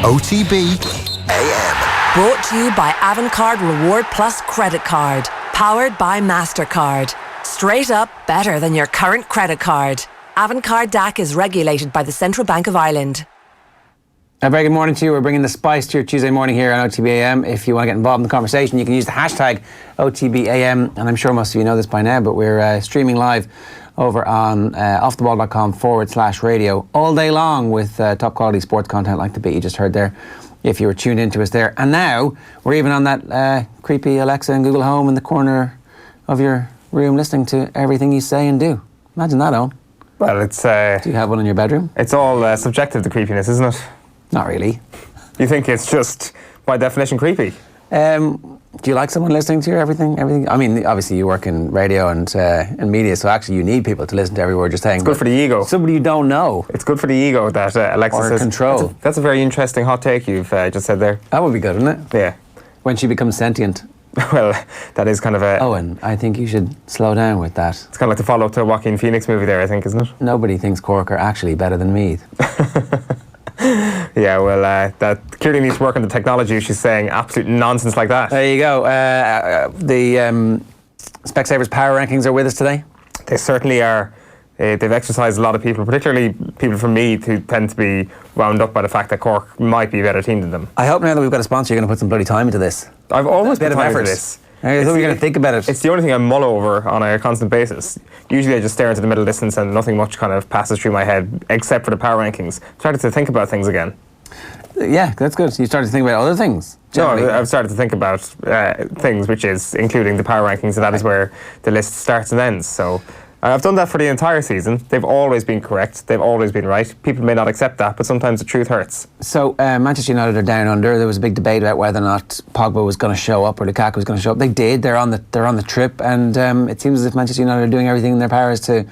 OTB AM. Brought to you by Avantcard Reward Plus Credit Card. Powered by MasterCard. Straight up better than your current credit card. Avantcard DAC is regulated by the Central Bank of Ireland. A very good morning to you. We're bringing the spice to your Tuesday morning here on OTB AM. If you want to get involved in the conversation, you can use the hashtag OTB AM. And I'm sure most of you know this by now, but we're streaming live over on offtheball.com/radio all day long with top quality sports content like the bit you just heard there, if you were tuned into us there. And now we're even on that creepy Alexa and Google Home in the corner of your room listening to everything you say and do. Imagine that, Owen. Well, it's... Do you have one in your bedroom? It's all subjective to creepiness, isn't it? Not really. You think it's just, by definition, creepy? Do you like someone listening to your everything? I mean, obviously you work in radio and media, so actually you need people to listen to every word you're saying. It's good for the ego. Somebody you don't know. It's good for the ego that Alexa or says. Control. That's a very interesting hot take you've just said there. That would be good, wouldn't it? Yeah. When she becomes sentient. Well, that is kind of a... Owen, I think you should slow down with that. It's kind of like the follow-up to a Joaquin Phoenix movie there, I think, isn't it? Nobody thinks Cork are actually better than Meath. Yeah, well, that clearly needs to work on the technology. She's saying absolute nonsense like that. There you go. The Specsavers Power Rankings are with us today. They certainly are. They've exercised a lot of people, particularly people from Meath, who tend to be wound up by the fact that Cork might be a better team than them. I hope now that we've got a sponsor, you're going to put some bloody time into this. I've always put time into this. I thought you were going to think about it. It's the only thing I mull over on a constant basis. Usually I just stare into the middle distance and nothing much kind of passes through my head, except for the power rankings. I started to think about things again. Yeah, that's good. You started to think about other things. Generally. No, I've started to think about things, which is including the power rankings, and that is where the list starts and ends. So I've done that for the entire season. They've always been correct. They've always been right. People may not accept that, but sometimes the truth hurts. So Manchester United are down under. There was a big debate about whether or not Pogba was going to show up or Lukaku was going to show up. They did. They're on the trip, and it seems as if Manchester United are doing everything in their powers to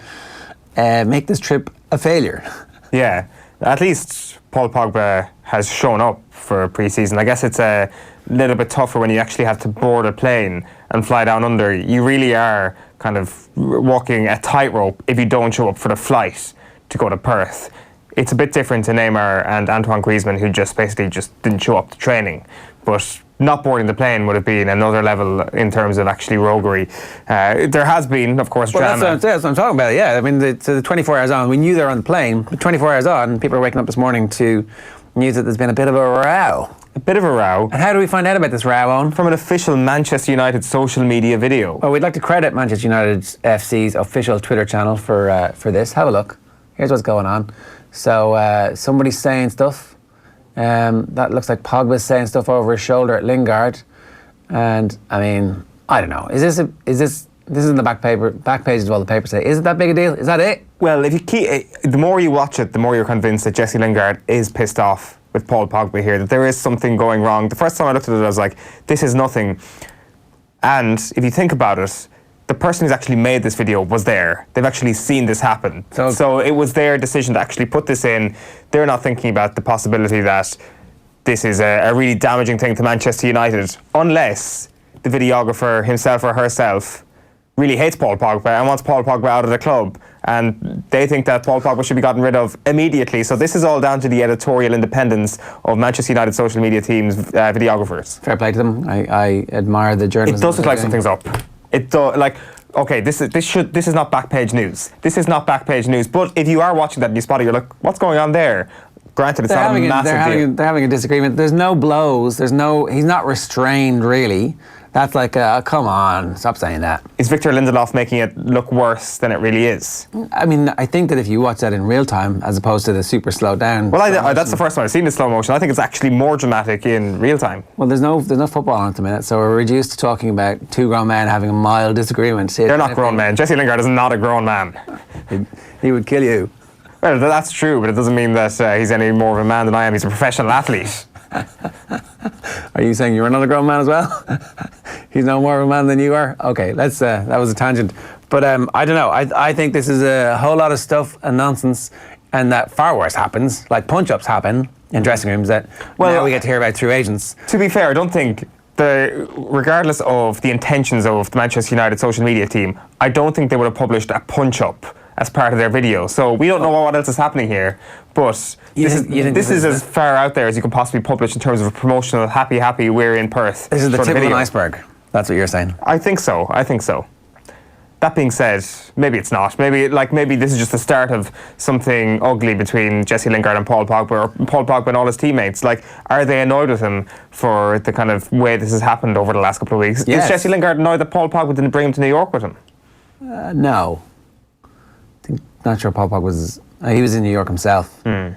make this trip a failure. Yeah, at least Paul Pogba has shown up for pre-season. I guess it's a little bit tougher when you actually have to board a plane and fly down under. You really are kind of walking a tightrope if you don't show up for the flight to go to Perth. It's a bit different to Neymar and Antoine Griezmann, who basically didn't show up to training. But not boarding the plane would have been another level in terms of actually roguery. There has been, of course, drama. That's what I'm talking about, yeah. I mean, the 24 hours on, we knew they were on the plane. 24 hours on, people are waking up this morning to news that there's been a bit of a row. A bit of a row. And how do we find out about this row, Owen? From an official Manchester United social media video. Well, we'd like to credit Manchester United FC's official Twitter channel for this. Have a look. Here's what's going on. So somebody's saying stuff. That looks like Pogba's saying stuff over his shoulder at Lingard. And, I mean, I don't know. This is in the back pages of all the papers today. Is it that big a deal? Is that it? Well, if you the more you watch it, the more you're convinced that Jesse Lingard is pissed off with Paul Pogba here, that there is something going wrong. The first time I looked at it, I was like, this is nothing. And if you think about it, the person who's actually made this video was there. They've actually seen this happen. So it was their decision to actually put this in. They're not thinking about the possibility that this is a really damaging thing to Manchester United, unless the videographer himself or herself really hates Paul Pogba and wants Paul Pogba out of the club, and they think that Paul Pogba should be gotten rid of immediately. So this is all down to the editorial independence of Manchester United social media team's videographers. Fair play to them. I admire the journalism. It does look like something's up. It does, like, okay, this is not back page news. This is not back page news. But if you are watching that and you spot it, you're like, what's going on there? Granted, it's not a massive deal. They're having a disagreement. There's no blows. He's not restrained, really. That's like, come on, stop saying that. Is Victor Lindelof making it look worse than it really is? I mean, I think that if you watch that in real time, as opposed to the super slowed down. Well, that's the first time I've seen the slow motion. I think it's actually more dramatic in real time. Well, there's no football on at the minute, so we're reduced to talking about two grown men having a mild disagreement. They're not grown men. Jesse Lingard is not a grown man. He would kill you. Well, that's true, but it doesn't mean that he's any more of a man than I am. He's a professional athlete. Are you saying you're another grown man as well? He's no more of a man than you are? Okay, that was a tangent. But I don't know. I think this is a whole lot of stuff and nonsense, and that far worse happens, like punch-ups happen in dressing rooms that now we get to hear about through agents. To be fair, I don't think regardless of the intentions of the Manchester United social media team, I don't think they would have published a punch-up as part of their video. So we don't know what else is happening here, but this is as far out there as you can possibly publish in terms of a promotional happy, we're in Perth. This is the sort tip of an video. iceberg. That's what you're saying. I think so. That being said, maybe it's not. Maybe this is just the start of something ugly between Jesse Lingard and Paul Pogba, or Paul Pogba and all his teammates. Like, are they annoyed with him for the kind of way this has happened over the last couple of weeks? Yes. Is Jesse Lingard annoyed that Paul Pogba didn't bring him to New York with him? No. Not sure Paul Pogba was... he was in New York himself. No,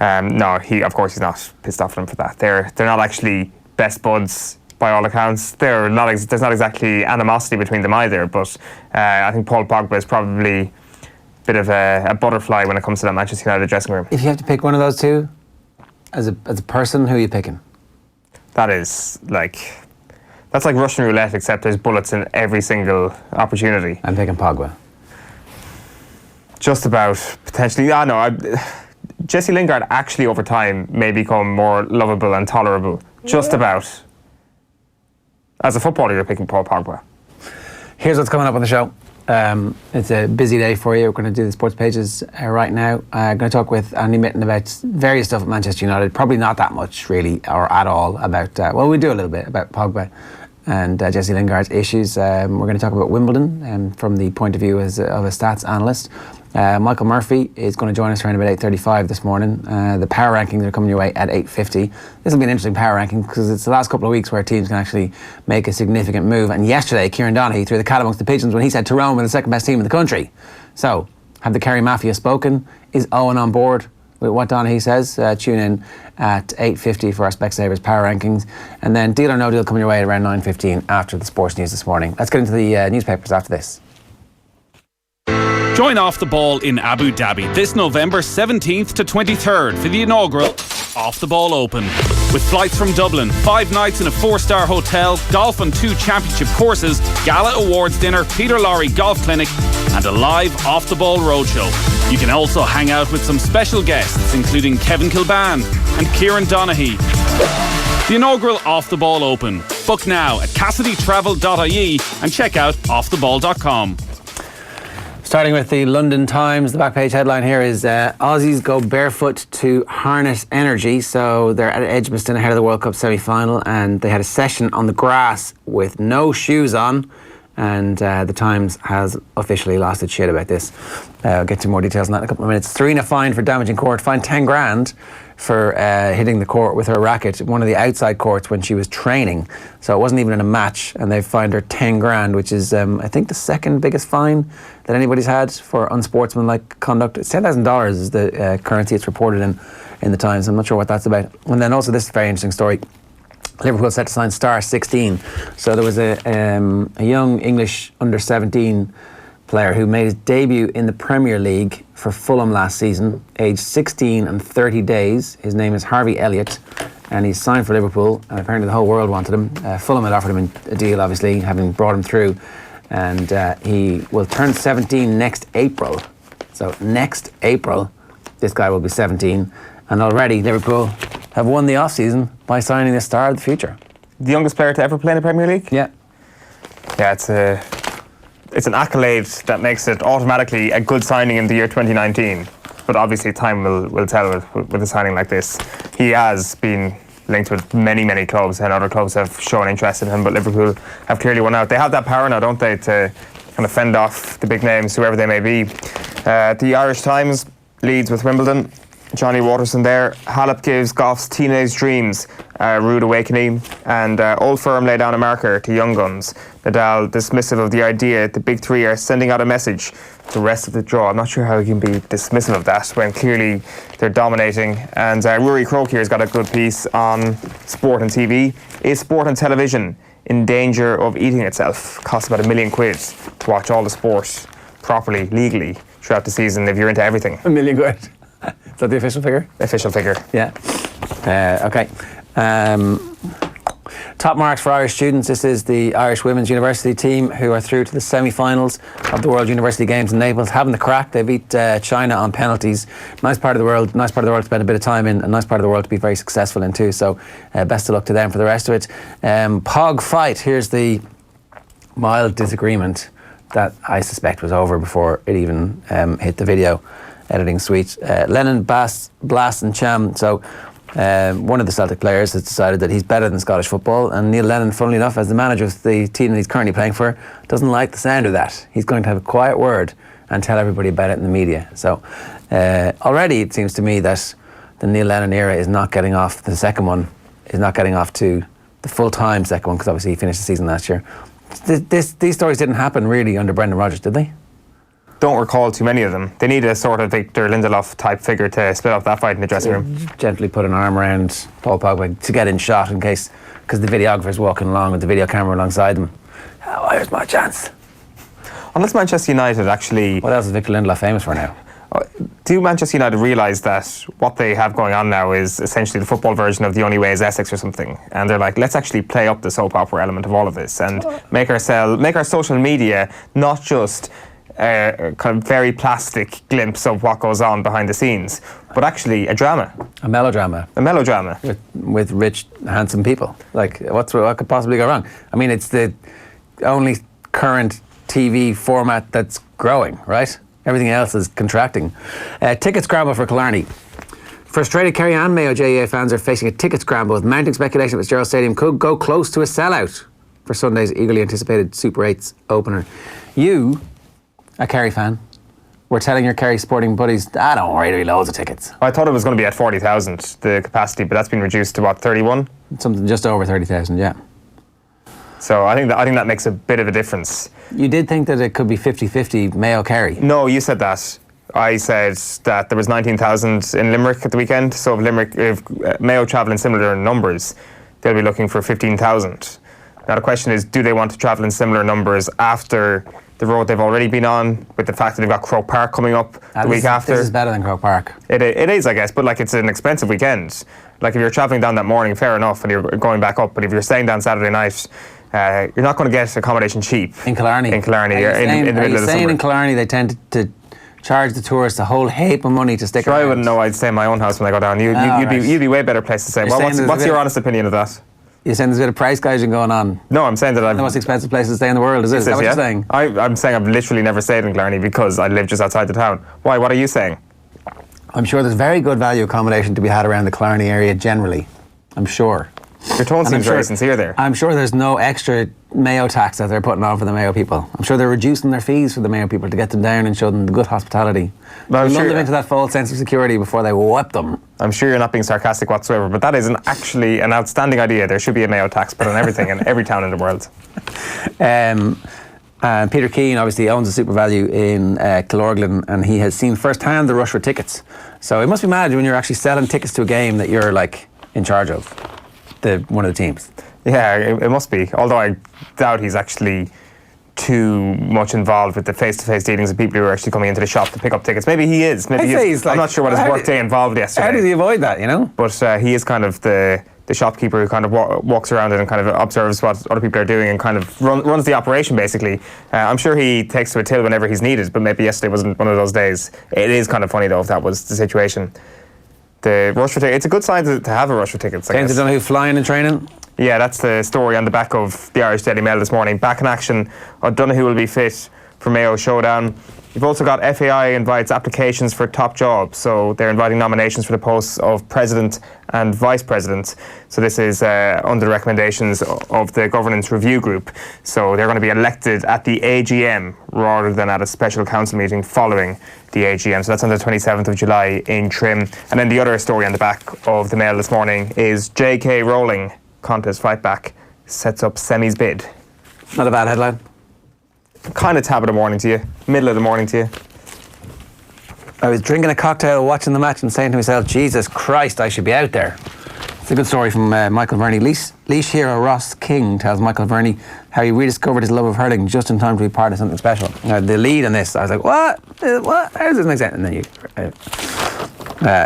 of course he's not pissed off at him for that. They're not actually best buds by all accounts. There's not exactly animosity between them either, but I think Paul Pogba is probably a bit of a butterfly when it comes to that Manchester United dressing room. If you have to pick one of those two, as a person, who are you picking? That's like Russian roulette, except there's bullets in every single opportunity. I'm picking Pogba. Just about, potentially. Jesse Lingard actually over time may become more lovable and tolerable. Just about. As a footballer, you're picking Paul Pogba. Here's what's coming up on the show. It's a busy day for you. We're going to do the sports pages right now. I'm going to talk with Andy Mitten about various stuff at Manchester United. Probably not that much, really, or at all, about... we do a little bit about Pogba and Jesse Lingard's issues. We're going to talk about Wimbledon from the point of view of a stats analyst. Michael Murphy is going to join us around about 8:35 this morning. The power rankings are coming your way at 8:50. This will be an interesting power ranking because it's the last couple of weeks where teams can actually make a significant move. And yesterday, Kieran Donaghy threw the cat amongst the pigeons when he said Tyrone were the second best team in the country. So, have the Kerry Mafia spoken? Is Eoin on board with what Donaghy says? Tune in at 8:50 for our Specsavers power rankings. And then Deal or No Deal coming your way at around 9:15 after the sports news this morning. Let's get into the newspapers after this. Join Off the Ball in Abu Dhabi this November 17th to 23rd for the inaugural Off the Ball Open. With flights from Dublin, 5 nights in a 4-star hotel, golf on 2 championship courses, gala awards dinner, Peter Lorry golf clinic, and a live Off the Ball roadshow. You can also hang out with some special guests, including Kevin Kilbane and Kieran Donaghy. The inaugural Off the Ball Open. Book now at CassidyTravel.ie and check out offtheball.com. Starting with the London Times, the back page headline here is Aussies go barefoot to harness energy. So they're at Edgbaston ahead of the World Cup semi-final, and they had a session on the grass with no shoes on, and the Times has officially lost its shit about this. I'll get to more details on that in a couple of minutes. Serena fined for damaging court, fined 10 grand for hitting the court with her racket, one of the outside courts when she was training. So it wasn't even in a match, and they've fined her 10 grand, which is, I think, the second biggest fine that anybody's had for unsportsmanlike conduct. It's $10,000 is the currency it's reported in the Times. I'm not sure what that's about. And then also this is a very interesting story. Liverpool set to sign star 16. So there was a young English under-17 player who made his debut in the Premier League for Fulham last season, aged 16 and 30 days. His name is Harvey Elliott, and he's signed for Liverpool, and apparently the whole world wanted him. Fulham had offered him a deal, obviously, having brought him through, and he will turn 17 next April. So next April, this guy will be 17, and already Liverpool have won the off-season by signing the star of the future. The youngest player to ever play in the Premier League? Yeah. Yeah, it's an accolade that makes it automatically a good signing in the year 2019. But obviously time will tell with a signing like this. He has been linked with many, many clubs, and other clubs have shown interest in him, but Liverpool have clearly won out. They have that power now, don't they, to kind of fend off the big names, whoever they may be. The Irish Times leads with Wimbledon. Johnny Waterson there. Halep gives golf's teenage dreams a rude awakening, and Old Firm lay down a marker to young guns. Nadal dismissive of the idea the big three are sending out a message to the rest of the draw. I'm not sure how you can be dismissive of that when clearly they're dominating. And Rory Croke here has got a good piece on sport and TV. Is sport and television in danger of eating itself? Costs about £1 million to watch all the sport properly, legally, throughout the season if you're into everything. £1 million. Is that the official figure? Official figure. Yeah. Okay. Top marks for Irish students. This is the Irish Women's University team who are through to the semi-finals of the World University Games in Naples. Having the crack. They beat China on penalties. Nice part of the world to spend a bit of time in. A nice part of the world to be very successful in too. So best of luck to them for the rest of it. Pog fight. Here's the mild disagreement that I suspect was over before it even hit the video editing suite. Lennon, Blast and Cham. So one of the Celtic players has decided that he's better than Scottish football, and Neil Lennon, funnily enough, as the manager of the team that he's currently playing for, doesn't like the sound of that. He's going to have a quiet word and tell everybody about it in the media. So already it seems to me that the Neil Lennon era is not getting off, the second one is not getting off to the full-time second one, because obviously he finished the season last year. These stories didn't happen really under Brendan Rodgers, did they? Don't recall too many of them. They need a sort of Victor Lindelof type figure to split up that fight in the dressing room. Gently put an arm around Paul Pogba to get in shot in case, because the videographer's walking along with the video camera alongside them. Oh, here's my chance. Unless Manchester United actually... What else is Victor Lindelof famous for now? Do Manchester United realise that what they have going on now is essentially the football version of The Only Way is Essex or something? And they're like, let's actually play up the soap opera element of all of this and make our social media not just a kind of very plastic glimpse of what goes on behind the scenes, but actually a drama. A melodrama. A melodrama. With rich, handsome people. Like, what could possibly go wrong? I mean, it's the only current TV format that's growing, right? Everything else is contracting. Ticket scramble for Killarney. Frustrated Kerry and Mayo GAA fans are facing a ticket scramble with mounting speculation that Fitzgerald Stadium could go close to a sellout for Sunday's eagerly anticipated Super 8's opener. You, a Kerry fan, were telling your Kerry sporting buddies, don't worry, there'll be loads of tickets. I thought it was going to be at 40,000, the capacity, but that's been reduced to, 31? Something just over 30,000, yeah. So I think that makes a bit of a difference. You did think that it could be 50-50 Mayo-Kerry? No, you said that. I said that there was 19,000 in Limerick at the weekend, so if Mayo travel in similar numbers, they'll be looking for 15,000. Now the question is, do they want to travel in similar numbers after the road they've already been on, with the fact that they've got Croke Park coming up the week after? This is better than Croke Park. It is, I guess, but it's an expensive weekend. If you're travelling down that morning, fair enough, and you're going back up, but if you're staying down Saturday night, you're not going to get accommodation cheap. In Killarney? In Killarney, in the middle of the summer. Are you saying in Killarney they tend to charge the tourists a whole heap of money to stick around? I wouldn't know. I'd stay in my own house when I go down. You'd be way better placed to say. Well, what's your honest opinion of that? You're saying there's a bit of price gouging going on? No, I'm saying that the most expensive place to stay in the world, is that what you're saying? I'm saying I've literally never stayed in Killarney because I live just outside the town. Why? What are you saying? I'm sure there's very good value accommodation to be had around the Killarney area generally. I'm sure. Your tone seems very sincere there. I'm sure there's no extra Mayo tax that they're putting on for the Mayo people. I'm sure they're reducing their fees for the Mayo people to get them down and show them the good hospitality. Lull them into that false sense of security before they whip them. I'm sure you're not being sarcastic whatsoever, but that is actually an outstanding idea. There should be a Mayo tax put on everything in every town in the world. Peter Keane obviously owns a super value in Killorglin, and he has seen firsthand the rush for tickets. So it must be mad when you're actually selling tickets to a game that you're in charge of. One of the teams. Yeah, it must be. Although I doubt he's actually too much involved with the face-to-face dealings of people who are actually coming into the shop to pick up tickets. Maybe he is. Maybe he's I'm not sure what his workday involved yesterday. How does he avoid that, But he is kind of the shopkeeper who kind of walks around and kind of observes what other people are doing and kind of runs the operation, basically. I'm sure he takes to a till whenever he's needed, but maybe yesterday wasn't one of those days. It is kind of funny, though, if that was the situation. The rush for tickets, it's a good sign to have a rush for tickets, I guess. James O'Donoghue flying and training? Yeah, that's the story on the back of the Irish Daily Mail this morning. Back in action, O'Donoghue will be fit for Mayo Showdown. You've also got FAI invites applications for top jobs, so they're inviting nominations for the posts of President and Vice President. So this is under the recommendations of the Governance Review Group. So they're going to be elected at the AGM rather than at a special council meeting following the AGM. So that's on the 27th of July in Trim. And then the other story on the back of the Mail this morning is J.K. Rowling, contest fight back, sets up Semi's bid. Not a bad headline. Kind of tab of the morning to you, middle of the morning to you. I was drinking a cocktail, watching the match and saying to myself, Jesus Christ, I should be out there. It's a good story from Michael Verney. Leash hero Ross King tells Michael Verney how he rediscovered his love of hurling just in time to be part of something special. Now, the lead in this, I was like, what? How does this make sense? And then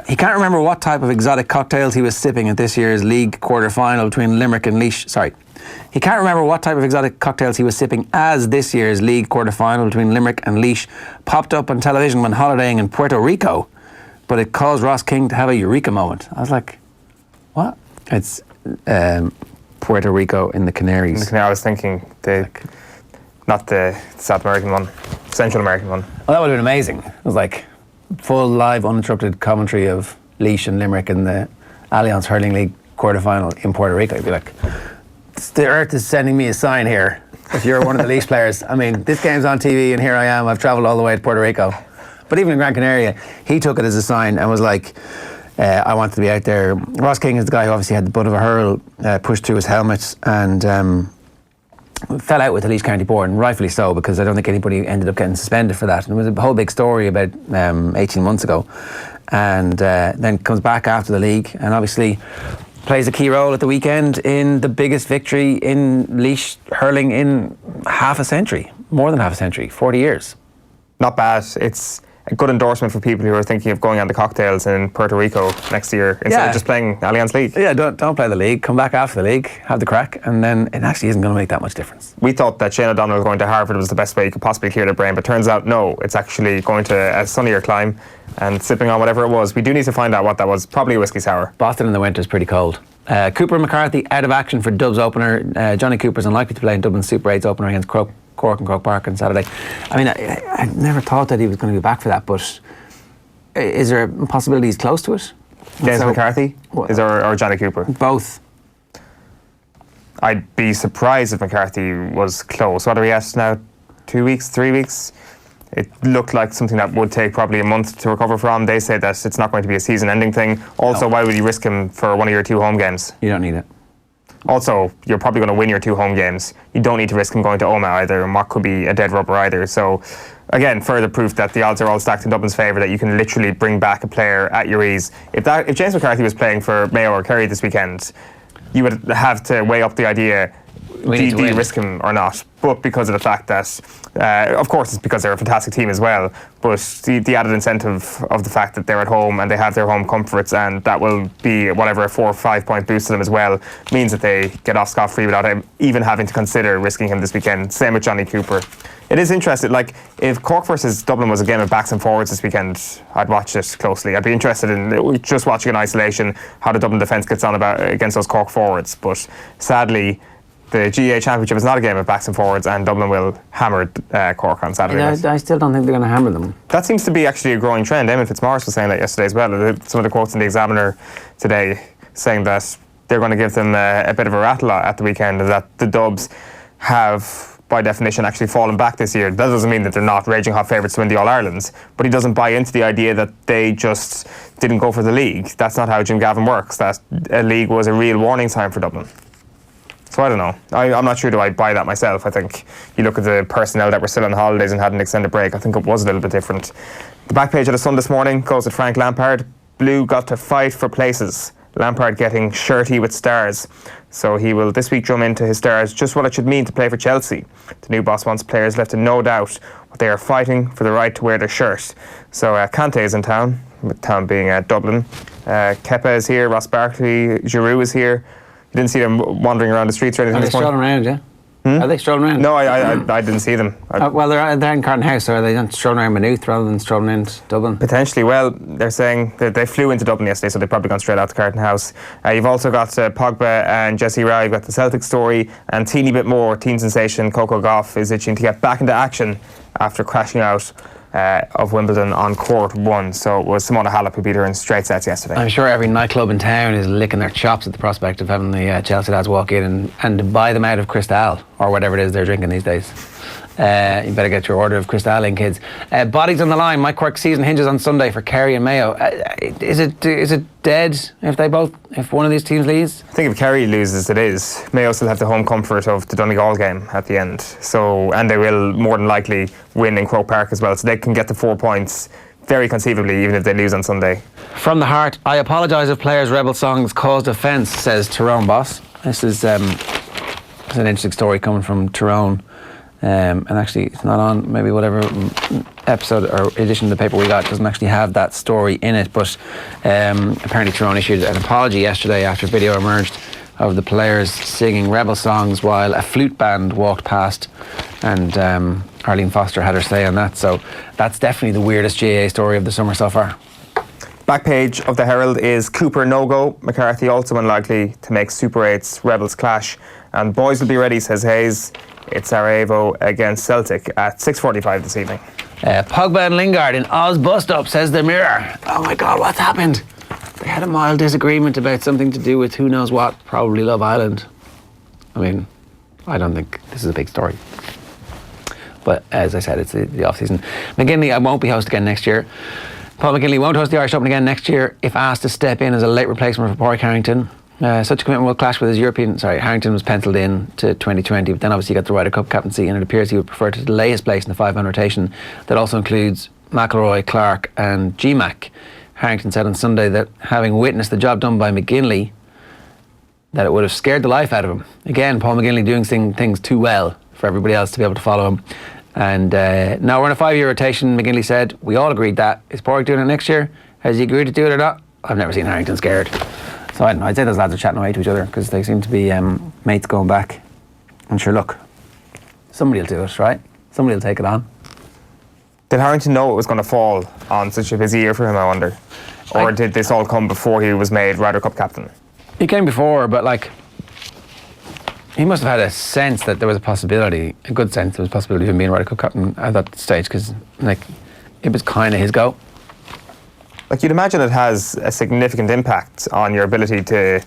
he can't remember what type of exotic cocktails he was sipping at this year's league quarter-final between Limerick and Laois. He can't remember what type of exotic cocktails he was sipping as this year's league quarter-final between Limerick and Laois popped up on television when holidaying in Puerto Rico, but it caused Ross King to have a eureka moment. I was like, what? It's Puerto Rico in the Canaries. I was thinking, not the South American one, Central American one. Well, that would have been amazing. It was like full live uninterrupted commentary of Laois and Limerick in the Allianz Hurling League quarter-final in Puerto Rico. You'd be like, the earth is sending me a sign here. If you're one of the Laois players, I mean, this game's on TV and here I am, I've travelled all the way to Puerto Rico. But even in Gran Canaria, he took it as a sign and was like, I wanted to be out there. Ross King is the guy who obviously had the butt of a hurl pushed through his helmet and fell out with the Laois County Board, and rightfully so, because I don't think anybody ended up getting suspended for that. And it was a whole big story about 18 months ago. And then comes back after the league and obviously plays a key role at the weekend in the biggest victory in Laois hurling in half a century, more than half a century, 40 years. Not bad. It's a good endorsement for people who are thinking of going on the cocktails in Puerto Rico next year instead of just playing Allianz League. Yeah, don't play the league. Come back after the league, have the crack, and then it actually isn't going to make that much difference. We thought that Shane O'Donnell going to Harvard was the best way you could possibly clear the brain, but turns out no, it's actually going to a sunnier climb and sipping on whatever it was. We do need to find out what that was. Probably a whiskey sour. Boston in the winter is pretty cold. Cooper and McCarthy out of action for Dubs opener. Johnny Cooper's unlikely to play in Dublin's Super 8's opener against Cork and Croke Park on Saturday. I mean, I never thought that he was going to be back for that, but is there a possibility he's close to it? James McCarthy or Johnny Cooper? Both. I'd be surprised if McCarthy was close. What are we at now? 2 weeks, 3 weeks? It looked like something that would take probably a month to recover from. They say that it's not going to be a season-ending thing. Also, Why would you risk him for one of your 2 home games? You don't need it. Also, you're probably going to win your 2 home games. You don't need to risk him going to Omagh either, and what could be a dead rubber either. So, again, further proof that the odds are all stacked in Dublin's favour, that you can literally bring back a player at your ease. If James McCarthy was playing for Mayo or Kerry this weekend, you would have to weigh up the idea, do you risk him or not? But because of the fact that, of course it's because they're a fantastic team as well, but the added incentive of the fact that they're at home and they have their home comforts, and that will be whatever a 4 or 5 point boost to them as well, means that they get off scot-free without him even having to consider risking him this weekend. Same with Johnny Cooper. It is interesting, like if Cork versus Dublin was a game of backs and forwards this weekend, I'd watch it closely. I'd be interested in just watching in isolation how the Dublin defence gets on against those Cork forwards, but sadly the GAA Championship is not a game of backs and forwards, and Dublin will hammer Cork on Saturday night. I still don't think they're going to hammer them. That seems to be actually a growing trend. Eamon Fitzmaurice was saying that yesterday as well. Some of the quotes in the Examiner today saying that they're going to give them a bit of a rattle at the weekend, and that the Dubs have, by definition, actually fallen back this year. That doesn't mean that they're not raging hot favourites to win the All-Irelands, but he doesn't buy into the idea that they just didn't go for the league. That's not how Jim Gavin works. That a league was a real warning sign for Dublin. So I don't know. I'm not sure do I buy that myself. I think you look at the personnel that were still on holidays and had an extended break, I think it was a little bit different. The back page of the Sun this morning goes with Frank Lampard. Blue got to fight for places. Lampard getting shirty with stars. So he will this week drum into his stars just what it should mean to play for Chelsea. The new boss wants players left in no doubt what they are fighting for the right to wear their shirt. So Kante is in town, with town being Dublin. Kepa is here, Ross Barkley, Giroud is here. You didn't see them wandering around the streets or anything this morning? Are they strolling around, yeah? Are they strolling around? No, I didn't see them. Well, they're in Carton House, so are they strolling around Maynooth rather than strolling into Dublin? Potentially. Well, they're saying that they flew into Dublin yesterday, so they've probably gone straight out to Carton House. You've also got Pogba and Jesse Rye. You've got the Celtic story, and teeny bit more, teen sensation Coco Gauff is itching to get back into action after crashing out of Wimbledon on court 1. So it was Simona Halep who beat her in straight sets yesterday. I'm sure every nightclub in town is licking their chops at the prospect of having the Chelsea lads walk in and buy them out of Cristal, or whatever it is they're drinking these days. You better get your order of Cristal in, kids. Bodies on the line. Mike Quirke's season hinges on Sunday for Kerry and Mayo. Is it dead if one of these teams leaves? I think if Kerry loses, it is. Mayo still have the home comfort of the Donegal game at the end. So, and they will more than likely win in Croke Park as well. So they can get the 4 points very conceivably, even if they lose on Sunday. From the heart, I apologise if players' rebel songs caused offence, says Tyrone Boss. This is an interesting story coming from Tyrone. And actually it's not on maybe whatever episode or edition of the paper we got doesn't actually have that story in it, but apparently Tyrone issued an apology yesterday after video emerged of the players singing rebel songs while a flute band walked past, and Arlene Foster had her say on that. So that's definitely the weirdest GAA story of the summer so far. Back page of the Herald is Cooper no-go. McCarthy also unlikely to make Super 8's Rebels clash. And boys will be ready, says Hayes. It's Sarajevo against Celtic at 6:45 this evening. Pogba and Lingard in Oz bust-up, says the Mirror. Oh my God, what's happened? They had a mild disagreement about something to do with who knows what, probably Love Island. I mean, I don't think this is a big story. But as I said, it's the off-season. McGinley won't be host again next year. Paul McGinley won't host the Irish Open again next year if asked to step in as a late replacement for Pádraig Harrington. Such a commitment will clash with his Harrington was penciled in to 2020, but then obviously he got the Ryder Cup captaincy, and it appears he would prefer to delay his place in the 5-man rotation that also includes McIlroy, Clark and GMAC. Harrington said on Sunday that having witnessed the job done by McGinley, that it would have scared the life out of him. Again, Paul McGinley doing things too well for everybody else to be able to follow him. And now we're in a 5-year rotation, McGinley said. We all agreed that. Is Pádraig doing it next year? Has he agreed to do it or not? I've never seen Harrington scared. So I don't know, I'd say those lads are chatting away to each other because they seem to be mates going back. And sure, look, somebody will do it, right? Somebody will take it on. Did Harrington know it was going to fall on such a busy year for him, I wonder? Or did this all come before he was made Ryder Cup captain? He came before, but like, he must have had a sense that there was a possibility, a good sense there was a possibility of him being Ryder Cup captain at that stage, because like, it was kind of his go. Like, you'd imagine it has a significant impact on your ability to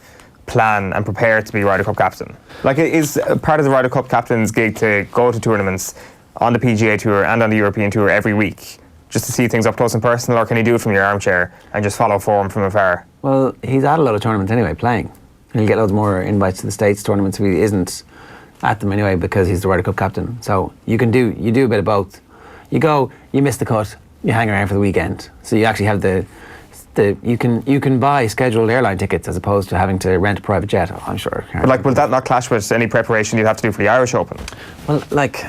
plan and prepare to be Ryder Cup captain. Like, it is part of the Ryder Cup captain's gig to go to tournaments on the PGA Tour and on the European Tour every week, just to see things up close and personal, or can you do it from your armchair and just follow form from afar? Well, he's at a lot of tournaments anyway, playing. And he'll get loads more invites to the States tournaments if he isn't at them anyway, because he's the Ryder Cup captain. So you do a bit of both. You go, you miss the cut, you hang around for the weekend. So you actually have you can buy scheduled airline tickets as opposed to having to rent a private jet. Oh, I'm sure. But like, will that not clash with any preparation you'd have to do for the Irish Open? Well, like,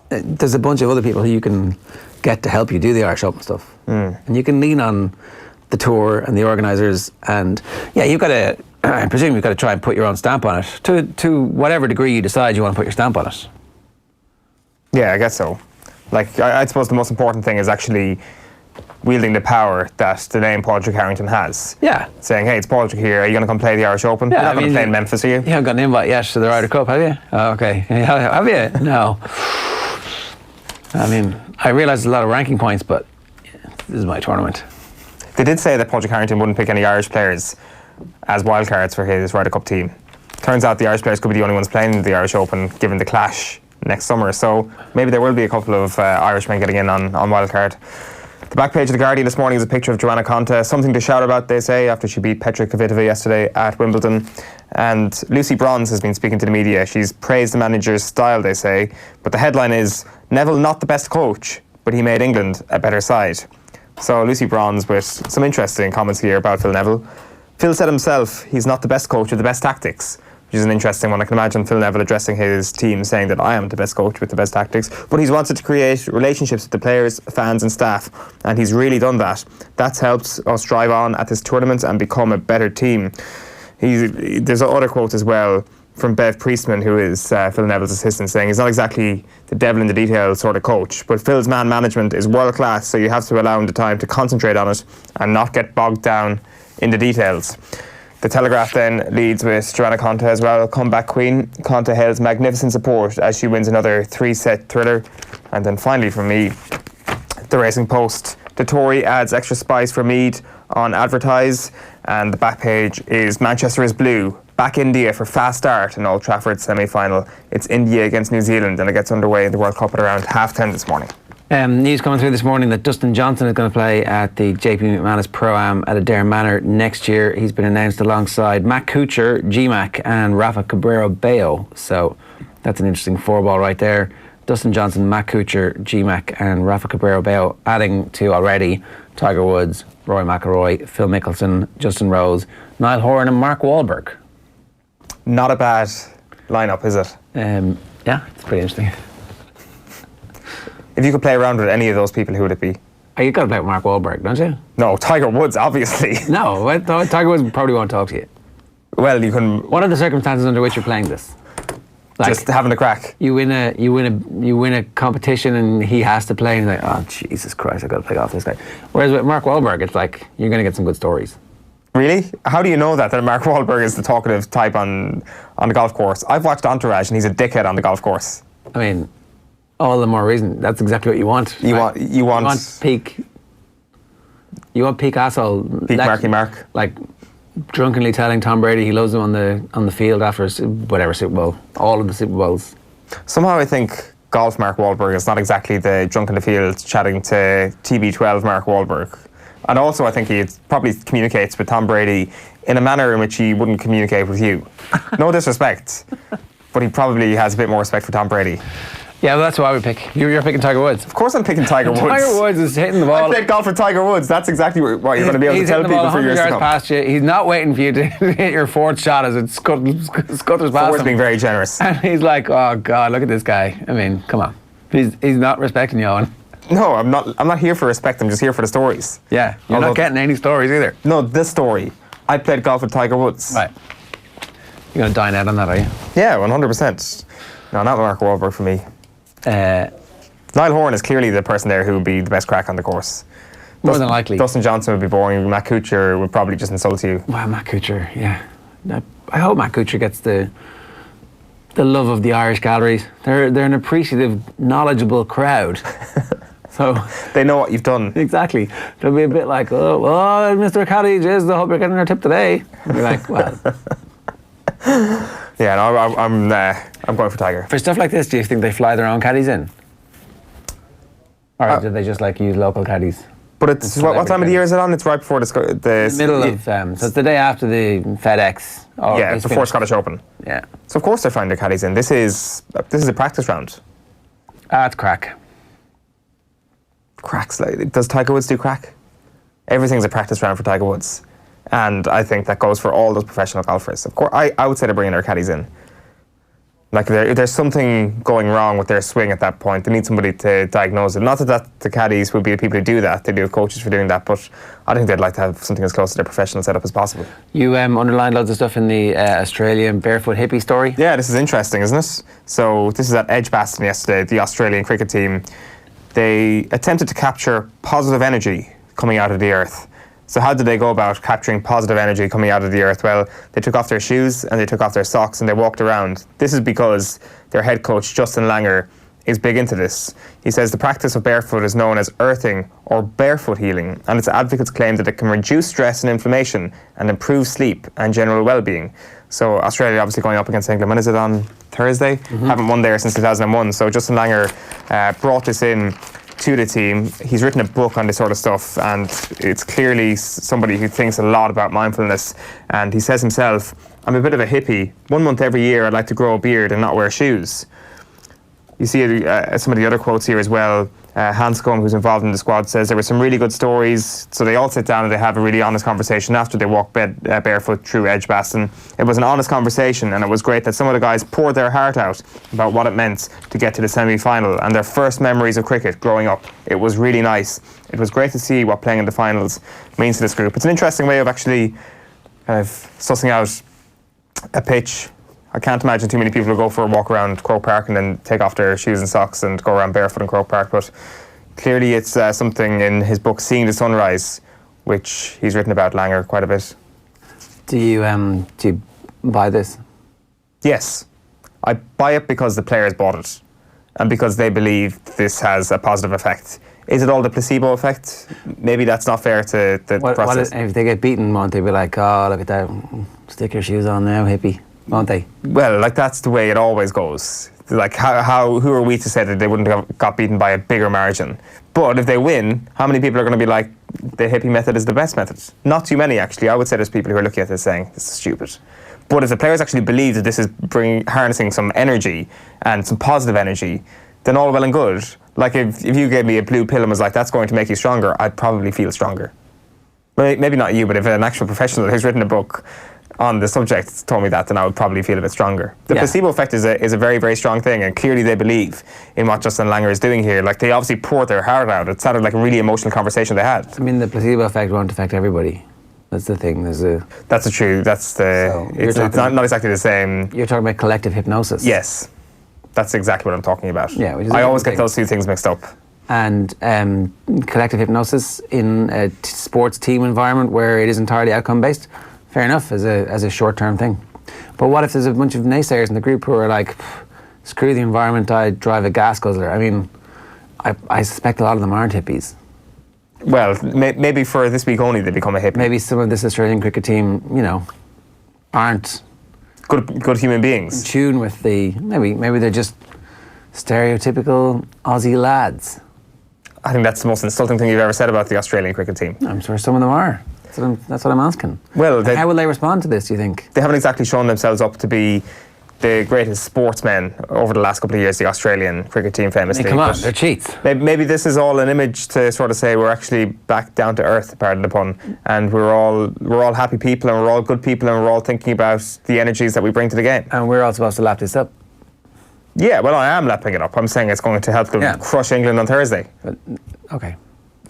there's a bunch of other people who you can get to help you do the Irish Open stuff. And you can lean on the tour and the organisers, and yeah, you've got to, I presume you've got to try and put your own stamp on it, to whatever degree you decide you want to put your stamp on it. Yeah, I guess so. Like, I suppose the most important thing is actually wielding the power that the name Pádraig Harrington has. Yeah. Saying, hey, it's Pádraig here, are you going to come play the Irish Open? Yeah, You're not going to play in Memphis, are you? You haven't got an invite yet to the Ryder Cup, have you? Oh, okay. Have you? No. I mean, I realise there's a lot of ranking points, but this is my tournament. They did say that Pádraig Harrington wouldn't pick any Irish players as wildcards for his Ryder Cup team. Turns out the Irish players could be the only ones playing in the Irish Open, given the clash next summer. So maybe there will be a couple of Irishmen getting in on wildcard. The back page of The Guardian this morning is a picture of Joanna Konta. Something to shout about, they say, after she beat Petra Kvitova yesterday at Wimbledon. And Lucy Bronze has been speaking to the media. She's praised the manager's style, they say. But the headline is, Neville not the best coach, but he made England a better side. So Lucy Bronze with some interesting comments here about Phil Neville. Phil said himself he's not the best coach with the best tactics, which is an interesting one. I can imagine Phil Neville addressing his team saying that I am the best coach with the best tactics, but he's wanted to create relationships with the players, fans and staff, and he's really done that. That's helped us drive on at this tournament and become a better team. There's other quote as well from Bev Priestman, who is Phil Neville's assistant, saying he's not exactly the devil in the detail sort of coach, but Phil's man management is world class, so you have to allow him the time to concentrate on it and not get bogged down in the details. The Telegraph then leads with Joanna Konta as well, comeback queen. Konta hails magnificent support as she wins another 3-set thriller. And then finally from me, the Racing Post. The Tory adds extra spice for Mead on advertise, and the back page is Manchester is blue. Back India for fast start in Old Trafford semi-final. It's India against New Zealand, and it gets underway in the World Cup at around 10:30 this morning. News coming through this morning that Dustin Johnson is going to play at the JP McManus Pro-Am at Adair Manor next year. He's been announced alongside Matt Kuchar, GMAC and Rafa Cabrera Bello. So that's an interesting four-ball right there. Dustin Johnson, Matt Kuchar, GMAC and Rafa Cabrera Bello, adding to already Tiger Woods, Rory McIlroy, Phil Mickelson, Justin Rose, Niall Horan and Mark Wahlberg. Not a bad lineup, is it? Yeah, it's pretty interesting. If you could play around with any of those people, who would it be? You've got to play with Mark Wahlberg, don't you? No, Tiger Woods, obviously. No, Tiger Woods probably won't talk to you. Well, you can. What are the circumstances under which you're playing this? Like, just having a crack. You win a competition and he has to play, and you're like, oh Jesus Christ, I've got to play off this guy. Whereas with Mark Wahlberg, it's like you're going to get some good stories. Really? How do you know that Mark Wahlberg is the talkative type on the golf course? I've watched Entourage and he's a dickhead on the golf course. I mean, all the more reason. That's exactly what you want. You want peak. You want peak asshole. Peak Marky Mark. Like drunkenly telling Tom Brady he loves him on the field after whatever Super Bowl. All of the Super Bowls. Somehow I think golf Mark Wahlberg is not exactly the drunk in the field chatting to TB12 Mark Wahlberg. And also I think he probably communicates with Tom Brady in a manner in which he wouldn't communicate with you. No disrespect, but he probably has a bit more respect for Tom Brady. Yeah, well, that's who I would pick. You're picking Tiger Woods. Of course I'm picking Tiger Woods. Tiger Woods is hitting the ball. I played golf with Tiger Woods. That's exactly what you're going to be able to tell people for years to come. Past you. He's not waiting for you to hit your fourth shot as it scutters past him. Being very generous. And he's like, oh God, look at this guy. I mean, come on. He's not respecting you, Eoin. No, I'm not here for respect. I'm just here for the stories. Yeah, you're not getting any stories either. No, this story. I played golf with Tiger Woods. Right. You're going to dine out on that, are you? Yeah, 100%. No, not Mark Wahlberg for me. Niall Horan is clearly the person there who would be the best crack on the course. More than likely. Dustin Johnson would be boring. Matt Kuchar would probably just insult you. Well, Matt Kuchar, yeah. I hope Matt Kuchar gets the love of the Irish galleries. They're an appreciative, knowledgeable crowd. So they know what you've done. Exactly. They'll be a bit like, oh, well, Mr. Caddy, jeez, I hope you're getting your tip today. And you're like, well. Yeah, no, I'm going for Tiger. For stuff like this, do you think they fly their own caddies in? Or do they just like use local caddies? But it's what time of the year is it on? It's right before the middle of so it's the day after the FedEx. Yeah, before Scottish Open. Yeah. So of course they're flying their caddies in. This is a practice round. It's crack. Cracks. Does Tiger Woods do crack? Everything's a practice round for Tiger Woods. And I think that goes for all those professional golfers. Of course, I would say they're bringing their caddies in. Like, there's something going wrong with their swing at that point. They need somebody to diagnose it. Not that the caddies would be the people who do that. They do have coaches for doing that. But I think they'd like to have something as close to their professional setup as possible. You underlined loads of stuff in the Australian barefoot hippie story. Yeah, this is interesting, isn't it? So this is at Edgbaston yesterday, the Australian cricket team. They attempted to capture positive energy coming out of the earth. So how did they go about capturing positive energy coming out of the earth? Well, they took off their shoes and they took off their socks and they walked around. This is because their head coach, Justin Langer, is big into this. He says the practice of barefoot is known as earthing or barefoot healing, and its advocates claim that it can reduce stress and inflammation and improve sleep and general well-being. So Australia obviously going up against England. When is it, on Thursday? Haven't won there since 2001. So Justin Langer brought this in to the team. He's written a book on this sort of stuff, and it's clearly somebody who thinks a lot about mindfulness. And he says himself, I'm a bit of a hippie. 1 month every year I'd like to grow a beard and not wear shoes. You see some of the other quotes here as well. Hanscom, who's involved in the squad, says there were some really good stories. So they all sit down and they have a really honest conversation after they walk barefoot through Edgbaston. It was an honest conversation, and it was great that some of the guys poured their heart out about what it meant to get to the semi-final and their first memories of cricket growing up. It was really nice. It was great to see what playing in the finals means to this group. It's an interesting way of actually kind of sussing out a pitch. I can't imagine too many people who go for a walk around Croke Park and then take off their shoes and socks and go around barefoot in Croke Park, but clearly it's something in his book Seeing the Sunrise, which he's written about Langer quite a bit. Do you buy this? Yes. I buy it because the players bought it and because they believe this has a positive effect. Is it all the placebo effect? Maybe that's not fair to the process. If they get beaten, won't they be like, oh, look at that, stick your shoes on now, hippie? Won't they? Well, like, that's the way it always goes. Like, who are we to say that they wouldn't have got beaten by a bigger margin? But if they win, how many people are going to be like, the hippie method is the best method? Not too many, actually. I would say there's people who are looking at this saying, this is stupid. But if the players actually believe that this is harnessing some energy and some positive energy, then all well and good. Like, if you gave me a blue pill and was like, that's going to make you stronger, I'd probably feel stronger. Maybe not you, but if an actual professional who's written a book on the subject told me that, then I would probably feel a bit stronger. The placebo effect is a very, very strong thing, and clearly they believe in what Justin Langer is doing here. Like, they obviously poured their heart out. It sounded like a really emotional conversation they had. I mean, the placebo effect won't affect everybody. That's the thing. It's not exactly the same. You're talking about collective hypnosis. Yes. That's exactly what I'm talking about. Yeah, I always get those two things mixed up. and collective hypnosis in a sports team environment where it is entirely outcome based, fair enough as a short-term thing. But what if there's a bunch of naysayers in the group who are like, screw the environment, I'd drive a gas guzzler? I mean, I suspect a lot of them aren't hippies. Well, maybe for this week only they become a hippie. Maybe some of this Australian cricket team, aren't good human beings. in tune with maybe they're just stereotypical Aussie lads. I think that's the most insulting thing you've ever said about the Australian cricket team. I'm sure some of them are. That's what I'm asking. Well, how will they respond to this, do you think? They haven't exactly shown themselves up to be the greatest sportsmen over the last couple of years, the Australian cricket team famously. Come on, they're cheats. Maybe this is all an image to sort of say we're actually back down to earth, pardon the pun, and we're all happy people and we're all good people and we're all thinking about the energies that we bring to the game. And we're all supposed to lap this up. Yeah, well, I am lapping it up. I'm saying it's going to help them crush England on Thursday. Okay.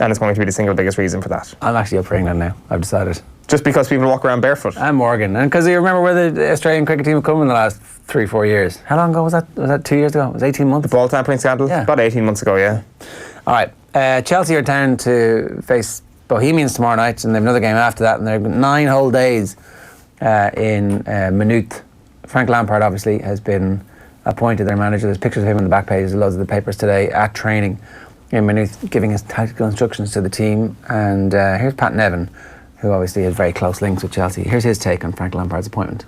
And it's going to be the single biggest reason for that. I'm actually up for England now, I've decided. Just because people walk around barefoot? And Morgan. And because you remember where the Australian cricket team have come in the last 3-4 years. How long ago was that? Was that 2 years ago? It was 18 months? The ball tampering scandal? Yeah. About 18 months ago, yeah. All right. Chelsea are down to face Bohemians tomorrow night, and they have another game after that, and they're 9 whole days in Maynooth. Frank Lampard, obviously, has been appointed their manager. There's pictures of him on the back pages of loads of the papers today at training in Maynooth, giving his tactical instructions to the team. And here's Pat Nevin, who obviously has very close links with Chelsea. Here's his take on Frank Lampard's appointment.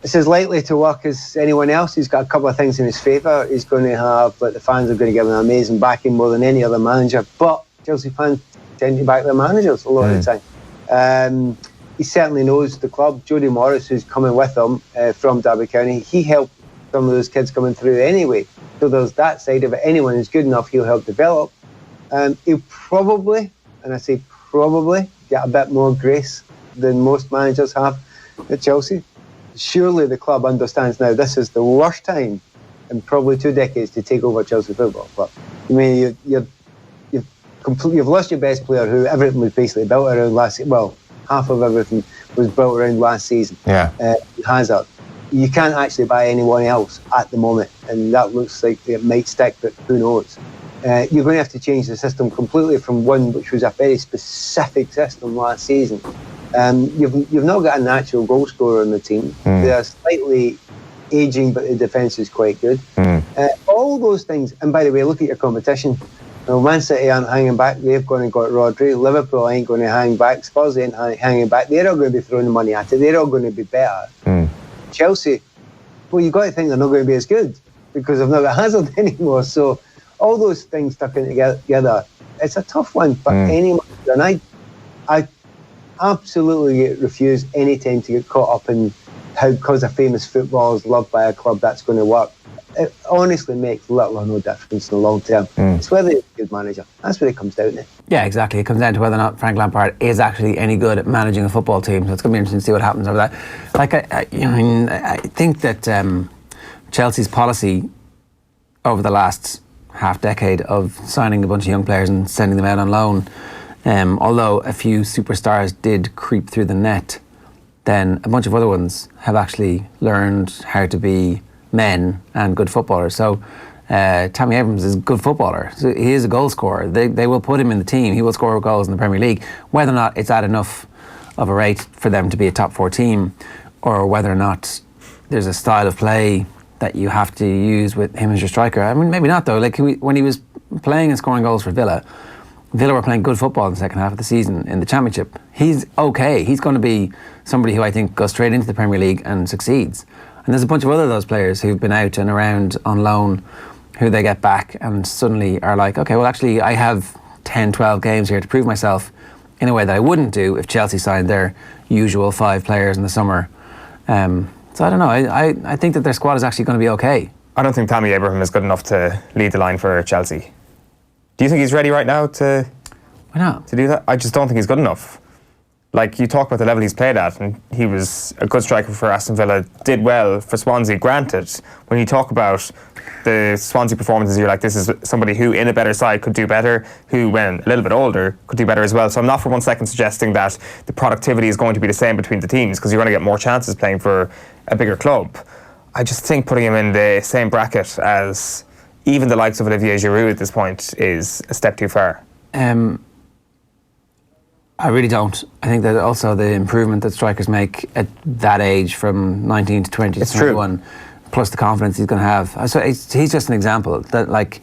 It's as likely to work as anyone else. He's got a couple of things in his favour. He's going to have, the fans are going to give him an amazing backing more than any other manager. But Chelsea fans tend to back their managers a lot of the time. He certainly knows the club. Jody Morris, who's coming with him from Derby County, he helped some of those kids coming through anyway. So there's that side of it. Anyone who's good enough, he'll help develop. He'll probably, and I say probably, get a bit more grace than most managers have at Chelsea. Surely the club understands now this is the worst time in probably 2 decades to take over Chelsea Football Club. I mean, you've lost your best player, who everything was basically built around last season. Well, half of everything was built around last season. Hazard. You can't actually buy anyone else at the moment, and that looks like it might stick, but who knows? You're going to have to change the system completely from one which was a very specific system last season. You've not got a natural goal scorer on the team. They're slightly ageing, but the defence is quite good. All those things, and by the way, look at your competition. Now, Man City aren't hanging back. They've gone and got Rodri. Liverpool ain't going to hang back. Spurs ain't hanging back. They're all going to be throwing the money at it. They're all going to be better. Chelsea, well, you've got to think they're not going to be as good because they've not got Hazard anymore. So all those things stuck in together, it's a tough one for anyone. And I absolutely refuse any time to get caught up in how, because a famous footballer is loved by a club, that's going to work. It honestly makes little or no difference in the long term. It's whether you're a good manager. That's what it comes down to. Yeah, exactly. It comes down to whether or not Frank Lampard is actually any good at managing a football team. So it's going to be interesting to see what happens over that. Like, I think that Chelsea's policy over the last half decade of signing a bunch of young players and sending them out on loan, although a few superstars did creep through the net, then a bunch of other ones have actually learned how to be men and good footballers. So Tammy Abrams is a good footballer. So he is a goal scorer. They will put him in the team. He will score goals in the Premier League. Whether or not it's at enough of a rate for them to be a top 4 team, or whether or not there's a style of play that you have to use with him as your striker. I mean, maybe not though. Like when he was playing and scoring goals for Villa were playing good football in the second half of the season in the Championship. He's okay. He's going to be somebody who I think goes straight into the Premier League and succeeds. And there's a bunch of other those players who've been out and around on loan who they get back and suddenly are like, okay, well actually I have 10, 12 games here to prove myself in a way that I wouldn't do if Chelsea signed their usual 5 players in the summer. So I don't know. I think that their squad is actually going to be okay. I don't think Tammy Abraham is good enough to lead the line for Chelsea. Do you think he's ready right now to do that? I just don't think he's good enough. Like, you talk about the level he's played at, and he was a good striker for Aston Villa, did well for Swansea, granted. When you talk about the Swansea performances, you're like, this is somebody who, in a better side, could do better, who, when a little bit older, could do better as well. So I'm not for one second suggesting that the productivity is going to be the same between the teams, because you're going to get more chances playing for a bigger club. I just think putting him in the same bracket as even the likes of Olivier Giroud at this point is a step too far. I really don't. I think that also the improvement that strikers make at that age, from 19 to 20 to 21, plus the confidence he's going to have. So he's just an example that, like,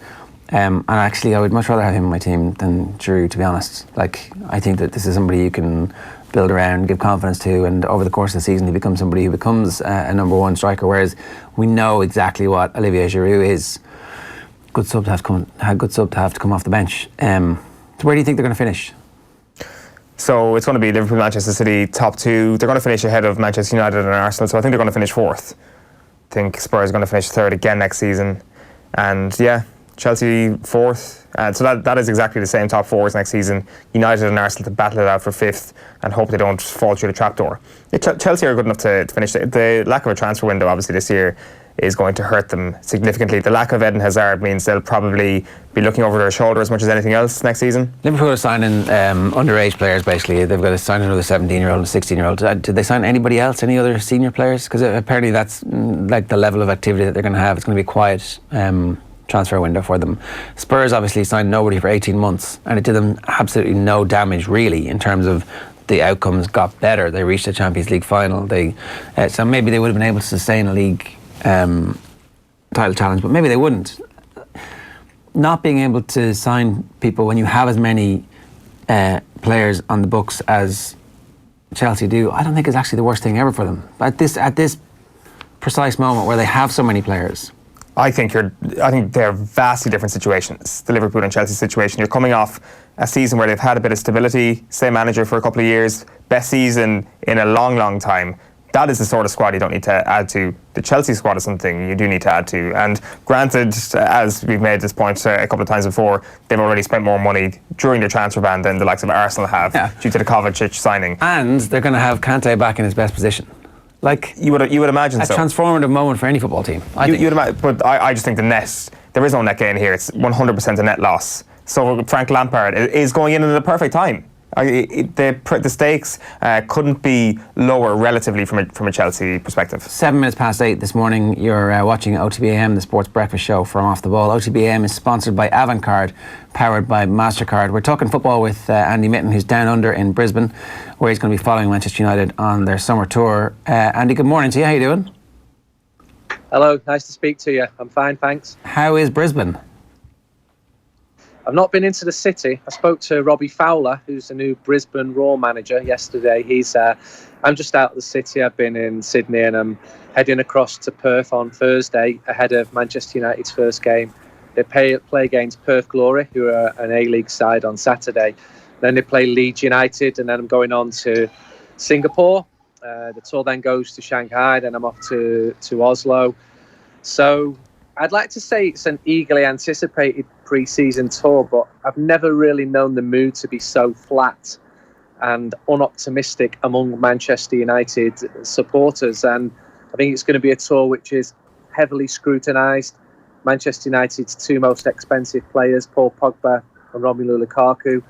and actually I would much rather have him on my team than Giroud, to be honest. Like, I think that this is somebody you can build around, give confidence to, and over the course of the season he becomes somebody who becomes a number one striker, whereas we know exactly what Olivier Giroud is. Good sub to have to come off the bench. So where do you think they're going to finish? So it's going to be Liverpool, Manchester City, top two. They're going to finish ahead of Manchester United and Arsenal, so I think they're going to finish fourth. I think Spurs are going to finish third again next season. And yeah, Chelsea fourth. So that is exactly the same top fours next season. United and Arsenal to battle it out for fifth and hope they don't fall through the trapdoor. Yeah, Chelsea are good enough to finish. The lack of a transfer window, obviously, this year is going to hurt them significantly. The lack of Eden Hazard means they'll probably be looking over their shoulder as much as anything else next season. Liverpool are signing underage players, basically. They've got to sign another 17-year-old and 16-year-old. Did they sign anybody else, any other senior players? Because apparently that's like the level of activity that they're going to have. It's going to be a quiet transfer window for them. Spurs obviously signed nobody for 18 months, and it did them absolutely no damage, really, in terms of the outcomes got better. They reached the Champions League final. So maybe they would have been able to sustain a league title challenge, but maybe they wouldn't. Not being able to sign people when you have as many players on the books as Chelsea do, I don't think is actually the worst thing ever for them. At this precise moment where they have so many players, I think they're vastly different situations. The Liverpool and Chelsea situation. You're coming off a season where they've had a bit of stability, same manager for a couple of years, best season in a long, long time. That is the sort of squad you don't need to add to. The Chelsea squad is something you do need to add to. And granted, as we've made this point a couple of times before, they've already spent more money during their transfer ban than the likes of Arsenal have due to the Kovacic signing. And they're going to have Kante back in his best position. Like, you would imagine a transformative moment for any football team. But I just think there is no net gain here. It's 100% a net loss. So Frank Lampard is going in at the perfect time. The stakes couldn't be lower relatively from a Chelsea perspective. 7 minutes past 8 this morning, you're watching OTBAM, the sports breakfast show from Off the Ball. OTBAM is sponsored by Avantcard, powered by MasterCard. We're talking football with Andy Mitten, who's down under in Brisbane, where he's going to be following Manchester United on their summer tour. Andy, good morning to you. How you doing? Hello, nice to speak to you. I'm fine, thanks. How is Brisbane? I've not been into the city. I spoke to Robbie Fowler, who's the new Brisbane Raw manager, yesterday. I'm just out of the city. I've been in Sydney and I'm heading across to Perth on Thursday ahead of Manchester United's first game. They play against Perth Glory, who are an A-League side, on Saturday. Then they play Leeds United, and then I'm going on to Singapore. The tour then goes to Shanghai, then I'm off to Oslo. So I'd like to say it's an eagerly anticipated pre-season tour, but I've never really known the mood to be so flat and unoptimistic among Manchester United supporters. And I think it's going to be a tour which is heavily scrutinised. Manchester United's two most expensive players, Paul Pogba and Romelu Lukaku,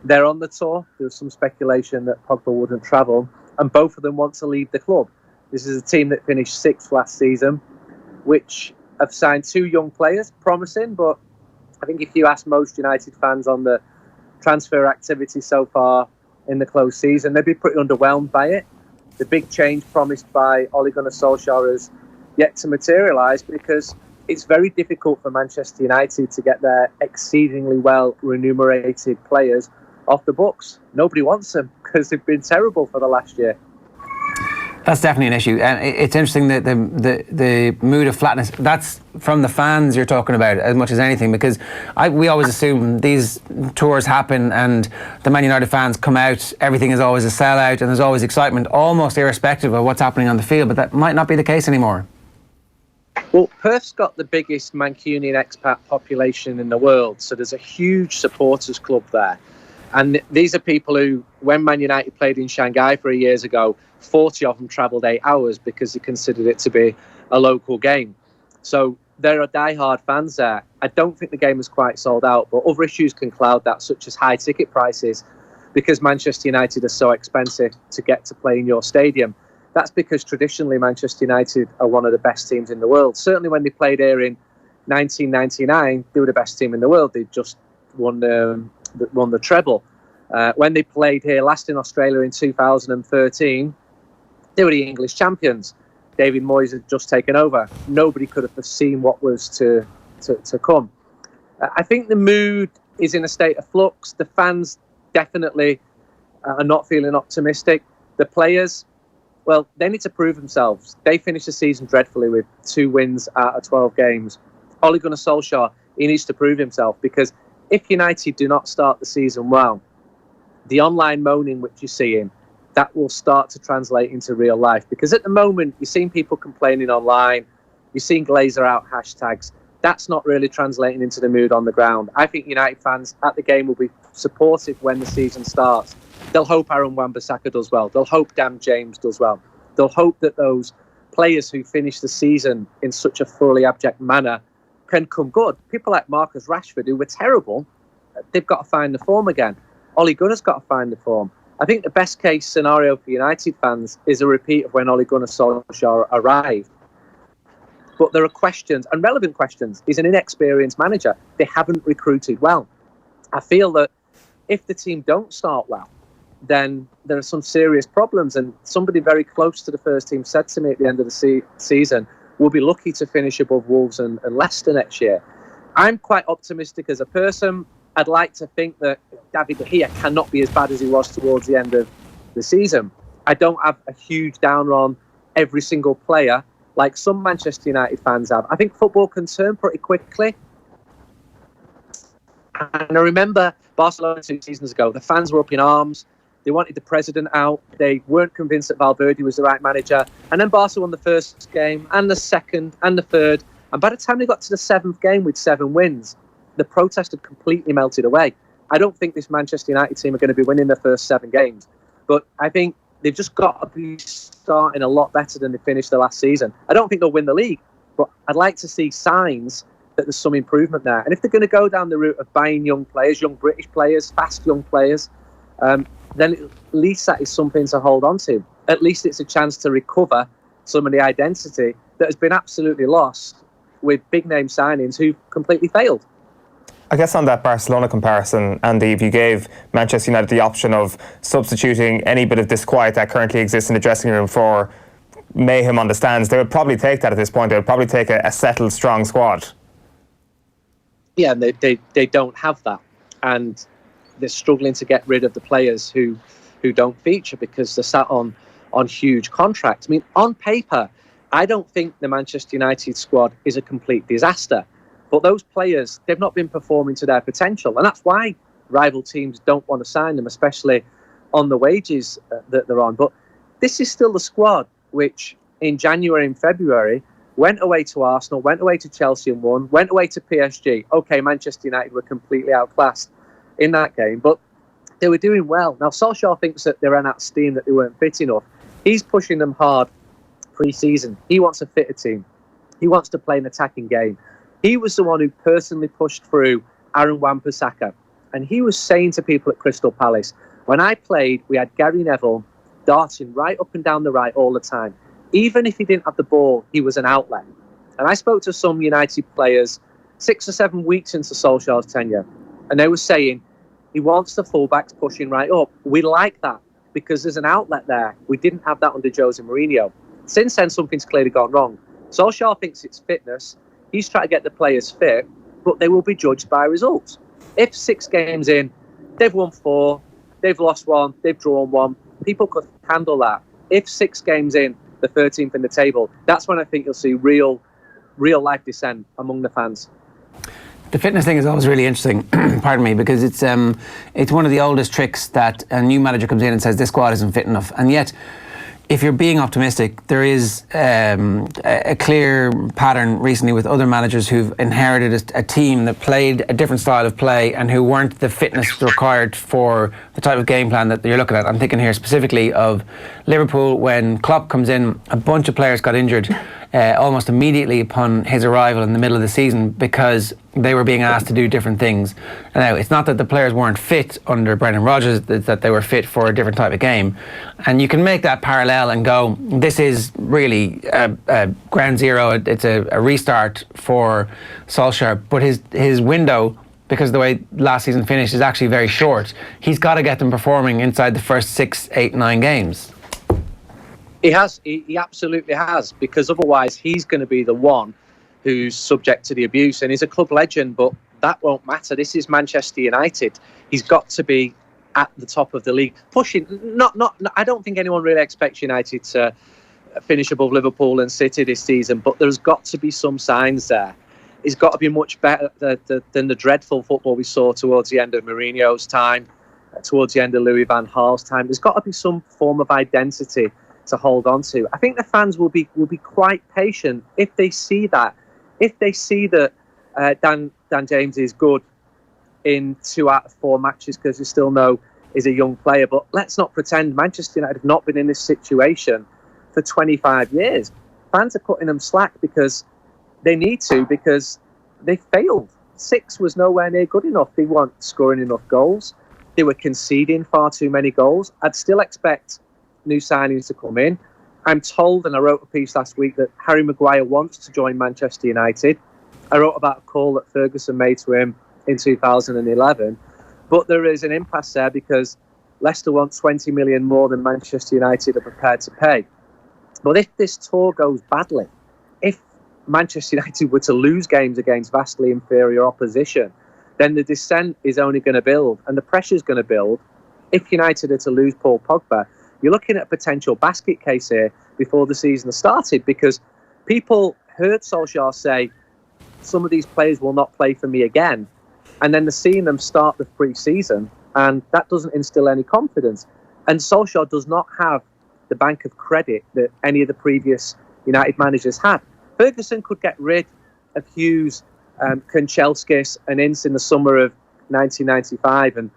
they're on the tour. There's some speculation that Pogba wouldn't travel, and both of them want to leave the club. This is a team that finished 6th last season, which have signed 2 young players, promising, but I think if you ask most United fans on the transfer activity so far in the close season, they'd be pretty underwhelmed by it. The big change promised by Ole Gunnar Solskjaer has yet to materialise, because it's very difficult for Manchester United to get their exceedingly well remunerated players off the books. Nobody wants them because they've been terrible for the last year. That's definitely an issue, and it's interesting that the mood of flatness, that's from the fans you're talking about as much as anything, because we always assume these tours happen and the Man United fans come out, everything is always a sellout and there's always excitement, almost irrespective of what's happening on the field, but that might not be the case anymore. Well, Perth's got the biggest Mancunian expat population in the world, so there's a huge supporters club there. And these are people who, when Man United played in Shanghai 3 years ago, 40 of them travelled 8 hours because they considered it to be a local game. So there are die-hard fans there. I don't think the game is quite sold out, but other issues can cloud that, such as high ticket prices, because Manchester United are so expensive to get to play in your stadium. That's because traditionally Manchester United are one of the best teams in the world. Certainly when they played here in 1999, they were the best team in the world. They just won the treble. When they played here last in Australia in 2013, they were the English champions. David Moyes had just taken over. Nobody could have foreseen what was to come. I think the mood is in a state of flux. The fans definitely are not feeling optimistic. The players, well, they need to prove themselves. They finished the season dreadfully with 2 wins out of 12 games. Ole Gunnar Solskjaer, he needs to prove himself, because if United do not start the season well, the online moaning which you're seeing, that will start to translate into real life. Because at the moment, you're seeing people complaining online, you're seeing Glazer out hashtags. That's not really translating into the mood on the ground. I think United fans at the game will be supportive when the season starts. They'll hope Aaron Wan-Bissaka does well. They'll hope Dan James does well. They'll hope that those players who finish the season in such a thoroughly abject manner can come good. People like Marcus Rashford, who were terrible, they've got to find the form again. Ole Gunnar's got to find the form. I think the best case scenario for United fans is a repeat of when Ole Gunnar Solskjaer arrived. But there are questions, and relevant questions. He's an inexperienced manager. They haven't recruited well. I feel that if the team don't start well, then there are some serious problems. And somebody very close to the first team said to me at the end of the season, we'll be lucky to finish above Wolves and Leicester next year. I'm quite optimistic as a person. I'd like to think that David De Gea cannot be as bad as he was towards the end of the season. I don't have a huge downer on every single player like some Manchester United fans have. I think football can turn pretty quickly. And I remember Barcelona 2 seasons ago, the fans were up in arms. They wanted the president out. They weren't convinced that Valverde was the right manager. And then Barca won the first game and the second and the third. And by the time they got to the 7th game with 7 wins, the protest had completely melted away. I don't think this Manchester United team are going to be winning their first 7 games. But I think they've just got to be starting a lot better than they finished the last season. I don't think they'll win the league, but I'd like to see signs that there's some improvement there. And if they're going to go down the route of buying young players, young British players, fast young players, then at least that is something to hold on to. At least it's a chance to recover some of the identity that has been absolutely lost with big-name signings who've completely failed. I guess on that Barcelona comparison, Andy, if you gave Manchester United the option of substituting any bit of disquiet that currently exists in the dressing room for mayhem on the stands, they would probably take that at this point. They would probably take a settled, strong squad. Yeah, and they don't have that. And they're struggling to get rid of the players who don't feature because they're sat on huge contracts. I mean, on paper, I don't think the Manchester United squad is a complete disaster. But those players, they've not been performing to their potential. And that's why rival teams don't want to sign them, especially on the wages that they're on. But this is still the squad which in January and February went away to Arsenal, went away to Chelsea and won, went away to PSG. OK, Manchester United were completely outclassed in that game, but they were doing well. Now, Solskjaer thinks that they ran out of steam, that they weren't fit enough. He's pushing them hard pre-season. He wants a fitter team. He wants to play an attacking game. He was the one who personally pushed through Aaron Wan-Bissaka. And he was saying to people at Crystal Palace, when I played, we had Gary Neville darting right up and down the right all the time. Even if he didn't have the ball, he was an outlet. And I spoke to some United players 6 or 7 weeks into Solskjaer's tenure, and they were saying he wants the fullbacks pushing right up. We like that because there's an outlet there. We didn't have that under Jose Mourinho. Since then, something's clearly gone wrong. Solskjaer thinks it's fitness. He's trying to get the players fit, but they will be judged by results. If 6 games in, they've won 4, they've lost 1, they've drawn 1, people could handle that. If 6 games in, the 13th in the table, that's when I think you'll see real life dissent among the fans. The fitness thing is always really interesting, pardon me, because it's one of the oldest tricks that a new manager comes in and says this squad isn't fit enough, and yet if you're being optimistic, there is a clear pattern recently with other managers who've inherited a team that played a different style of play and who weren't the fitness required for the type of game plan that you're looking at. I'm thinking here specifically of Liverpool when Klopp comes in, a bunch of players got injured almost immediately upon his arrival in the middle of the season because they were being asked to do different things. Now, it's not that the players weren't fit under Brendan Rodgers, it's that they were fit for a different type of game. And you can make that parallel and go, this is really a ground zero, it's a restart for Solskjaer, but his window, because the way last season finished, is actually very short. He's got to get them performing inside the first 6, 8, 9 games. He has. He absolutely has, because otherwise he's going to be the one who's subject to the abuse. And he's a club legend, but that won't matter. This is Manchester United. He's got to be at the top of the league, pushing. Not. I don't think anyone really expects United to finish above Liverpool and City this season, but there's got to be some signs there. It's got to be much better than the dreadful football we saw towards the end of Mourinho's time, towards the end of Louis van Gaal's time. There's got to be some form of identity to hold on to. I think the fans will be quite patient if they see that. If they see that Dan James is good in 2 out of 4 matches, because we still know he's a young player. But let's not pretend Manchester United have not been in this situation for 25 years. Fans are cutting them slack because they need to, because they failed. 6 was nowhere near good enough. They weren't scoring enough goals. They were conceding far too many goals. I'd still expect new signings to come in. I'm told, and I wrote a piece last week, that Harry Maguire wants to join Manchester United. I wrote about a call that Ferguson made to him in 2011. But there is an impasse there because Leicester wants 20 million more than Manchester United are prepared to pay. But if this tour goes badly, if Manchester United were to lose games against vastly inferior opposition, then the dissent is only going to build, and the pressure is going to build. If United are to lose Paul Pogba, you're looking at a potential basket case here before the season started, because people heard Solskjaer say, some of these players will not play for me again. And then they're seeing them start the pre-season, and that doesn't instill any confidence. And Solskjaer does not have the bank of credit that any of the previous United managers had. Ferguson could get rid of Hughes, Kanchelskis and Ince in the summer of 1995, and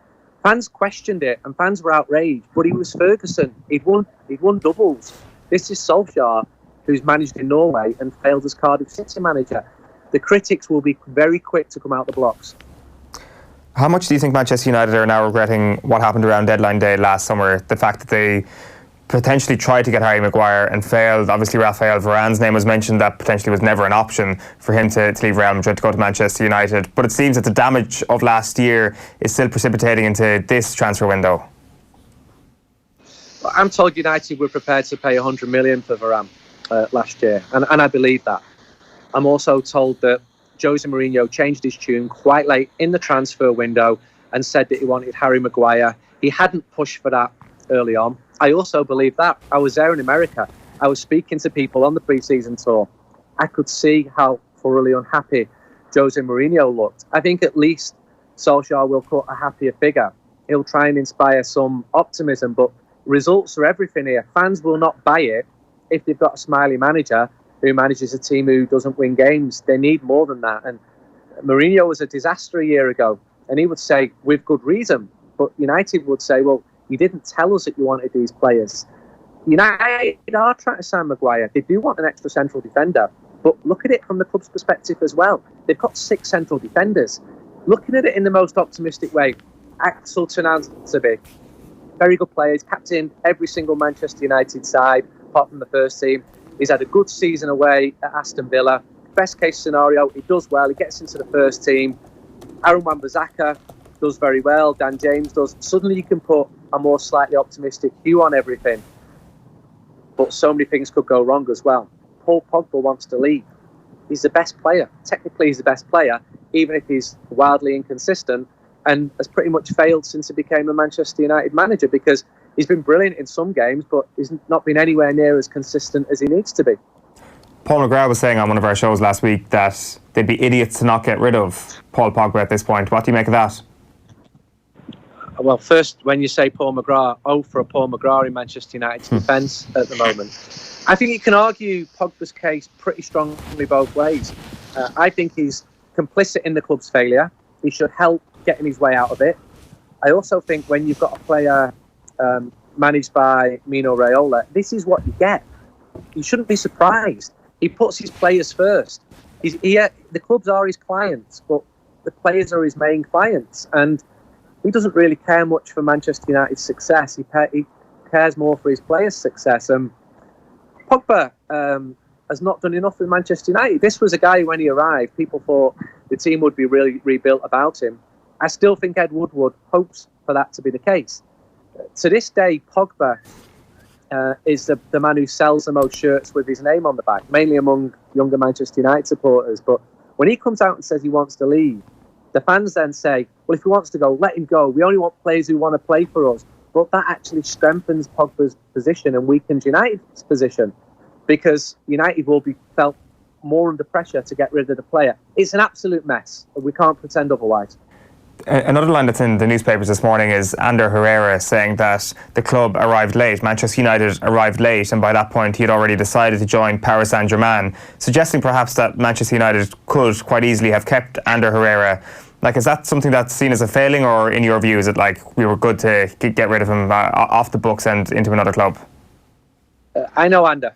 fans questioned it, and fans were outraged. But he was Ferguson. He'd won doubles. This is Solskjaer, who's managed in Norway and failed as Cardiff City manager. The critics will be very quick to come out the blocks. How much do you think Manchester United are now regretting what happened around deadline day last summer? The fact that they potentially tried to get Harry Maguire and failed. Obviously, Raphael Varane's name was mentioned. That potentially was never an option for him to leave Real Madrid to go to Manchester United. But it seems that the damage of last year is still precipitating into this transfer window. I'm told United were prepared to pay 100 million for Varane last year, and I believe that. I'm also told that Jose Mourinho changed his tune quite late in the transfer window and said that he wanted Harry Maguire. He hadn't pushed for that early on. I also believe that. I was there in America. I was speaking to people on the pre-season tour. I could see how thoroughly unhappy Jose Mourinho looked. I think at least Solskjaer will cut a happier figure. He'll try and inspire some optimism, but results are everything here. Fans will not buy it if they've got a smiley manager who manages a team who doesn't win games. They need more than that. And Mourinho was a disaster a year ago, and he would say, with good reason, but United would say, well, you didn't tell us that you wanted these players. United are trying to sign Maguire. They do want an extra central defender, but look at it from the club's perspective as well. They've got 6 central defenders. Looking at it in the most optimistic way, Axel Tuanzebe, very good player. He's captained every single Manchester United side, apart from the first team. He's had a good season away at Aston Villa. Best case scenario, he does well. He gets into the first team. Aaron Wan-Bissaka does very well. Dan James does. Suddenly you can put a more slightly optimistic view on everything. But so many things could go wrong as well. Paul Pogba wants to leave. He's the best player. Technically, he's the best player, even if he's wildly inconsistent, and has pretty much failed since he became a Manchester United manager, because he's been brilliant in some games, but he's not been anywhere near as consistent as he needs to be. Paul McGrath was saying on one of our shows last week that they'd be idiots to not get rid of Paul Pogba at this point. What do you make of that? Well, first, when you say Paul McGrath, for a Paul McGrath in Manchester United's defence at the moment. I think you can argue Pogba's case pretty strongly both ways. I think he's complicit in the club's failure. He should help getting his way out of it. I also think when you've got a player managed by Mino Raiola, this is what you get. You shouldn't be surprised. he puts his players first. The clubs are his clients, but the players are his main clients, and he doesn't really care much for Manchester United's success. He cares more for his players' success. Pogba has not done enough with Manchester United. This was a guy, when he arrived, people thought the team would be really rebuilt about him. I still think Ed Woodward hopes for that to be the case. To this day, Pogba is the man who sells the most shirts with his name on the back, mainly among younger Manchester United supporters. But when he comes out and says he wants to leave, the fans then say, well, if he wants to go, let him go. We only want players who want to play for us. But that actually strengthens Pogba's position and weakens United's position, because United will be felt more under pressure to get rid of the player. It's an absolute mess. We can't pretend otherwise. Another line that's in the newspapers this morning is Ander Herrera saying that the club arrived late. Manchester United arrived late, and by that point he had already decided to join Paris Saint-Germain, suggesting perhaps that Manchester United could quite easily have kept Ander Herrera. Is that something that's seen as a failing, or in your view is it like we were good to get rid of him off the books and into another club? I know Ander.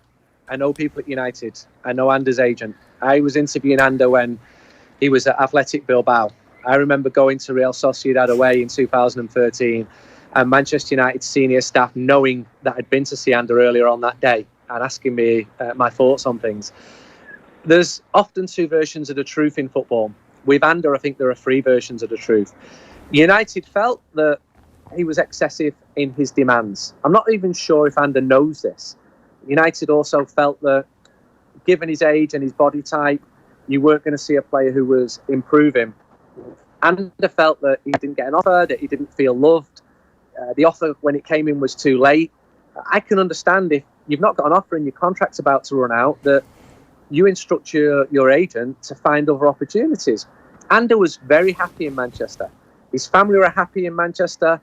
I know people at United. I know Ander's agent. I was interviewing Ander when he was at Athletic Bilbao. I remember going to Real Sociedad away in 2013, and Manchester United senior staff knowing that I'd been to see Ander earlier on that day and asking me my thoughts on things. There's often two versions of the truth in football. With Ander, I think there are three versions of the truth. United felt that he was excessive in his demands. I'm not even sure if Ander knows this. United also felt that, given his age and his body type, you weren't going to see a player who was improving. Ander felt that he didn't get an offer, that he didn't feel loved. The offer, when it came in, was too late. I can understand if you've not got an offer and your contract's about to run out, that you instruct your agent to find other opportunities. Ander was very happy in Manchester. His family were happy in Manchester.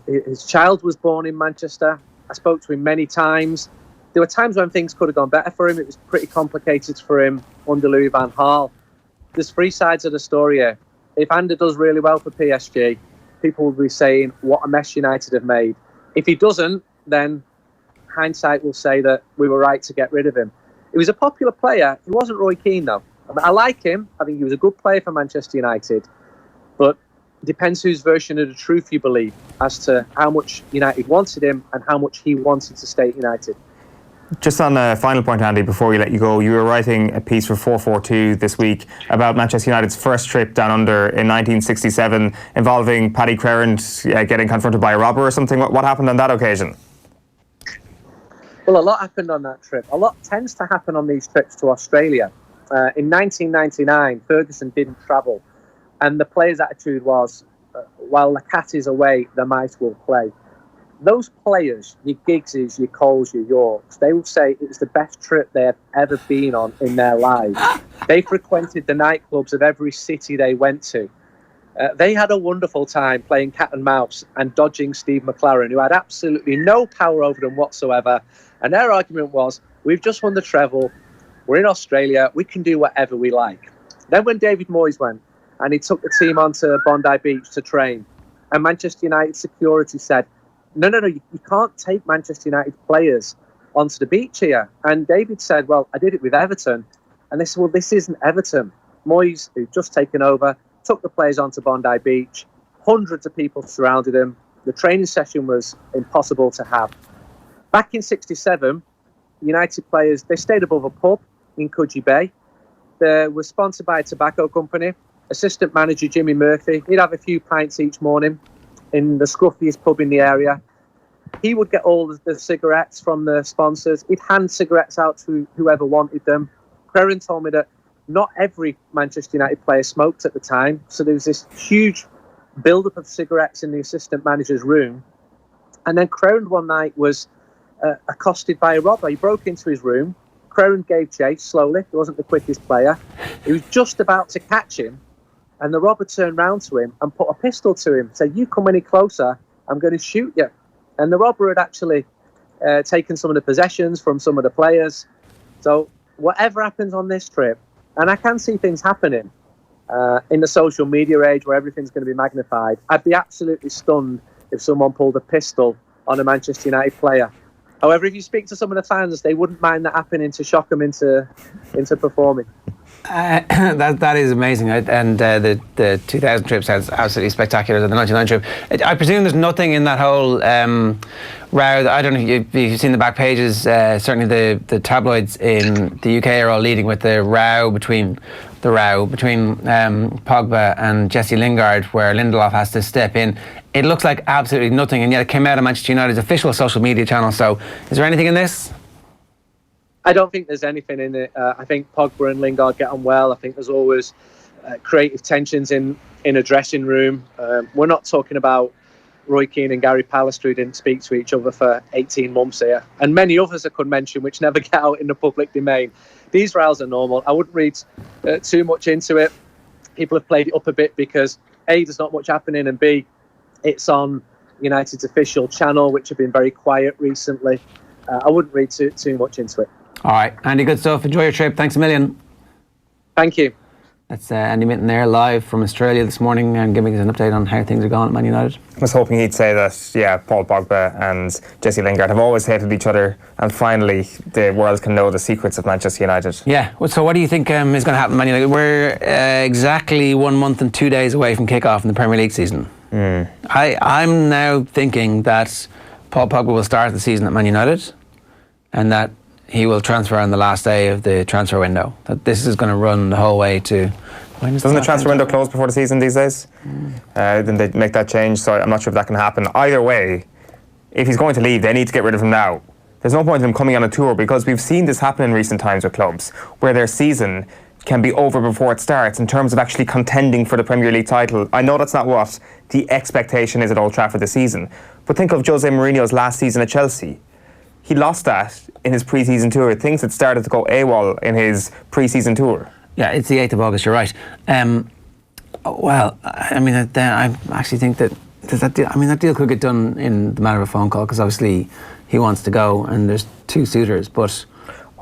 His child was born in Manchester. I spoke to him many times. There were times when things could have gone better for him. It was pretty complicated for him under Louis van Gaal. There's three sides of the story here. If Ander does really well for PSG, people will be saying, what a mess United have made. If he doesn't, then hindsight will say that we were right to get rid of him. He was a popular player. He wasn't Roy Keane, though. I like him. I think he was a good player for Manchester United. But it depends whose version of the truth you believe as to how much United wanted him and how much he wanted to stay at United. Just on a final point, Andy, before we let you go, you were writing a piece for 442 this week about Manchester United's first trip down under in 1967 involving Paddy Crerand getting confronted by a robber or something. What happened on that occasion? Well, a lot happened on that trip. A lot tends to happen on these trips to Australia. In 1999, Ferguson didn't travel, and the players' attitude was, while the cat is away, the mice will play. Those players, your Giggses, your Coles, your Yorks, they will say it was the best trip they have ever been on in their lives. They frequented the nightclubs of every city they went to. They had a wonderful time playing cat and mouse and dodging Steve McLaren, who had absolutely no power over them whatsoever. And their argument was, we've just won the treble, we're in Australia, we can do whatever we like. Then when David Moyes went and he took the team onto Bondi Beach to train, and Manchester United security said, no, you can't take Manchester United players onto the beach here. And David said, well, I did it with Everton. And they said, well, this isn't Everton. Moyes, who'd just taken over, took the players onto Bondi Beach. Hundreds of people surrounded him. The training session was impossible to have. Back in 67, United players, they stayed above a pub in Coogee Bay. They were sponsored by a tobacco company. Assistant manager Jimmy Murphy, he'd have a few pints each morning in the scruffiest pub in the area. He would get all the cigarettes from the sponsors. He'd hand cigarettes out to whoever wanted them. Crerand told me that not every Manchester United player smoked at the time, so there was this huge build-up of cigarettes in the assistant manager's room. And then Crerand one night was accosted by a robber. He broke into his room. Crerand gave chase slowly. He wasn't the quickest player. He was just about to catch him, and the robber turned round to him and put a pistol to him, said, you come any closer, I'm going to shoot you. And the robber had actually taken some of the possessions from some of the players. So whatever happens on this trip, and I can see things happening in the social media age where everything's going to be magnified, I'd be absolutely stunned if someone pulled a pistol on a Manchester United player. However, if you speak to some of the fans, they wouldn't mind that happening to shock them into performing. That is amazing, and the 2000 trip sounds absolutely spectacular. The 99 trip, I presume there's nothing in that whole row. I don't know if you've seen the back pages. Certainly the tabloids in the UK are all leading with the row between Pogba and Jesse Lingard, where Lindelof has to step in. It looks like absolutely nothing, and yet it came out of Manchester United's official social media channel. So, is there anything in this? I don't think there's anything in it. I think Pogba and Lingard get on well. I think there's always creative tensions in a dressing room. We're not talking about Roy Keane and Gary Pallister, who didn't speak to each other for 18 months here, and many others I could mention which never get out in the public domain. These rows are normal. I wouldn't read too much into it. People have played it up a bit because A, there's not much happening, and B, it's on United's official channel, which have been very quiet recently. I wouldn't read too much into it. All right, Andy, good stuff. Enjoy your trip. Thanks a million. Thank you. That's Andy Mitten there, live from Australia this morning, and giving us an update on how things are going at Man United. I was hoping he'd say that, Paul Pogba and Jesse Lingard have always hated each other, and finally the world can know the secrets of Manchester United. Yeah, so what do you think is going to happen, Man United? We're exactly 1 month and 2 days away from kick-off in the Premier League season. I'm now thinking that Paul Pogba will start the season at Man United, and that he will transfer on the last day of the transfer window. That this is going to run the whole way to... Doesn't the transfer window close before the season these days? Then they make that change, so I'm not sure if that can happen. Either way, if he's going to leave, they need to get rid of him now. There's no point in him coming on a tour, because we've seen this happen in recent times with clubs, where their season can be over before it starts in terms of actually contending for the Premier League title. I know that's not what the expectation is at Old Trafford this season, but think of Jose Mourinho's last season at Chelsea. He lost that in his pre-season tour. Things had started to go AWOL in his pre-season tour. Yeah, it's the 8th of August, you're right. Well, I mean, I actually think that deal could get done in the matter of a phone call, because obviously he wants to go and there's two suitors, but...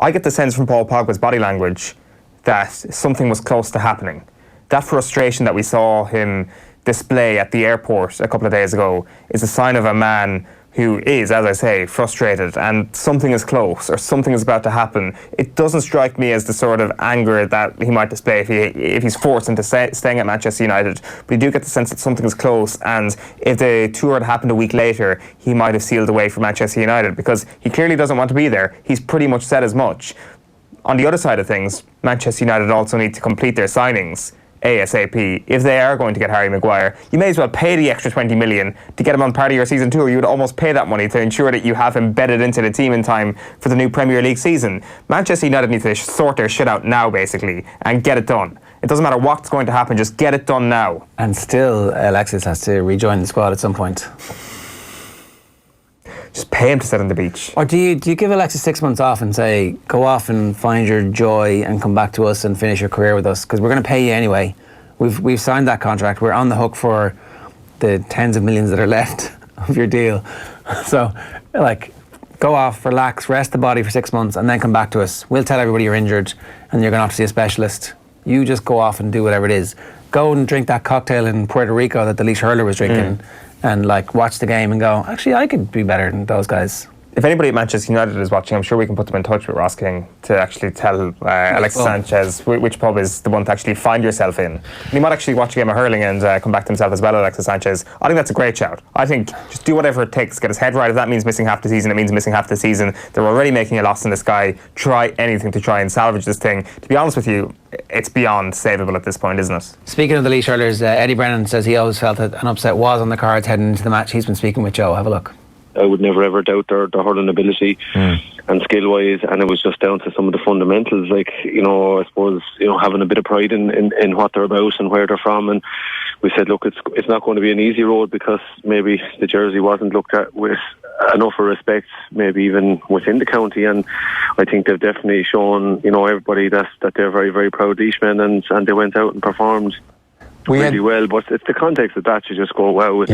I get the sense from Paul Pogba's body language that something was close to happening. That frustration that we saw him display at the airport a couple of days ago is a sign of a man who is, as I say, frustrated, and something is close or something is about to happen. It doesn't strike me as the sort of anger that he might display if he's forced into staying at Manchester United. But you do get the sense that something is close, and if the tour had happened a week later, he might have sealed away from Manchester United, because he clearly doesn't want to be there. He's pretty much said as much. On the other side of things, Manchester United also need to complete their signings ASAP. If they are going to get Harry Maguire, you may as well pay the extra 20 million to get him on part of your season tour. You would almost pay that money to ensure that you have him bedded into the team in time for the new Premier League season. Manchester United need to sort their shit out now, basically, and get it done. It doesn't matter what's going to happen, just get it done now. And still, Alexis has to rejoin the squad at some point. Just pay him to sit on the beach. Or do you give Alexis 6 months off and say, go off and find your joy and come back to us and finish your career with us, because we're going to pay you anyway. We've signed that contract. We're on the hook for the tens of millions that are left of your deal. So, go off, relax, rest the body for 6 months, and then come back to us. We'll tell everybody you're injured and you're going to have to see a specialist. You just go off and do whatever it is. Go and drink that cocktail in Puerto Rico that the Laois hurler was drinking. And watch the game and go, actually, I could be better than those guys. If anybody at Manchester United is watching, I'm sure we can put them in touch with Ross King to actually tell Alexis Sanchez which pub is the one to actually find yourself in. And he might actually watch a game of hurling and come back to himself as well, Alexis Sanchez. I think that's a great shout. I think just do whatever it takes, get his head right. If that means missing half the season, it means missing half the season. They're already making a loss in the sky. Try anything to try and salvage this thing. To be honest with you, it's beyond savable at this point, isn't it? Speaking of the Laois hurlers, Eddie Brennan says he always felt that an upset was on the cards heading into the match. He's been speaking with Joe. Have a look. I would never ever doubt their hurling ability and skill wise, and it was just down to some of the fundamentals, I suppose, having a bit of pride in what they're about and where they're from. And we said, look, it's not going to be an easy road, because maybe the jersey wasn't looked at with enough of respect, maybe even within the county. And I think they've definitely shown, everybody that they're very, very proud Laoismen, and they went out and performed really well. But it's the context of that, you just go, wow,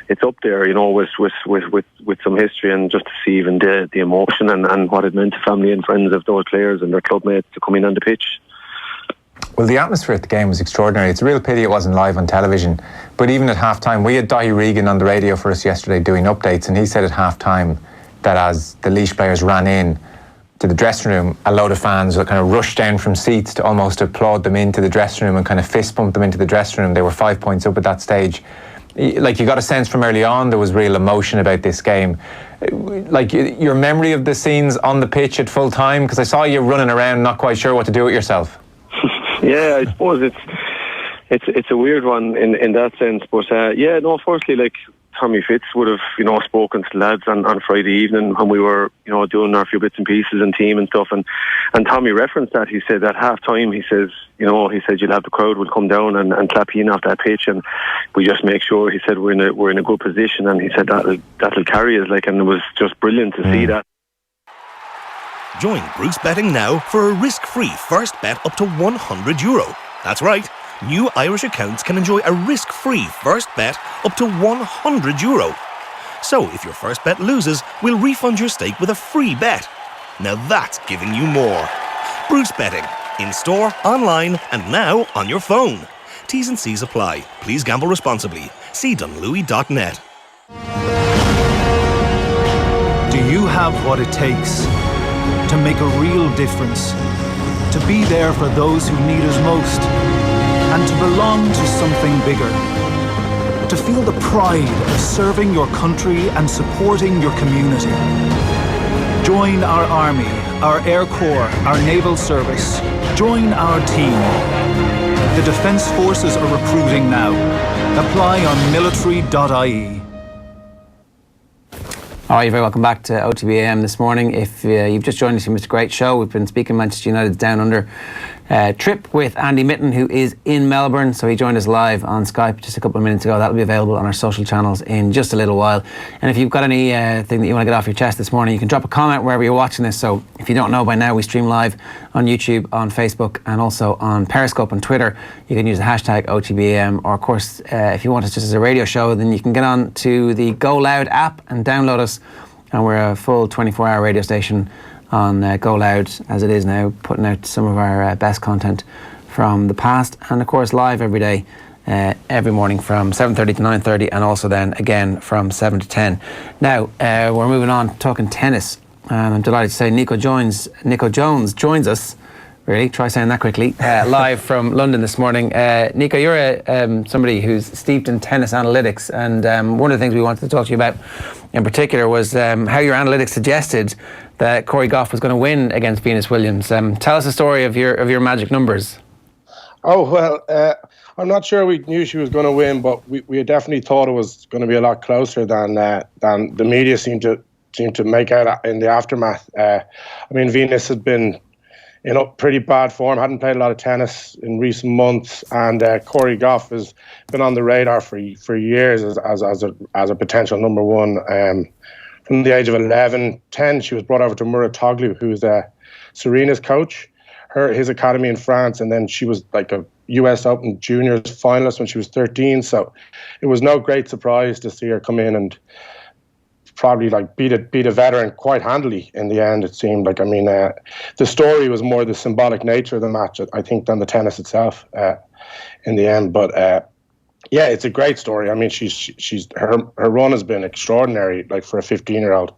it's up there, with some history, and just to see even the emotion and what it meant to family and friends of those players and their club mates to come in on the pitch. Well, the atmosphere at the game was extraordinary. It's a real pity it wasn't live on television. But even at half-time, we had Dahi Regan on the radio for us yesterday doing updates, and he said at half-time that as the Laois players ran in to the dressing room, a load of fans would kind of rush down from seats to almost applaud them into the dressing room and kind of fist bump them into the dressing room. They were 5 points up at that stage. Like, you got a sense from early on there was real emotion about this game. Like, your memory of the scenes on the pitch at full time, because I saw you running around not quite sure what to do with yourself. Yeah, I suppose it's a weird one in that sense, but firstly, like, Tommy Fitz would have, spoken to the lads on Friday evening when we were, doing our few bits and pieces and team and stuff, and Tommy referenced that. He said at half time, he said you'll have the crowd will come down and clap you in off that pitch, and we just make sure, he said, we're in a good position, and he said that'll carry us, like, and it was just brilliant to see that. Join Bruce Betting now for a risk-free first bet up to €100. That's right. New Irish accounts can enjoy a risk-free first bet up to €100. So if your first bet loses, we'll refund your stake with a free bet. Now that's giving you more. Bruce Betting. In-store, online, and now on your phone. T's and C's apply. Please gamble responsibly. See dunlewy.net. Do you have what it takes to make a real difference? To be there for those who need us most? And to belong to something bigger. To feel the pride of serving your country and supporting your community. Join our army, our air corps, our naval service. Join our team. The Defence Forces are recruiting now. Apply on military.ie. All right, you're very welcome back to OTBAM this morning. If you've just joined us, you missed a great show. We've been speaking Manchester United's Down Under trip with Andy Mitten, who is in Melbourne. So he joined us live on Skype just a couple of minutes ago. That'll be available on our social channels in just a little while. And if you've got anything that you want to get off your chest this morning, you can drop a comment wherever you're watching this. So if you don't know by now, we stream live on YouTube, on Facebook, and also on Periscope and Twitter. You can use the hashtag OTBAM, or of course, if you want us just as a radio show, then you can get on to the GoLoud app and download us. And we're a full 24-hour radio station on GoLoud as it is now, putting out some of our best content from the past, and of course live every day, every morning from 7:30 to 9:30, and also then again from 7 to 10. Now we're moving on, talking tennis, and I'm delighted to say Nico Jones joins us. Really, try saying that quickly. Live from London this morning. Nico, you're somebody who's steeped in tennis analytics, and one of the things we wanted to talk to you about in particular was how your analytics suggested that Corey Goff was going to win against Venus Williams. Tell us the story of your magic numbers. Oh, well, I'm not sure we knew she was going to win, but we definitely thought it was going to be a lot closer than the media seemed to make out in the aftermath. I mean, Venus had been in pretty bad form, hadn't played a lot of tennis in recent months, and Corey Goff has been on the radar for years as a potential number one. From the age of 10, she was brought over to Muratoglu, who's Serena's coach, his academy in France, and then she was like a US Open Juniors finalist when she was 13. So it was no great surprise to see her come in and probably like beat a veteran quite handily in the end, it seemed like. I mean, the story was more the symbolic nature of the match, I think, than the tennis itself in the end. But yeah, it's a great story. I mean, she's her run has been extraordinary, like for a 15-year-old.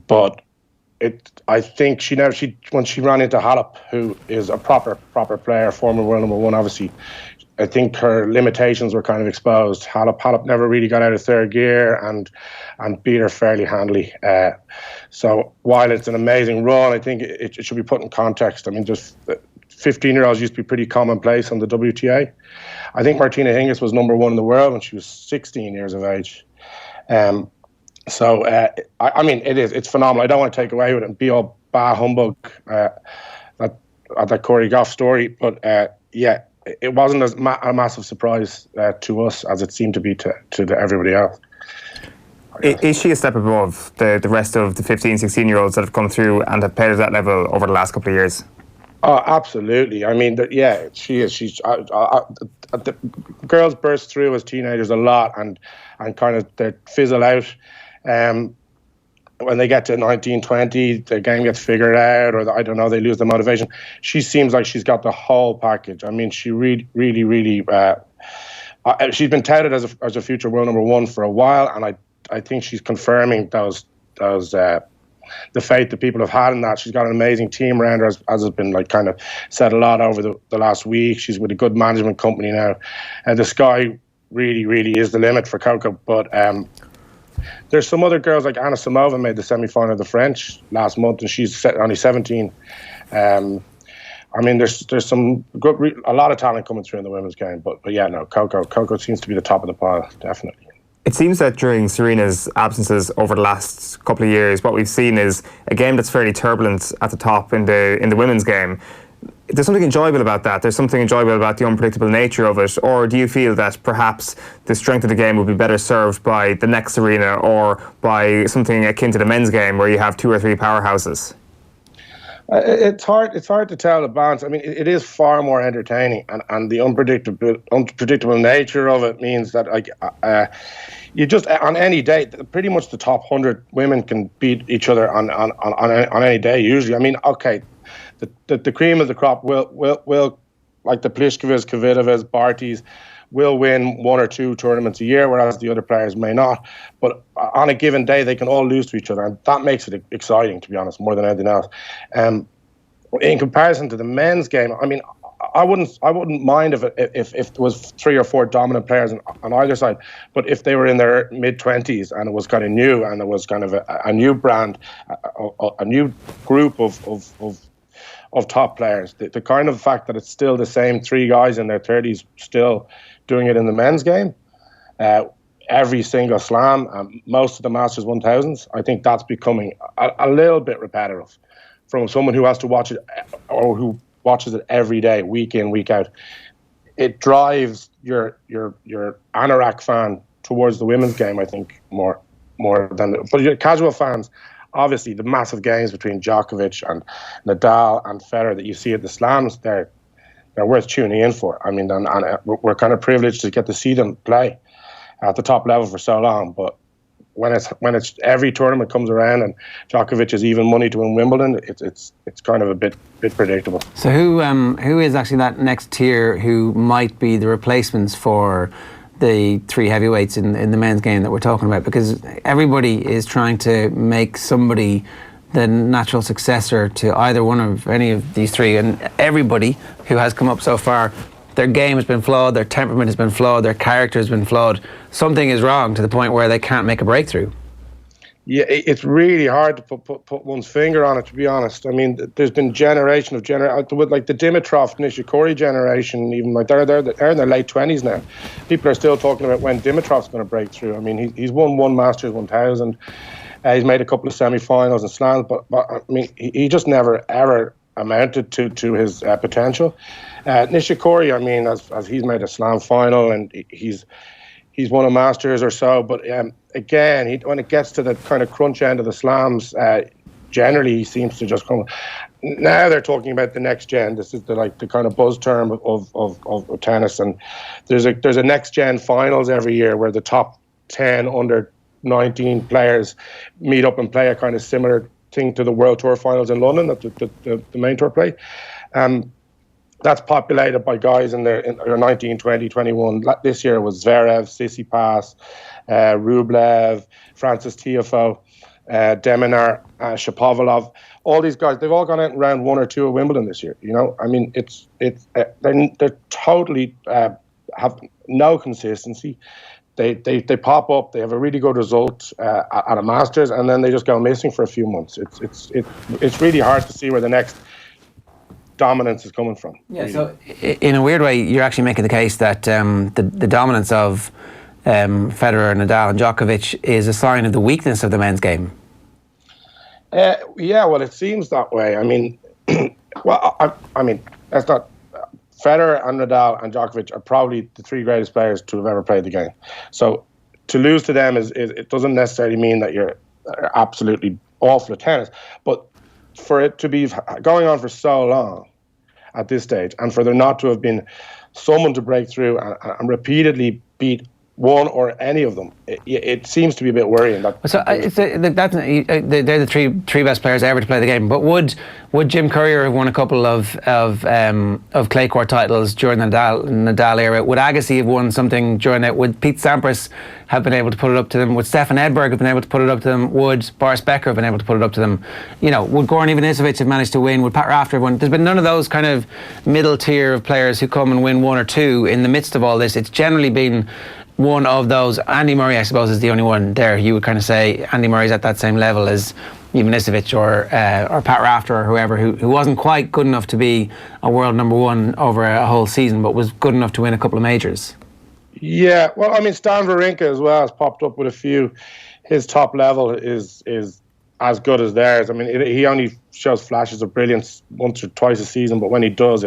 But I think when she ran into Halep, who is a proper player, former world number one, obviously, I think her limitations were kind of exposed. Halep never really got out of third gear and beat her fairly handily. So while it's an amazing run, I think it should be put in context. I mean, just 15-year-olds used to be pretty commonplace on the WTA. I think Martina Hingis was number one in the world when she was 16 years of age. I mean, it's phenomenal. I don't want to take away with it and be all bah humbug that Corey Goff story, but yeah, it wasn't a massive surprise to us as it seemed to be to everybody else. Is she a step above the rest of the 15, 16-year-olds that have come through and have played at that level over the last couple of years? Oh, absolutely. I mean, yeah, she is. The girls burst through as teenagers a lot and kind of they fizzle out. When they get to 19, 20, the game gets figured out, or I don't know, they lose the motivation. She seems like she's got the whole package. I mean, she really, she's been touted as a future world number one for a while, and I think she's confirming those the faith that people have had in that. She's got an amazing team around her, as has been like kind of said a lot over the last week. She's with a good management company now. The sky really, really is the limit for Coco. But there's some other girls, like Anna Samova made the semi-final of the French last month, and she's only 17. I mean, there's some good, a lot of talent coming through in the women's game. But yeah, no, Coco seems to be the top of the pile, definitely. It seems that during Serena's absences over the last couple of years, what we've seen is a game that's fairly turbulent at the top in the women's game. There's something enjoyable about that. There's something enjoyable about the unpredictable nature of it. Or do you feel that perhaps the strength of the game would be better served by the next Serena or by something akin to the men's game where you have 2 or 3 powerhouses? It's hard to tell the balance. I mean, it is far more entertaining, and the unpredictable nature of it means that you just on any day, pretty much the top 100 women can beat each other on any day. Usually, I mean, okay, the cream of the crop will like the Pliškovas, Kvitovas, Bartys will win 1 or 2 tournaments a year, whereas the other players may not. But on a given day, they can all lose to each other, and that makes it exciting, to be honest, more than anything else. In comparison to the men's game, I mean, I wouldn't mind if there was 3 or 4 dominant players on either side, but if they were in their mid-20s and it was kind of new and it was kind of a new brand, a new group of top players, the kind of fact that it's still the same 3 guys in their 30s still doing it in the men's game, every single slam, most of the Masters 1000s, I think that's becoming a little bit repetitive from someone who has to watch it or who watches it every day, week in, week out. It drives your anorak fan towards the women's game, I think, more than but your casual fans. Obviously, the massive games between Djokovic and Nadal and Federer that you see at the slams, they're worth tuning in for. I mean, and we're kind of privileged to get to see them play at the top level for so long. But when it's every tournament comes around and Djokovic is even money to win Wimbledon, it's kind of a bit predictable. So who is actually that next tier who might be the replacements for the 3 heavyweights in the men's game that we're talking about? Because everybody is trying to make somebody the natural successor to either one of any of these 3, and everybody who has come up so far, their game has been flawed, their temperament has been flawed, their character has been flawed. Something is wrong to the point where they can't make a breakthrough. Yeah, it's really hard to put one's finger on it, to be honest. I mean, there's been generation with like the Dimitrov, Nishikori generation, even like they're in their late 20s now. People are still talking about when Dimitrov's going to break through. I mean, he's won 1 Masters 1000. He's made a couple of semi-finals and slams, but I mean, he just never ever amounted to his potential. Nishikori, I mean, as he's made a slam final and he's won a Masters or so, but again, when it gets to the kind of crunch end of the slams, generally he seems to just come. Now they're talking about the next gen. This is the kind of buzz term of tennis, and there's a next gen finals every year where the top 10 under 19 players meet up and play a kind of similar thing to the World Tour finals in London that the main tour play. That's populated by guys in their 19, 20, 21. This year it was Zverev, Tsitsipas, Rublev, Francis Tiafoe, Deminar, Shapovalov. All these guys, they've all gone out in round 1 or 2 of Wimbledon this year. You know, I mean, they're totally have no consistency. They pop up, they have a really good result at a Masters, and then they just go missing for a few months. It's really hard to see where the next dominance is coming from. Yeah, really. So in a weird way, you're actually making the case that the dominance of Federer, Nadal and Djokovic is a sign of the weakness of the men's game. Yeah, well, it seems that way. I mean, I mean, that's not... Federer and Nadal and Djokovic are probably the 3 greatest players to have ever played the game. So to lose to them it doesn't necessarily mean that you're absolutely awful at tennis, but for it to be going on for so long at this stage, and for there not to have been someone to break through and repeatedly beat one or any of them, it sees to be a bit worrying. They're the three best players ever to play the game. But would Jim Courier have won a couple of clay court titles during the Nadal era? Would Agassi have won something during it? Would Pete Sampras have been able to put it up to them? Would Stefan Edberg have been able to put it up to them? Would Boris Becker have been able to put it up to them? You know, would Goran Ivanisevic have managed to win? Would Pat Rafter have won? There's been none of those kind of middle tier of players who come and win one or two in the midst of all this. It's generally been one of those. Andy Murray, I suppose, is the only one there. You would kind of say Andy Murray's at that same level as Ivanisevic or Pat Rafter or whoever, who wasn't quite good enough to be a world number one over a whole season, but was good enough to win a couple of majors. Yeah, well, I mean, Stan Wawrinka as well has popped up with a few. His top level is as good as theirs. I mean, he only shows flashes of brilliance once or twice a season, but when he does,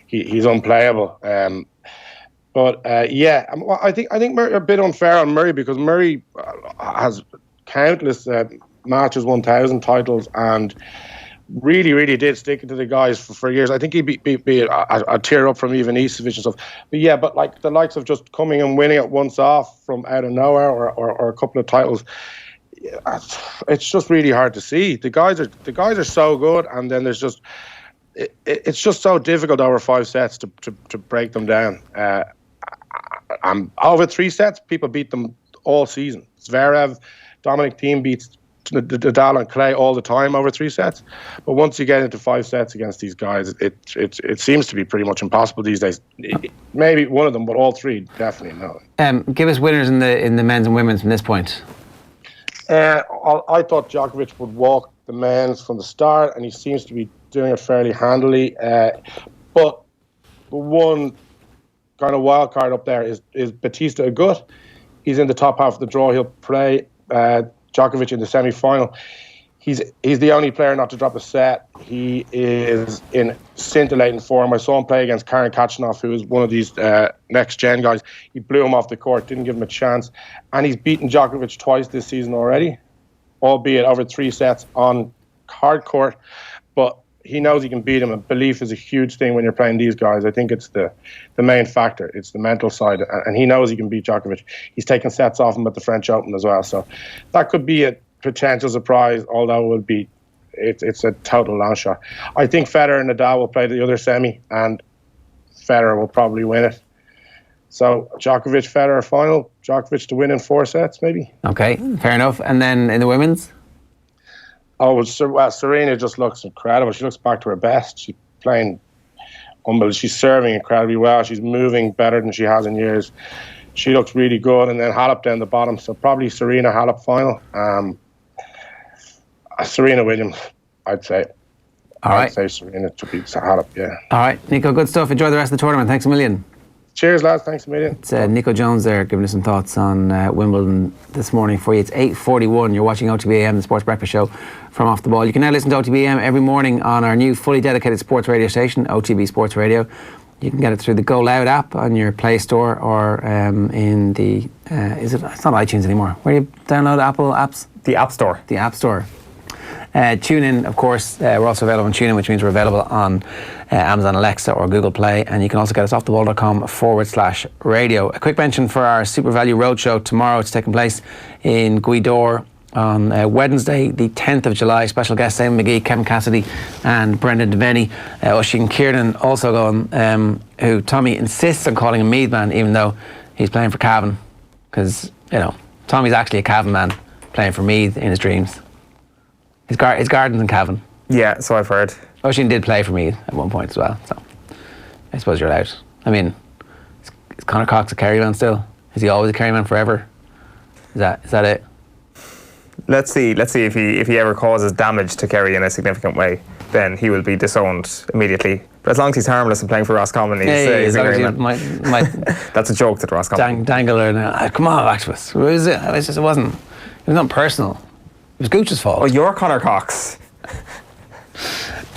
he's unplayable. But I think Murray, a bit unfair on Murray, because Murray has countless Masters 1000 titles and really, really did stick it to the guys for years. I think he'd be a tier up from Ivanisevic and stuff. But like the likes of just coming and winning it once off from out of nowhere or a couple of titles, it's just really hard to see. The guys are so good, and then there's just it's just so difficult over 5 sets to break them down. Over 3 sets, people beat them all season. Zverev, Dominic Thiem beats Nadal and Clay all the time over 3 sets. But once you get into 5 sets against these guys, it seems to be pretty much impossible these days. Maybe one of them, but all 3 definitely no. Give us winners in the men's and women's from this point. I thought Djokovic would walk the men's from the start, and he seems to be doing it fairly handily. But the one kind of wild card up there is Bautista Agut. He's in the top half of the draw. He'll play Djokovic in the semi-final. He's the only player not to drop a set. He is in scintillating form. I saw him play against Karen Khachanov, who is one of these next-gen guys. He blew him off the court, didn't give him a chance. And he's beaten Djokovic twice this season already, albeit over 3 sets on hard court. But he knows he can beat him, and belief is a huge thing when you're playing these guys. I think it's the main factor. It's the mental side, and he knows he can beat Djokovic. He's taken sets off him at the French Open as well, so that could be a potential surprise, although it's a total long shot. I think Federer and Nadal will play the other semi, and Federer will probably win it. So Djokovic, Federer final, Djokovic to win in 4 sets maybe. Okay, fair enough. And then in the women's? Serena just looks incredible. She looks back to her best. She's playing unbelievable. She's serving incredibly well. She's moving better than she has in years. She looks really good. And then Halep down the bottom. So probably Serena Halep final. Serena Williams, I'd say. I'd say Serena to beat Halep, yeah. All right, Nico, good stuff. Enjoy the rest of the tournament. Thanks a million. Cheers, lads. Thanks a million. It's Nico Jones there giving us some thoughts on Wimbledon this morning for you. It's 8:41. You're watching OTBAM, the Sports Breakfast Show from Off the Ball. You can now listen to OTBAM every morning on our new fully dedicated sports radio station, OTB Sports Radio. You can get it through the GoLoud app on your Play Store or in the... it's not iTunes anymore. Where do you download Apple apps? The App Store. The App Store. TuneIn, of course, we're also available on TuneIn, which means we're available on Amazon Alexa or Google Play, and you can also get us offtheball.com/radio. A quick mention for our Super Value Roadshow tomorrow. It's taking place in Gweedore on Wednesday, the 10th of July. Special guests, Sam McGee, Kevin Cassidy and Brendan Devaney. Oisin Kiernan also going, who Tommy insists on calling him Meath Man, even though he's playing for Cavan, because, you know, Tommy's actually a Cavan man playing for Meath in his dreams. His garden's in Cavan. Yeah, so I've heard. Oisin did play for me at one point as well, so I suppose you're allowed. I mean, is Conor Cox a Kerry man still? Is he always a Kerry man forever? Is that it? Let's see if he ever causes damage to Kerry in a significant way, then he will be disowned immediately. But as long as he's harmless and playing for Roscommon, he's a Kerry man. That's a joke to Roscommon. Dangle her. Come on, back to us. It wasn't not personal. It was Gooch's fault. Oh, you're Conor Cox.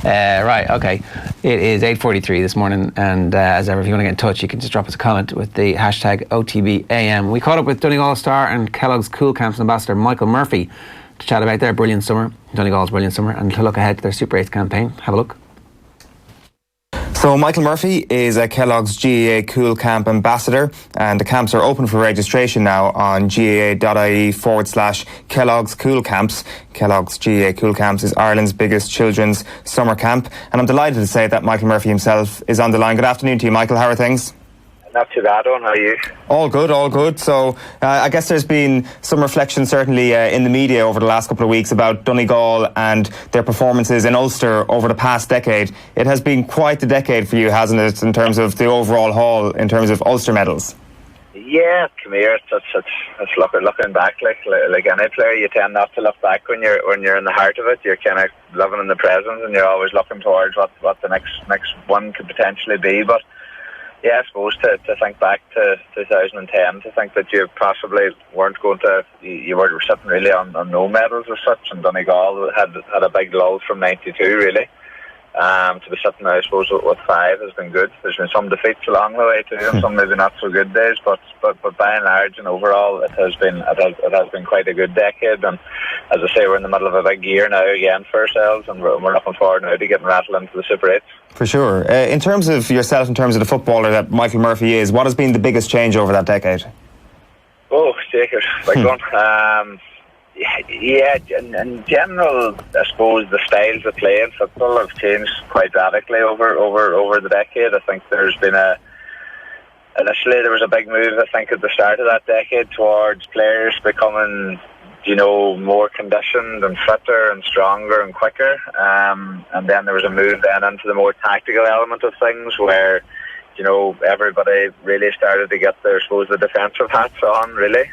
Right, okay. It is 8:43 this morning, and as ever, if you want to get in touch, you can just drop us a comment with the hashtag OTBAM. We caught up with Donegal star and Kellogg's Cool Camps ambassador Michael Murphy to chat about their brilliant summer, Donegal's brilliant summer, and to look ahead to their Super 8 campaign. Have a look. So Michael Murphy is a Kellogg's GAA Cool Camp ambassador, and the camps are open for registration now on gaa.ie/Kellogg's Cool Camps. Kellogg's GAA Cool Camps is Ireland's biggest children's summer camp, and I'm delighted to say that Michael Murphy himself is on the line. Good afternoon to you, Michael. How are things? Not too bad, Owen. How are you? All good, all good. So I guess there's been some reflection certainly in the media over the last couple of weeks about Donegal and their performances in Ulster over the past decade. It has been quite the decade for you, hasn't it, in terms of the overall haul, in terms of Ulster medals? Yeah, come here. It's looking back like any player. You tend not to look back when you're in the heart of it. You're kind of living in the present, and you're always looking towards what the next one could potentially be. But yeah, I suppose to think back to 2010, to think that you possibly weren't going to, you were sitting really on no medals as such, and Donegal had a big lull from 92 really. To be sitting now, I suppose, with 5 has been good. There's been some defeats along the way too, and some maybe not so good days, but by and large and overall, it has been quite a good decade. And as I say, we're in the middle of a big year now again for ourselves, and we're looking forward now to getting rattled into the Super 8s. For sure. In terms of yourself, in terms of the footballer that Michael Murphy is, what has been the biggest change over that decade? Oh, Jacob, big one. Yeah, in general, I suppose the styles of play in football have changed quite radically over the decade. I think there's been initially there was a big move, I think, at the start of that decade towards players becoming, more conditioned and fitter and stronger and quicker. And then there was a move then into the more tactical element of things where, everybody really started to get the defensive hats on, really.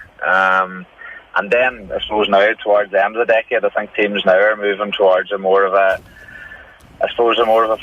And then, I suppose now, towards the end of the decade, I think teams now are moving towards a more of a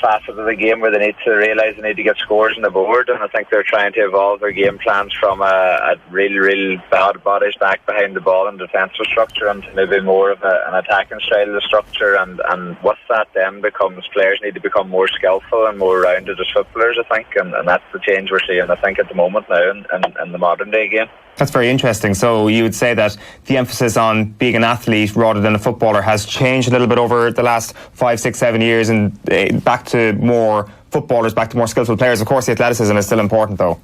facet of the game where they need to realise they need to get scores on the board, and I think they're trying to evolve their game plans from a real bad bodies back behind the ball and defensive structure into maybe more of an attacking style of structure, and with that then becomes players need to become more skillful and more rounded as footballers, I think, and that's the change we're seeing, I think, at the moment now in the modern day game. That's very interesting. So you would say that the emphasis on being an athlete rather than a footballer has changed a little bit over the last 5, 6, 7 years, and back to more footballers, back to more skillful players. Of course, the athleticism is still important, though.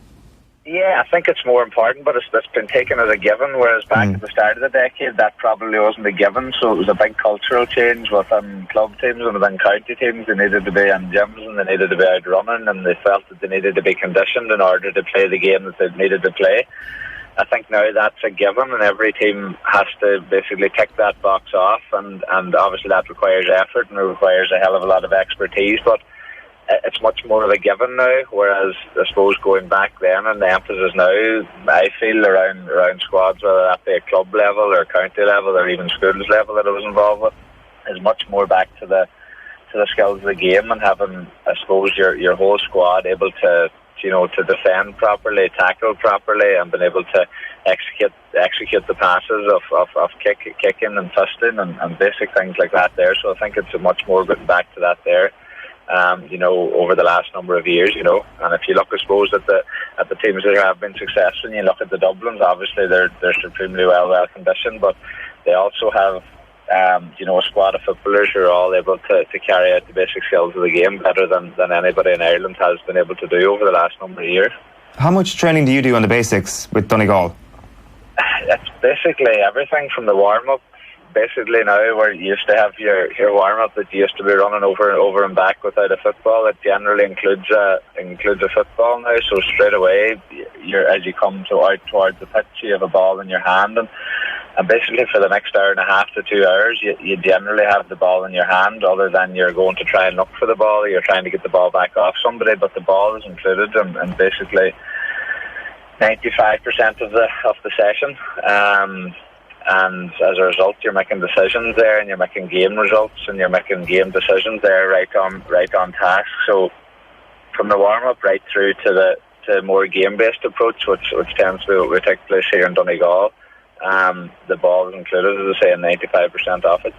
Yeah, I think it's more important, but it's been taken as a given, whereas back at the start of the decade, that probably wasn't a given. So it was a big cultural change within club teams and within county teams. They needed to be in gyms and they needed to be out running, and they felt that they needed to be conditioned in order to play the game that they needed to play. I think now that's a given, and every team has to basically tick that box off, and obviously that requires effort and it requires a hell of a lot of expertise, but it's much more of a given now, whereas I suppose going back then, and the emphasis now, I feel around squads, whether that be at club level or county level or even schools level that I was involved with, is much more back to the skills of the game, and having, I suppose, your whole squad able to defend properly, tackle properly, and been able to execute the passes of kicking and fisting and basic things like that there. So I think it's much more getting back to that there, over the last number of years, And if you look, I suppose, at the teams that have been successful, and you look at the Dublins, obviously they're supremely well conditioned, but they also have a squad of footballers who are all able to carry out the basic skills of the game better than anybody in Ireland has been able to do over the last number of years. How much training do you do on the basics with Donegal? It's basically everything from the warm-up. Basically now, where you used to have your warm-up that you used to be running over and back without a football, it generally includes a football now. So straight away, as you come out towards the pitch, you have a ball in your hand, and basically for the next hour and a half to 2 hours, you generally have the ball in your hand, other than you're going to try and look for the ball, or you're trying to get the ball back off somebody, but the ball is included and basically 95% of the session. And as a result, you're making decisions there, and you're making game results, and you're making game decisions there right on task. So from the warm-up right through to the more game-based approach, which tends to be take place here in Donegal, the ball is included, as I say, in 95% of it,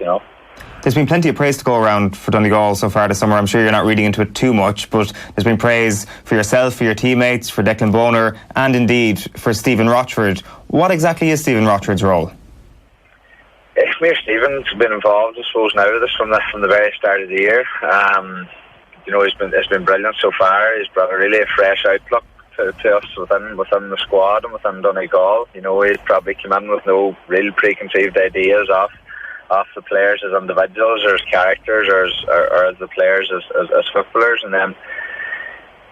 There's been plenty of praise to go around for Donegal so far this summer. I'm sure you're not reading into it too much, but there's been praise for yourself, for your teammates, for Declan Boner, and indeed for Stephen Rochford. What exactly is Stephen Rochford's role? Stephen's been involved, I suppose, now with us from the very start of the year. it's been brilliant so far. He's brought a really fresh outlook to us within the squad and within Donegal. He's probably come in with no real preconceived ideas off the players as individuals or as characters or as the players as footballers, and then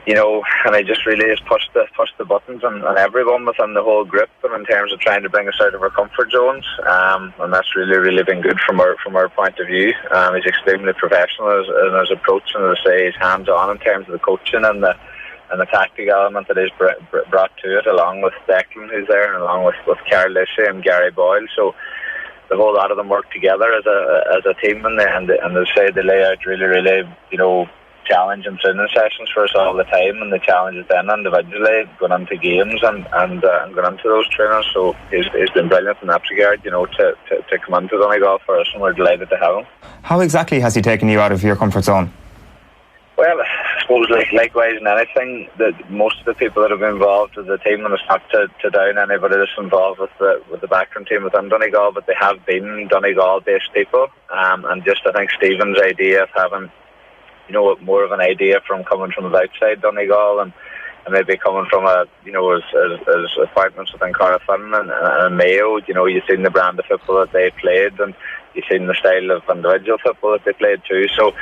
and he just really has pushed the buttons on everyone within the whole group, and in terms of trying to bring us out of our comfort zones, and that's really been good from our point of view. He's extremely professional in his approach, and as I say, he's hands-on in terms of the coaching and the tactical element that he's brought to it, along with Declan, who's there, and along with Carl Lissy and Gary Boyle. So the whole lot of them work together as a team, and they say they lay out really challenge and training sessions for us all the time, and the challenges then individually going into games and going into those trainers. So he's been brilliant in that regard, to come into Donegal for us, and we're delighted to have him. How exactly has he taken you out of your comfort zone? Well, I suppose likewise in anything, that most of the people that have been involved with the team, and it's not to down anybody that's involved with the backroom team within Donegal, but they have been Donegal-based people, and just I think Stephen's idea of having more of an idea from coming from outside Donegal, and maybe coming from as appointments within Carnarvon and Mayo. You've seen the brand of football that they played, and you've seen the style of individual football that they played too. So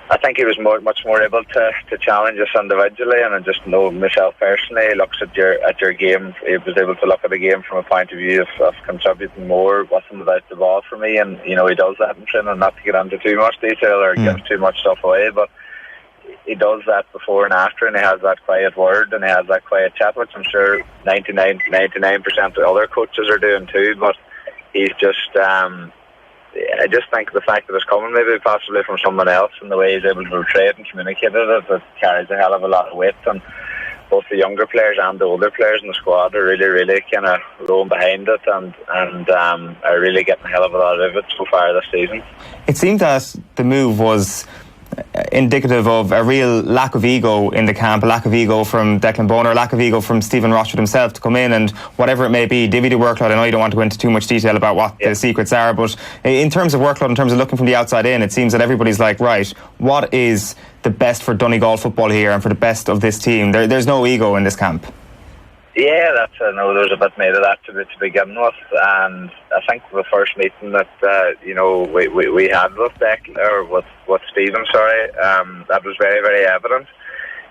I think he was much more able to challenge us individually, and I just know myself personally, he looks at your game. He was able to look at the game from a point of view of contributing more with and without the ball for me, and he does that in training. Not to get into too much detail or give too much stuff away, but he does that before and after, and he has that quiet word and he has that quiet chat, which I'm sure 99% of the other coaches are doing too. But he's just I just think the fact that it's coming maybe possibly from someone else, and the way he's able to portray it and communicate it carries a hell of a lot of weight, and both the younger players and the older players in the squad are really kind of rowing behind it, and are really getting a hell of a lot of it so far this season. It seemed that the move was indicative of a real lack of ego in the camp, a lack of ego from Declan Boner, a lack of ego from Stephen Rochford himself to come in and, whatever it may be, divvy the workload. I know you don't want to go into too much detail about what the secrets are, but in terms of workload, in terms of looking from the outside in, it seems that everybody's like, right, what is the best for Donegal football here and for the best of this team? There's no ego in this camp. Yeah, I know there's a bit made of that to begin with, and I think the first meeting that we had with Declan, or with Stephen, that was very evident.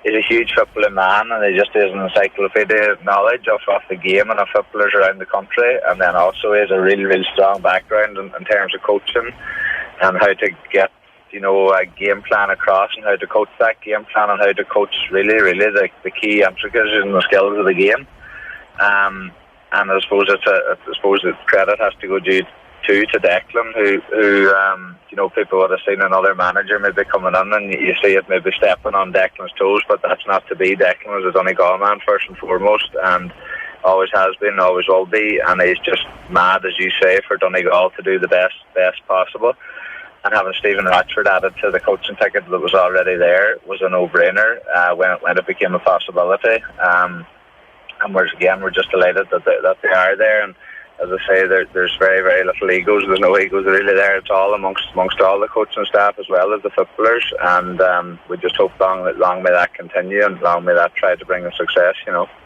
He's a huge footballing man, and he just is an encyclopedia of knowledge of the game and of footballers around the country, and then also he has a really strong background in terms of coaching and how to get a game plan across, and how to coach that game plan, and how to coach really the key intricacies and the skills of the game. And I suppose the credit has to go due to Declan, who people would have seen another manager maybe coming in, and you see it maybe stepping on Declan's toes, but that's not to be. Declan was a Donegal man first and foremost, and always has been, always will be, and he's just mad, as you say, for Donegal to do the best possible. And having Stephen Rochford added to the coaching ticket that was already there was a no-brainer when it became a possibility. And we're just delighted that they are there. And as I say, there's very little egos. There's no egos really there at all amongst all the coaching staff as well as the footballers. And we just hope long may that continue, and long may that try to bring us success.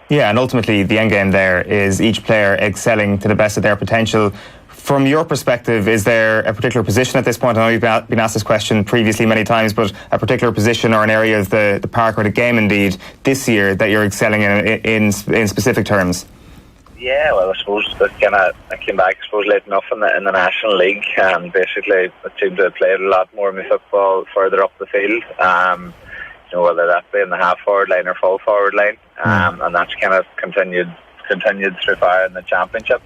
Yeah, and ultimately the end game there is each player excelling to the best of their potential. From your perspective, is there a particular position at this point? I know you've been asked this question previously many times, but a particular position or an area of the park or the game indeed this year that you're excelling in specific terms? Yeah, well, I suppose I came back late enough in the National League, and basically I seemed to have played a lot more of my football further up the field, whether that be in the half forward line or full forward line, and that's kind of continued through far in the Championship.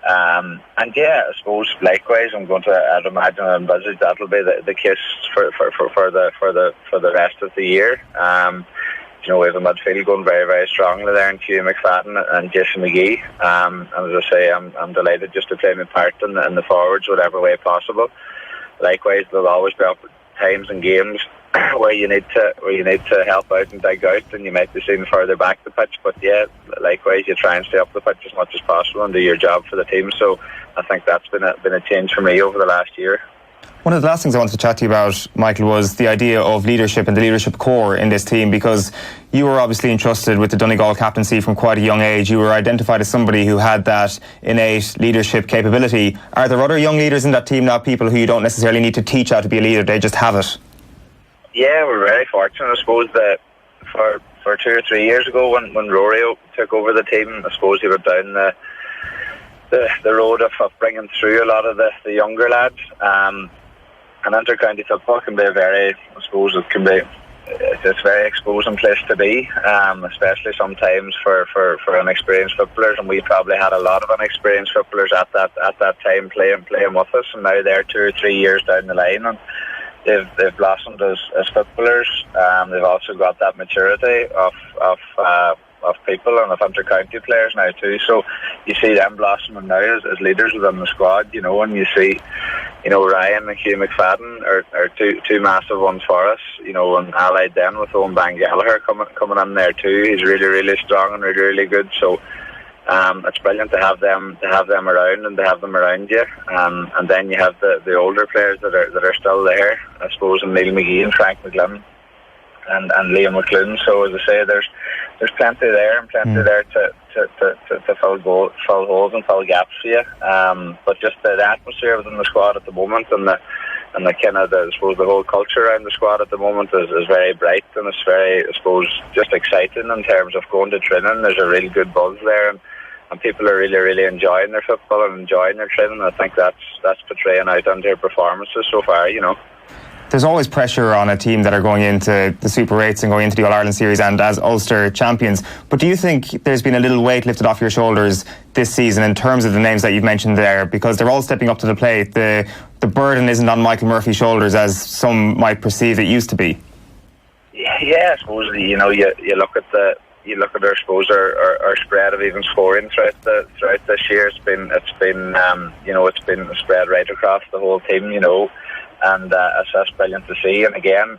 And yeah, I suppose likewise, I'd imagine and envisage that'll be the case for the rest of the year. We have a midfield going very strongly there in Hugh McFadden and Jason McGee. And as I say, I'm delighted just to play my part in the forwards whatever way possible. Likewise, there'll always be times and games where you need to help out and dig out, and you might be seen further back the pitch, but yeah, likewise you try and stay up the pitch as much as possible and do your job for the team. So I think that's been a change for me over the last year. One of the last things I wanted to chat to you about, Michael, was the idea of leadership and the leadership core in this team, because you were obviously entrusted with the Donegal captaincy from quite a young age. You were identified as somebody who had that innate leadership capability. Are there other young leaders in that team now, people who you don't necessarily need to teach how to be a leader, they just have it? Yeah, we're very fortunate. I suppose that for 2 or 3 years ago when Rory took over the team, I suppose he went down the road of bringing through a lot of the younger lads. And inter-county football can be it's a very exposing place to be, especially sometimes for inexperienced footballers, and we probably had a lot of inexperienced footballers at that time playing with us, and now they're 2 or 3 years down the line, and they've blossomed as footballers. They've also got that maturity of people and of inter-county players now too. So you see them blossoming now as leaders within the squad, and you see, Ryan and Hugh McFadden are two massive ones for us, and allied then with Owen Gallagher coming in there too. He's really, really strong and really, really good. So it's brilliant to have them around and to have them around you. And then you have the older players that are still there, I suppose, and Neil McGee and Frank McGlynn and Liam McClune. So as I say, there's plenty there and plenty there to fill holes and fill gaps for you. But just the atmosphere within the squad at the moment and the kind of I suppose the whole culture around the squad at the moment is very bright, and it's very, I suppose, just exciting in terms of going to training. There's a really good buzz there, and people are really, really enjoying their football and enjoying their training. I think that's portraying out on their performances so far, There's always pressure on a team that are going into the Super 8s and going into the All-Ireland Series and as Ulster champions. But do you think there's been a little weight lifted off your shoulders this season in terms of the names that you've mentioned there? Because they're all stepping up to the plate. The burden isn't on Michael Murphy's shoulders as some might perceive it used to be. Yeah, I suppose, you look at I suppose our spread of even scoring throughout this year. It's been spread right across the whole team, and that's brilliant to see. And again,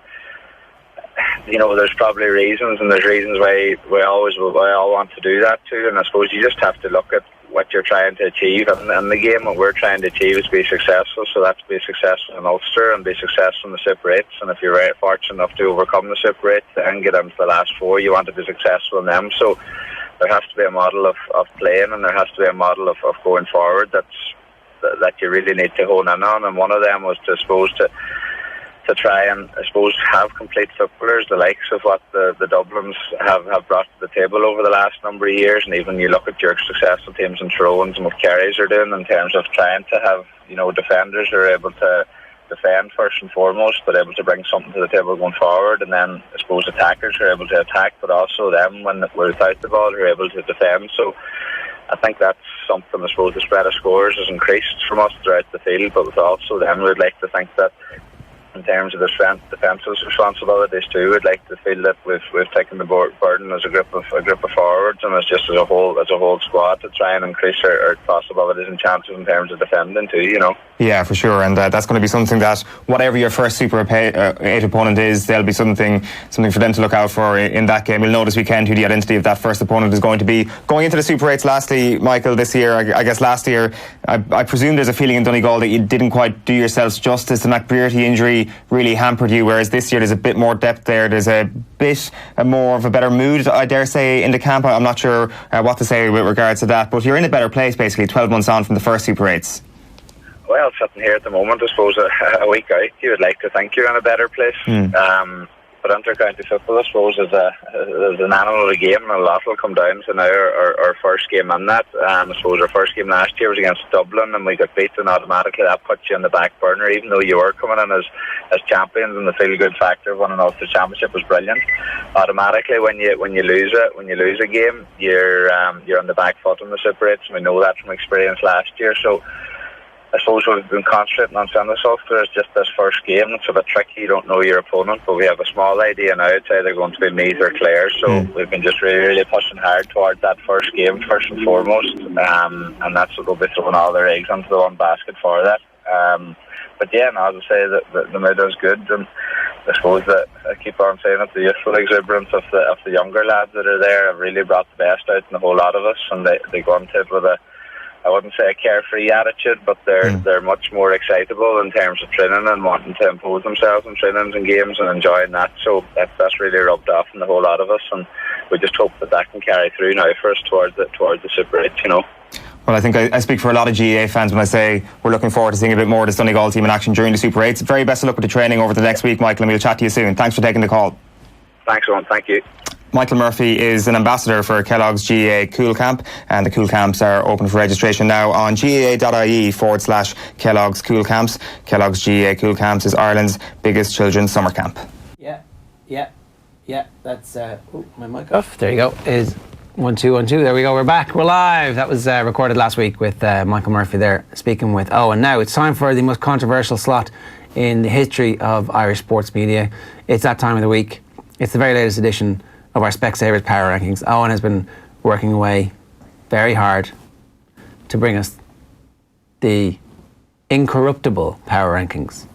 there's probably reasons, and there's reasons why we all want to do that too. And I suppose you just have to look at what you're trying to achieve. And the game, what we're trying to achieve is be successful. So that's be successful in Ulster and be successful in the Super 8s. And if you're very fortunate enough to overcome the Super 8s and get into the last 4, you want to be successful in them. So there has to be a model of playing, and there has to be a model of going forward that you really need to hone in on. And one of them was to try and, I suppose, have complete footballers, the likes of what the Dublins have brought to the table over the last number of years. And even you look at your successful teams in Tyrone and what Kerry's are doing in terms of trying to have, defenders who are able to defend first and foremost, but able to bring something to the table going forward. And then, I suppose, attackers who are able to attack, but also them, when we're without the ball, who are able to defend. So I think that's something, I suppose, the spread of scores has increased from us throughout the field, but with also them, we'd like to think that in terms of the defensive responsibilities too, we'd like to feel that we've taken the burden as a group of forwards, and as a whole squad, to try and increase our possibilities and chances in terms of defending too, Yeah, for sure, and that's going to be something that whatever your first Super 8 opponent is, there'll be something for them to look out for in that game. We'll know this weekend who the identity of that first opponent is going to be. Going into the Super 8s, lastly, Michael, this year, I guess last year, I presume there's a feeling in Donegal that you didn't quite do yourselves justice. The McBrearty injury really hampered you, whereas this year there's a bit more depth there. There's a bit more of a better mood, I dare say, in the camp. I'm not sure what to say with regards to that, but you're in a better place basically 12 months on from the first Super 8s. Well, sitting here at the moment, I suppose a week out, you would like to think you're in a better place. But inter-county football, I suppose, is an animal of the game, and a lot will come down to now our first game in that. I suppose our first game last year was against Dublin, and we got beaten automatically. That puts you on the back burner, even though you were coming in as champions, and the feel-good factor of winning Ulster Championship was brilliant. Automatically, when you lose a game, you're on the back foot in the Super 8s, and we know that from experience last year. So I suppose we've been concentrating on sending us off as just this first game. It's a bit tricky, you don't know your opponent, but we have a small idea now. It's either going to be Meath or Clare, so we've been just really, really pushing hard towards that first game, first and foremost, and that's what we'll be throwing all their eggs into the one basket for that. But yeah, no, as I say, the mood is good, and I suppose that I keep on saying that the youthful exuberance of the younger lads that are there have really brought the best out in the whole lot of us, and they go into it with I wouldn't say a carefree attitude, but they're much more excitable in terms of training and wanting to impose themselves in trainings and games and enjoying that. So that's really rubbed off on the whole lot of us, and we just hope that can carry through now for us towards the Super 8, you know. Well, I think I speak for a lot of GAA fans when I say we're looking forward to seeing a bit more of this Donegal team in action during the Super 8. Very best of luck with the training over the next week, Michael, and we'll chat to you soon. Thanks for taking the call. Thanks, Owen. Thank you. Michael Murphy is an ambassador for Kellogg's GAA Cool Camp, and the Cool Camps are open for registration now on gaa.ie/Kellogg's Cool Camps. Kellogg's GAA Cool Camps is Ireland's biggest children's summer camp. Yeah, that's my mic off. There you go. Is 1 2 1 2. There we go. We're back. We're live. That was recorded last week with Michael Murphy there speaking with Owen. Now it's time for the most controversial slot in the history of Irish sports media. It's that time of the week. It's the very latest edition of our Specsavers Power Rankings. Owen has been working away very hard to bring us the incorruptible Power Rankings.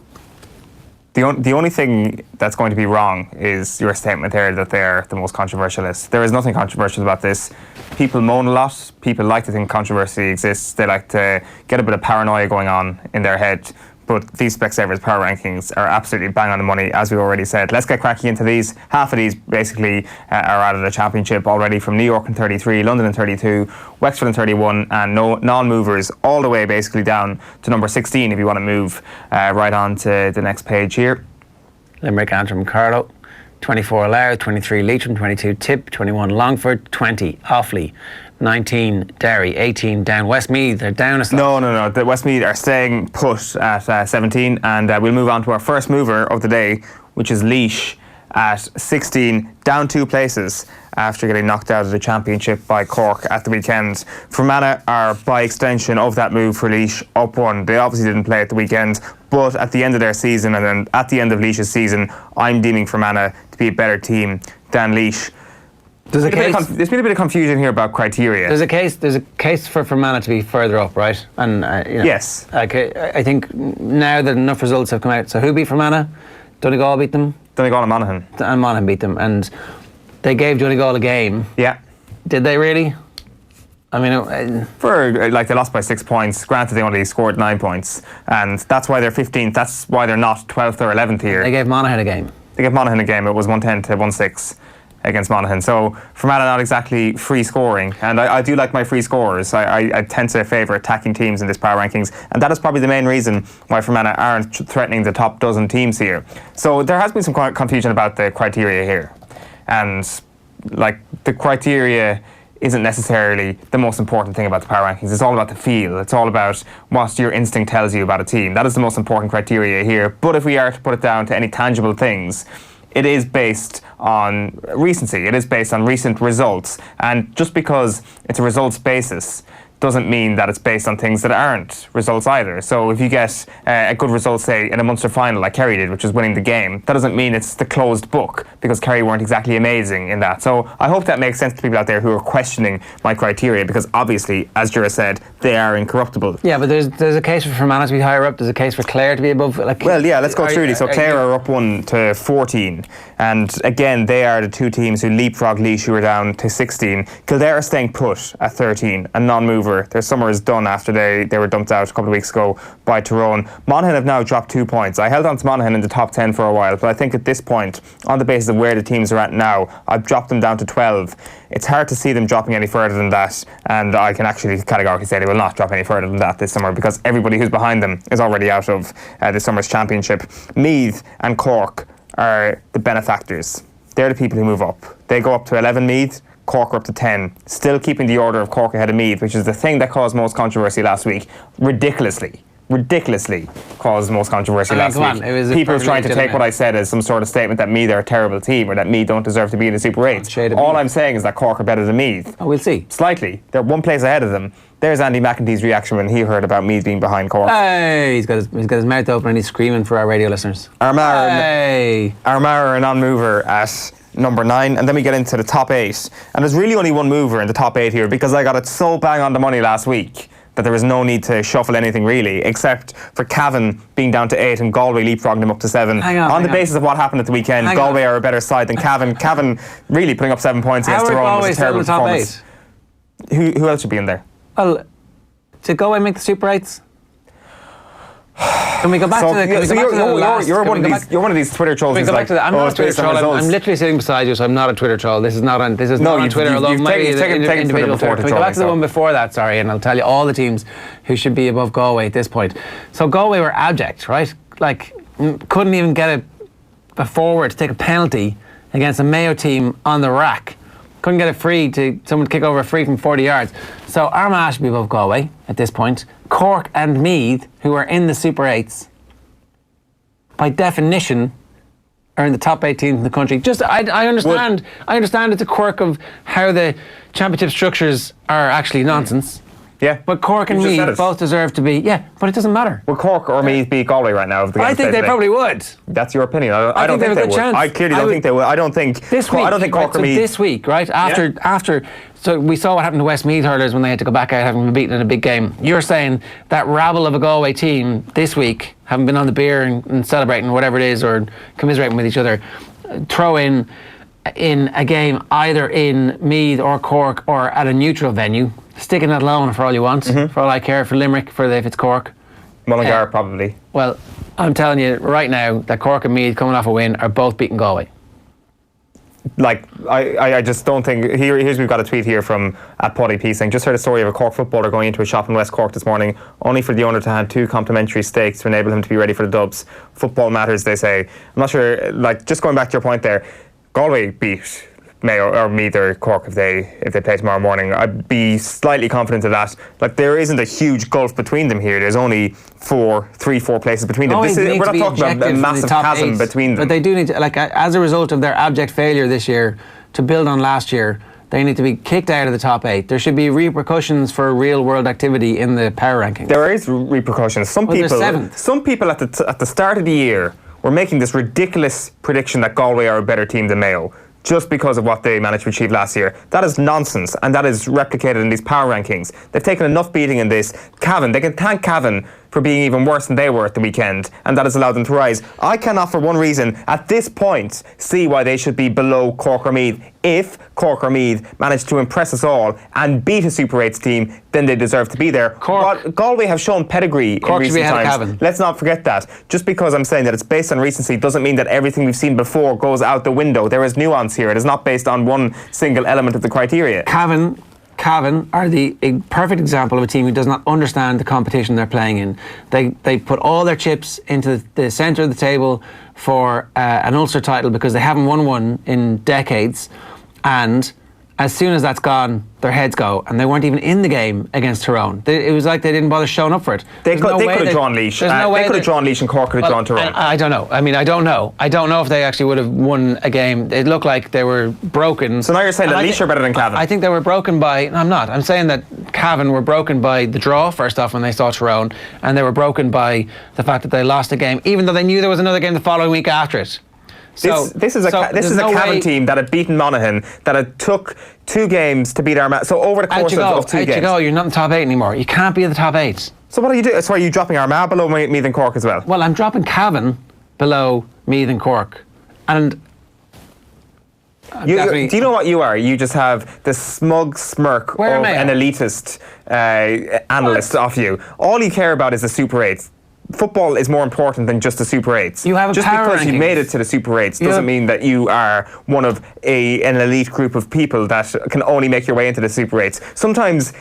The only thing that's going to be wrong is your statement there that they're the most controversial list. There is nothing controversial about this. People moan a lot. People like to think controversy exists. They like to get a bit of paranoia going on in their head. But these Specsavers Power Rankings are absolutely bang on the money, as we already said. Let's get cracking into these. Half of these basically are out of the championship already, from New York in 33, London in 32, Wexford in 31, and no non-movers all the way basically down to number 16 if you want to move right on to the next page here. Limerick, Antrim, Carlow, 24 Louth, 23 Leitrim, 22 Tip, 21 Longford, 20 Offaly, 19 Derry, 18 down Westmeath. They're down a slot. No. The Westmeath are staying put at 17, and we'll move on to our first mover of the day, which is Laois at 16, down 2 places after getting knocked out of the championship by Cork at the weekend. Fermanagh are, by extension of that move for Laois, up 1. They obviously didn't play at the weekend, but at the end of their season, and then at the end of Laois's season, I'm deeming Fermanagh to be a better team than Laois. There's been a bit of confusion here about criteria. There's a case for Fermanagh to be further up, right? And yes. I think now that enough results have come out. So who beat Fermanagh? Donegal beat them. Donegal and Monaghan. And Monaghan beat them, and they gave Donegal a game. Yeah. Did they really? I mean, they lost by 6 points. Granted, they only scored 9 points, and that's why they're 15th. That's why they're not 12th or 11th here. They gave Monaghan a game. They gave Monaghan a game. It was 110 to 1-6 against Monaghan. So Fermanagh not exactly free scoring, and I do like my free scorers. I tend to favour attacking teams in this power rankings, and that is probably the main reason why Fermanagh aren't threatening the top dozen teams here. So there has been some confusion about the criteria here, and the criteria isn't necessarily the most important thing about the power rankings. It's all about the feel. It's all about what your instinct tells you about a team. That is the most important criteria here. But if we are to put it down to any tangible things, it is based on recency. It is based on recent results. And just because it's a results basis doesn't mean that it's based on things that aren't results either. So if you get a good result, say, in a Munster final like Kerry did, which is winning the game, that doesn't mean it's the closed book, because Kerry weren't exactly amazing in that. So I hope that makes sense to people out there who are questioning my criteria, because obviously, as Jura said, they are incorruptible. Yeah, but there's a case for Fermanagh to be higher up. There's a case for Clare to be above. Well, yeah, let's go through these. So Clare are up 1 to 14. And again, they are the 2 teams who leapfrog Laois, who are down to 16. Kildare are staying put at 13, a non-mover. Their summer is done after they were dumped out a couple of weeks ago by Tyrone. Monaghan have now dropped 2 points. I held on to Monaghan in the top 10 for a while, but I think at this point, on the basis of where the teams are at now, I've dropped them down to 12. It's hard to see them dropping any further than that, and I can actually categorically say they will not drop any further than that this summer, because everybody who's behind them is already out of this summer's championship. Meath and Cork are the benefactors. They're the people who move up. They go up to 11 Meath, Cork are up to 10, still keeping the order of Cork ahead of Meath, which is the thing that caused most controversy last week. Ridiculously caused most controversy last week. People were trying to take what I said as some sort of statement that Meath are a terrible team, or that Meath don't deserve to be in the Super 8. All I'm saying is that Cork are better than Meath. Oh, we'll see. Slightly. They're 1 place ahead of them. There's Andy McEntee's reaction when he heard about Meath being behind Cork. Hey, he's got his mouth open and he's screaming for our radio listeners. Armagh are a non-mover at number 9, and then we get into the top 8, and there's really only one mover in the top 8 here, because I got it so bang on the money last week that there was no need to shuffle anything really, except for Cavan being down to 8 and Galway leapfrogging them up to 7. On the basis of what happened at the weekend, Galway are a better side than Cavan. Cavan really putting up 7 points against Tyrone was a terrible performance. Who else should be in there? Well, Did Galway make the Super 8s? Can we go back to the? You're one of these Twitter trolls. I'm not a Twitter troll. I'm literally sitting beside you, so I'm not a Twitter troll. This is not on Twitter. Although maybe individual Twitter. Can we go back to the one before that? Sorry, and I'll tell you all the teams who should be above Galway at this point. So Galway were abject, right? Like couldn't even get a forward to take a penalty against a Mayo team on the rack. Couldn't get a free to someone to kick over a free from 40 yards. So Armagh should be above Galway at this point. Cork and Meath, who are in the Super 8s, by definition, are in the top 8 teams in the country. Just, I understand. I understand it's a quirk of how the championship structures are actually nonsense. Yeah. But Cork and Meath both deserve to be. Yeah, but it doesn't matter. Will Cork or Meath beat Galway right now? I think they probably would. That's your opinion. I don't think they would. I clearly don't think they would. I don't think Cork or Meath. This week, right after. So we saw what happened to Westmeath hurlers when they had to go back out having been beaten in a big game. You're saying that rabble of a Galway team this week, having been on the beer and celebrating whatever it is or commiserating with each other, throw in a game either in Meath or Cork or at a neutral venue, sticking that alone for all you want, for all I care, for Limerick, if it's Cork. Mullingar probably. Well, I'm telling you right now that Cork and Meath coming off a win are both beating Galway. Like, I just don't think... Here's we've got a tweet here from @PoddyP saying, just heard a story of a Cork footballer going into a shop in West Cork this morning, only for the owner to hand 2 complimentary steaks to enable him to be ready for the dubs. Football matters, they say. I'm not sure, like, just going back to your point there, Galway beat Mayo or Meath or Cork if they play tomorrow morning. I'd be slightly confident of that. Like, there isn't a huge gulf between them here. There's only 4 places between them. We're not talking about a massive chasm between them. But they do need to, like, as a result of their abject failure this year to build on last year, they need to be kicked out of the top 8. There should be repercussions for real world activity in the power rankings. There is repercussions. Some people at the start of the year were making this ridiculous prediction that Galway are a better team than Mayo, just because of what they managed to achieve last year. That is nonsense, and that is replicated in these power rankings. They've taken enough beating in this. Cavan, they can thank Cavan for being even worse than they were at the weekend, and that has allowed them to rise. I cannot, for one reason, at this point, see why they should be below Cork or Meath. If Cork or Meath manage to impress us all and beat a Super 8s team, then they deserve to be there. Galway have shown pedigree in recent times. Let's not forget that. Just because I'm saying that it's based on recency doesn't mean that everything we've seen before goes out the window. There is nuance here. It is not based on one single element of the criteria. Cavan are a perfect example of a team who does not understand the competition they're playing in. They put all their chips into the centre of the table for an Ulster title because they haven't won one in decades, and as soon as that's gone, their heads go, and they weren't even in the game against Tyrone. It was like they didn't bother showing up for it. They could have drawn Laois. They could have drawn Laois, and Cork could have drawn Tyrone. I don't know. I mean, I don't know. I don't know if they actually would have won a game. It looked like they were broken. So now you're saying that Laois are better than Cavan? I think they were broken by... I'm not. I'm saying that Cavan were broken by the draw, first off, when they saw Tyrone, and they were broken by the fact that they lost a game, even though they knew there was another game the following week after it. This is a Cavan team that had beaten Monaghan, that had took 2 games to beat Armagh. So over the course of 2 games. You're not in the top 8 anymore. You can't be in the top 8. So what are you doing? So are you dropping Armagh below Meath and Cork as well? Well, I'm dropping Cavan below Meath and Cork. And... do you know what you are? You just have the smug smirk of an elitist analyst off you. All you care about is the Super 8s. Football is more important than just the Super 8s. You have just because you made it to the Super 8s doesn't mean that you are one of an elite group of people that can only make your way into the Super 8s. Sometimes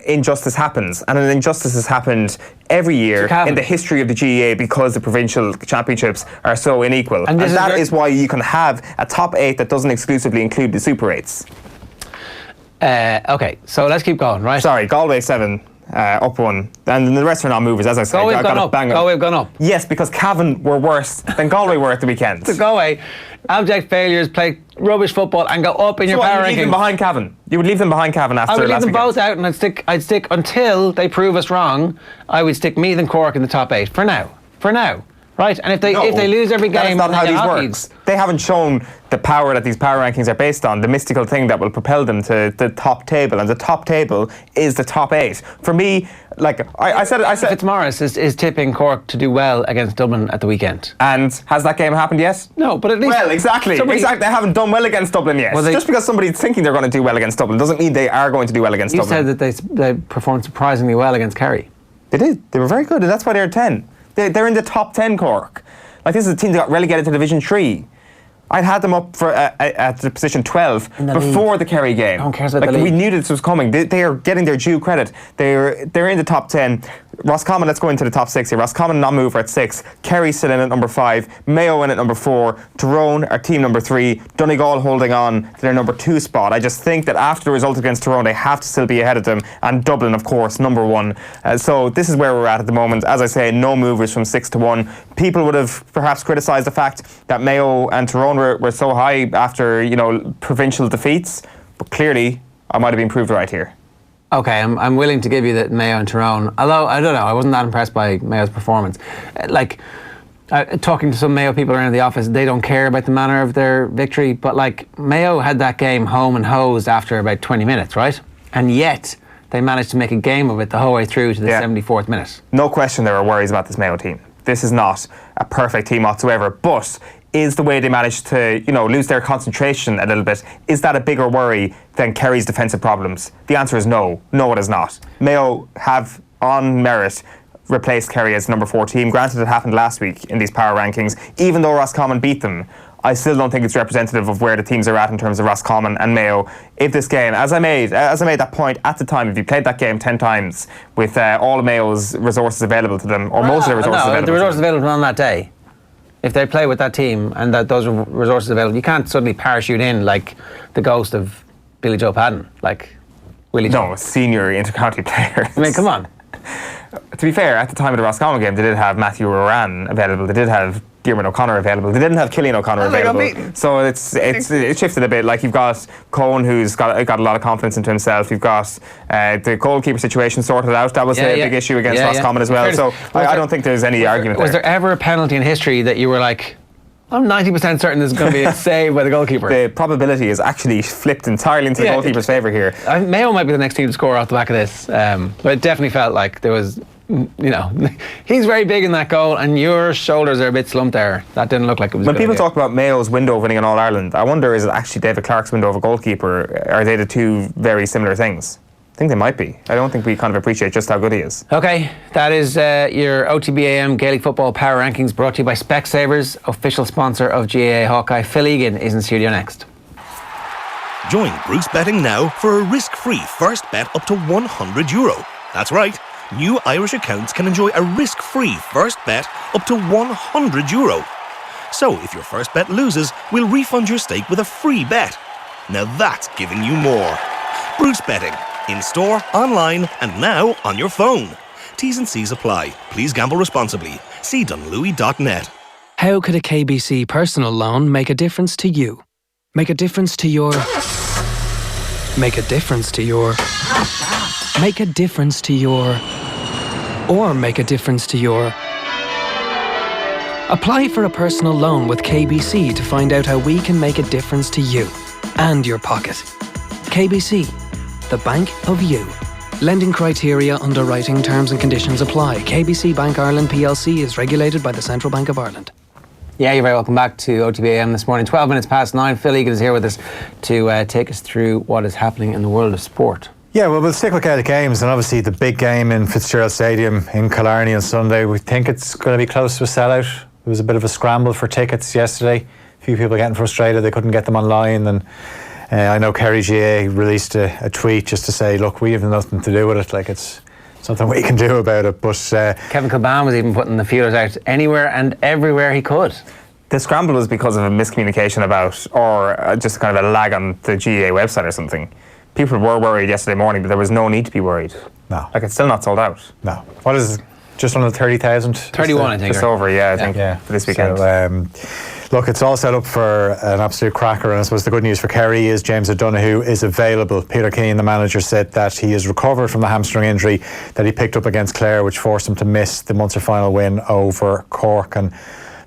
injustice happens, and an injustice has happened every year in the history of the GAA because the provincial championships are so unequal. And that is why you can have a top 8 that doesn't exclusively include the Super 8s. Okay, so let's keep going, right? Sorry, Galway 7. Up 1, and the rest are not movers, as I said. Galway have gone up. Yes, because Cavan were worse than Galway were at the weekend. So Galway, abject failures, play rubbish football and go up in your power rankings. You would leave them behind Cavan. You would leave them behind Cavan after last weekend. I would leave them both out, and I'd stick until they prove us wrong. I would stick Meath and Cork in the top 8 for now. Right, and if they lose every game, that's not how they these get works. They haven't shown the power that these power rankings are based on, the mystical thing that will propel them to the top table, and the top table is the top 8. For me, like I said, Fitzmaurice is tipping Cork to do well against Dublin at the weekend. And has that game happened yet? No, but at least exactly. They haven't done well against Dublin yet. Just because somebody's thinking they're going to do well against Dublin doesn't mean they are going to do well against Dublin. You said that they performed surprisingly well against Kerry. They did. They were very good, and that's why they're 10. They're in the top 10, Cork. Like, this is a team that got relegated to Division 3. I'd had them up for at the position 12 before the Kerry game. No one cares about the league. We knew this was coming. They are getting their due credit. They're in the top 10. Roscommon, let's go into the top 6 here. Roscommon non-mover at 6. Kerry still in at number 5. Mayo in at number 4. Tyrone are team number 3. Donegal holding on to their number 2 spot. I just think that after the result against Tyrone, they have to still be ahead of them. And Dublin, of course, number 1. So this is where we're at the moment. As I say, no movers from 6 to 1. People would have perhaps criticised the fact that Mayo and Tyrone were so high after, provincial defeats. But clearly, I might have been proved right here. Okay, I'm willing to give you that Mayo and Tyrone, although I don't know, I wasn't that impressed by Mayo's performance. Talking to some Mayo people around the office, they don't care about the manner of their victory, but Mayo had that game home and hosed after about 20 minutes, right? And yet they managed to make a game of it the whole way through to the 74th minute. No question there are worries about this Mayo team. This is not a perfect team whatsoever, but is the way they managed to, lose their concentration a little bit, is that a bigger worry than Kerry's defensive problems? The answer is no. No, it is not. Mayo have, on merit, replaced Kerry as number 4 team. Granted, it happened last week in these power rankings. Even though Roscommon beat them, I still don't think it's representative of where the teams are at in terms of Roscommon and Mayo. If this game, as I made that point at the time, if you played that game 10 times with all of Mayo's resources available to them, or most of the resources available the resources available on that day, if they play with that team and that those resources available, you can't suddenly parachute in like the ghost of Billy Joe Padden, like Willie Joe. No, senior intercounty players. I mean, come on. To be fair, at the time of the Roscommon game, they did have Matthew Moran available. They did have Diarmuid O'Connor available. They didn't have Cillian O'Connor available. So it shifted a bit. Like, you've got Cohen, who's got a lot of confidence into himself. You've got the goalkeeper situation sorted out. That was a big issue against Roscommon as well. So I don't think there's any argument there. Was there ever a penalty in history that you were like, I'm 90% certain this is going to be a save by the goalkeeper? The probability is actually flipped entirely into the goalkeeper's favour here. Mayo might be the next team to score off the back of this. But it definitely felt like there was, he's very big in that goal and your shoulders are a bit slumped there. That didn't look like it was When people talk about Mayo's window of winning in All-Ireland, I wonder, is it actually David Clarke's window of a goalkeeper? Are they the two very similar things? I think they might be. I don't think we kind of appreciate just how good he is. Okay, that is your OTBAM Gaelic Football Power Rankings, brought to you by Specsavers, official sponsor of GAA Hawkeye. Phil Egan is in studio next. Join Bruce Betting now for a risk-free first bet up to €100. That's right. New Irish accounts can enjoy a risk-free first bet up to €100. So if your first bet loses, we'll refund your stake with a free bet. Now that's giving you more. Bruce Betting. In store, online, and now on your phone. T's and C's apply. Please gamble responsibly. See dunlewy.net. How could a KBC personal loan make a difference to you? Make a difference to your... Make a difference to your... Make a difference to your... Or make a difference to your... Apply for a personal loan with KBC to find out how we can make a difference to you and your pocket. KBC. The bank of you. Lending criteria, underwriting, terms and conditions apply. KBC Bank Ireland PLC is regulated by the Central Bank of Ireland. Yeah, you're very welcome back to OTBAM this morning. 12 minutes past 9. Phil Egan is here with us to take us through what is happening in the world of sport. Yeah, well, we'll stick with Gaelic games, and obviously the big game in Fitzgerald Stadium in Killarney on Sunday. We think it's going to be close to a sellout. There was a bit of a scramble for tickets yesterday. A few people getting frustrated they couldn't get them online, and I know Kerry GAA released a tweet just to say, look, we have nothing to do with it, like it's something we can do about it. But Kevin Kilbane was even putting the feelers out anywhere and everywhere he could. The scramble was because of a miscommunication about, or just kind of a lag on the GAA website or something. People were worried yesterday morning, but there was no need to be worried. No. Like, it's still not sold out. No. What is it? Just under 30,000? 31, I think. Just over, I think, for this weekend. So, Look, it's all set up for an absolute cracker, and I suppose the good news for Kerry is James O'Donoghue is available. Peter Keane, the manager, said that he is recovered from the hamstring injury that he picked up against Clare, which forced him to miss the Munster final win over Cork. And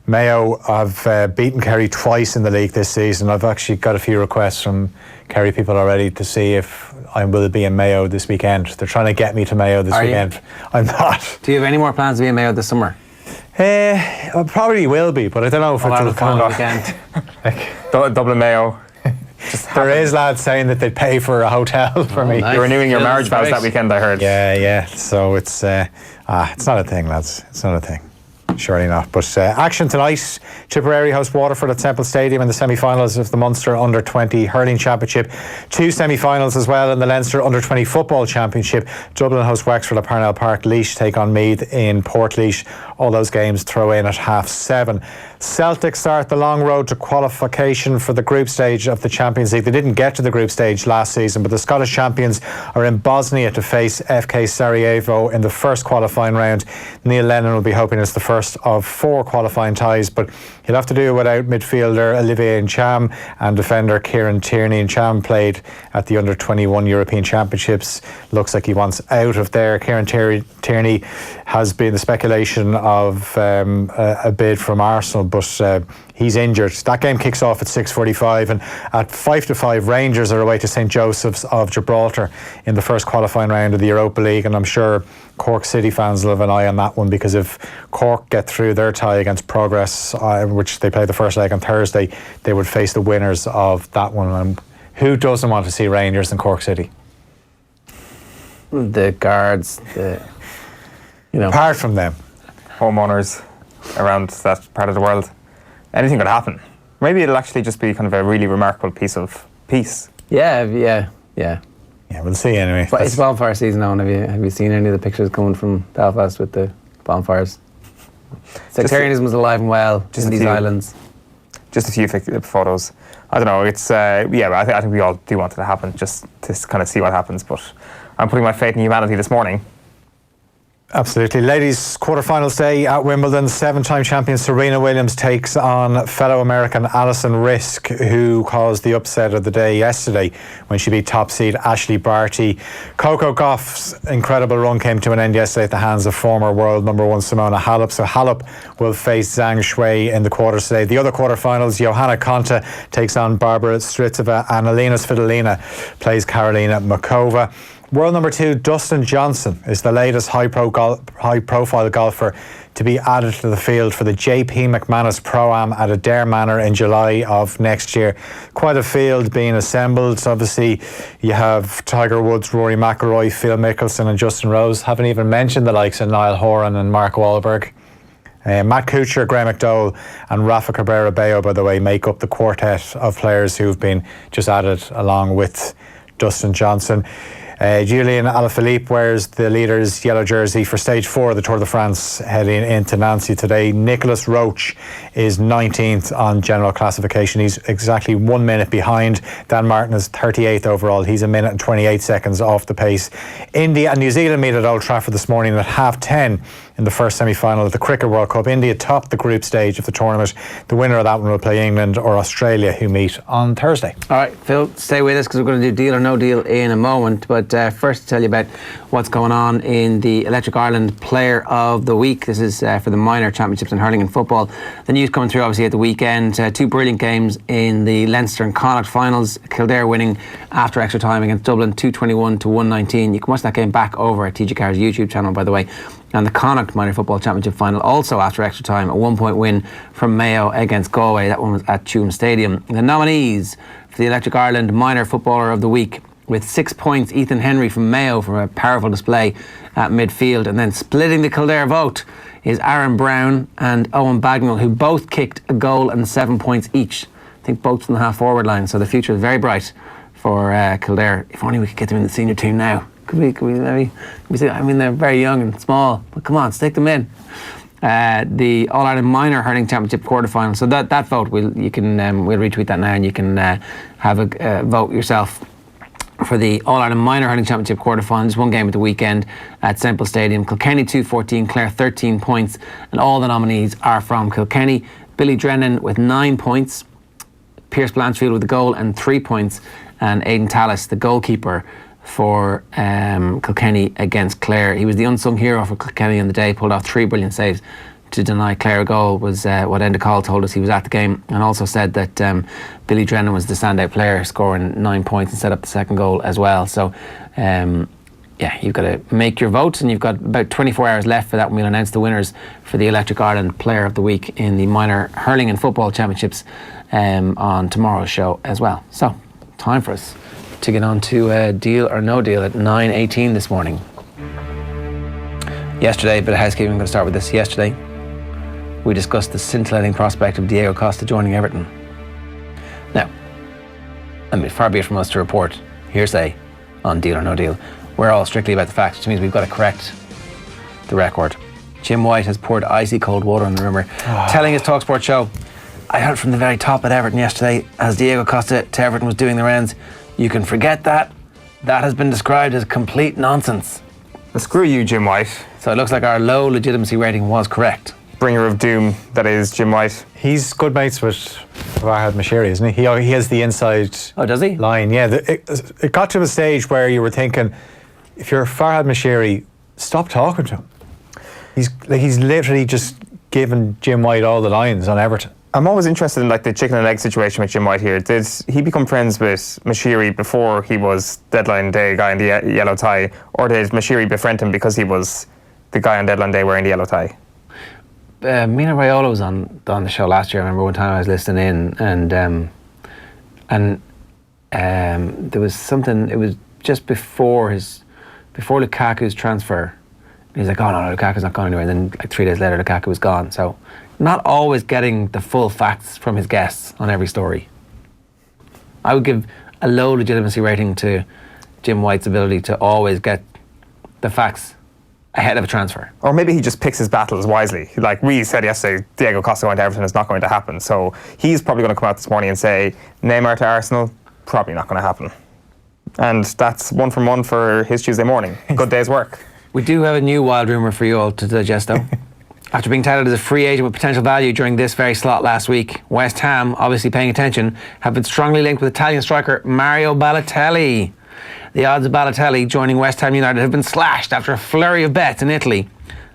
Mayo have beaten Kerry twice in the league this season. I've actually got a few requests from Kerry people already to see if I will be in Mayo this weekend. They're trying to get me to Mayo this weekend. You? I'm not. Do you have any more plans to be in Mayo this summer? I probably will be, but I don't know if it'll come weekend. Dublin Mayo. There is lads saying that they'd pay for a hotel for me. Nice. You're renewing your marriage vows that weekend, I heard. Yeah. So it's not a thing, lads. It's not a thing. Surely not. But action tonight. Tipperary host Waterford at Temple Stadium in the semi-finals of the Munster Under-20 Hurling Championship. 2 semi-finals as well in the Leinster Under-20 Football Championship. Dublin host Wexford at Parnell Park. Laois take on Meath in Portlaoise. All those games throw in at 7:30. Celtic start the long road to qualification for the group stage of the Champions League. They didn't get to the group stage last season, but the Scottish champions are in Bosnia to face FK Sarajevo in the first qualifying round. Neil Lennon will be hoping it's the first of 4 qualifying ties, but he'll have to do it without midfielder Olivier Ncham and defender Kieran Tierney. Ncham played at the Under-21 European Championships. Looks like he wants out of there. Kieran Tierney has been the speculation of a bid from Arsenal, but he's injured. That game kicks off at 6:45, and at 5-5 Rangers are away to St Joseph's of Gibraltar in the first qualifying round of the Europa League, and I'm sure Cork City fans will have an eye on that one, because if Cork get through their tie against Progress, which they play the first leg on Thursday, they would face the winners of that one. And who doesn't want to see Rangers and Cork City? The guards, apart from them, homeowners around that part of the world, anything could happen. Maybe it'll actually just be kind of a really remarkable piece of peace. Yeah, we'll see anyway. But it's bonfire season now. Have you seen any of the pictures coming from Belfast with the bonfires? Sectarianism is alive and well in these islands. Just a few photos. I don't know. It's I think we all do want it to happen, just to kind of see what happens. But I'm putting my faith in humanity this morning. Absolutely. Ladies, quarterfinals day at Wimbledon. 7-time champion Serena Williams takes on fellow American Alison Risk, who caused the upset of the day yesterday when she beat top seed Ashley Barty. Coco Gauff's incredible run came to an end yesterday at the hands of former world number 1 Simona Halep. So Halep will face Zhang Shui in the quarters today. The other quarterfinals, Johanna Konta takes on Barbara Strycova, and Alina Svitolina plays Karolina Makova. World number 2, Dustin Johnson, is the latest high-profile golfer to be added to the field for the JP McManus Pro-Am at Adair Manor in July of next year. Quite a field being assembled. Obviously, you have Tiger Woods, Rory McIlroy, Phil Mickelson and Justin Rose. Haven't even mentioned the likes of Niall Horan and Mark Wahlberg. Matt Kuchar, Graham McDowell and Rafa Cabrera Bello, by the way, make up the quartet of players who've been just added along with Dustin Johnson. Julian Alaphilippe wears the leader's yellow jersey for stage 4 of the Tour de France heading into Nancy today. Nicholas Roche is 19th on general classification. He's exactly 1 minute behind. Dan Martin is 38th overall. He's 1 minute and 28 seconds off the pace. India and New Zealand meet at Old Trafford this morning at 10:30 in the first semi-final of the Cricket World Cup. India topped the group stage of the tournament. The winner of that one will play England or Australia, who meet on Thursday. All right, Phil, stay with us because we're going to do Deal or No Deal in a moment. But first, to tell you about what's going on in the Electric Ireland Player of the Week. This is for the minor championships in hurling and football. The news coming through obviously at the weekend. 2 brilliant games in the Leinster and Connacht finals. Kildare winning after extra time against Dublin, 221 to 119. You can watch that game back over at TG Carr's YouTube channel, by the way. And the Connacht Minor Football Championship final, also after extra time, a 1-point win from Mayo against Galway. That one was at Tuam Stadium. The nominees for the Electric Ireland Minor Footballer of the Week: with 6 points, Ethan Henry from Mayo for a powerful display at midfield. And then splitting the Kildare vote is Aaron Brown and Owen Bagnall, who both kicked a goal and 7 points each. I think both from the half-forward line, so the future is very bright for Kildare. If only we could get them in the senior team now. Could we maybe? I mean, they're very young and small, but come on, stick them in. The All Ireland Minor Hurling Championship quarterfinal. So that vote, we'll retweet that now, and you can have a vote yourself for the All Ireland Minor Hurling Championship quarterfinal. Just one game at the weekend at Semple Stadium. Kilkenny 2-14, Clare 13 points, and all the nominees are from Kilkenny. Billy Drennan with 9 points. Pierce Blanchfield with the goal and 3 points. And Aidan Tallis, the goalkeeper for Kilkenny against Clare. He was the unsung hero for Kilkenny on the day, pulled off 3 brilliant saves to deny Clare a goal, was what Enda Call told us. He was at the game and also said that Billy Drennan was the standout player, scoring 9 points and set up the second goal as well. So you've got to make your votes, and you've got about 24 hours left for that when we'll announce the winners for the Electric Ireland Player of the Week in the Minor Hurling and Football Championships on tomorrow's show as well. So, time for us to get on to Deal or No Deal at 9:18 this morning. Yesterday, a bit of housekeeping, I'm going to start with this. Yesterday, we discussed the scintillating prospect of Diego Costa joining Everton. Now, far be it from us to report hearsay on Deal or No Deal. We're all strictly about the facts, which means we've got to correct the record. Jim White has poured icy cold water on the rumour, telling his TalkSport show, "I heard from the very top at Everton yesterday as Diego Costa to Everton was doing the rounds. You can forget that. That has been described as complete nonsense." Well, screw you, Jim White. So it looks like our low legitimacy rating was correct. Bringer of doom, that is Jim White. He's good mates with Farhad Mashiri, isn't he? He has the inside does he? line. Yeah, it got to a stage where you were thinking, if you're Farhad Mashiri, stop talking to him. He's literally just given Jim White all the lines on Everton. I'm always interested in the chicken and egg situation with Jim White here. Did he become friends with Mashiri before he was deadline day guy in the yellow tie, or did Mashiri befriend him because he was the guy on deadline day wearing the yellow tie? Mina Raiola was on the show last year. I remember one time I was listening in, and there was something. It was just before Lukaku's transfer. He's like, "Oh no, Lukaku's not going anywhere." And then 3 days later, Lukaku was gone. So, not always getting the full facts from his guests on every story. I would give a low legitimacy rating to Jim White's ability to always get the facts ahead of a transfer. Or maybe he just picks his battles wisely. Like we said yesterday, Diego Costa going to Everton is not going to happen. So he's probably going to come out this morning and say, Neymar to Arsenal, probably not going to happen. And that's 1 from 1 for his Tuesday morning. Good day's work. We do have a new wild rumour for you all to digest though. After being touted as a free agent with potential value during this very slot last week, West Ham, obviously paying attention, have been strongly linked with Italian striker Mario Balotelli. The odds of Balotelli joining West Ham United have been slashed after a flurry of bets in Italy.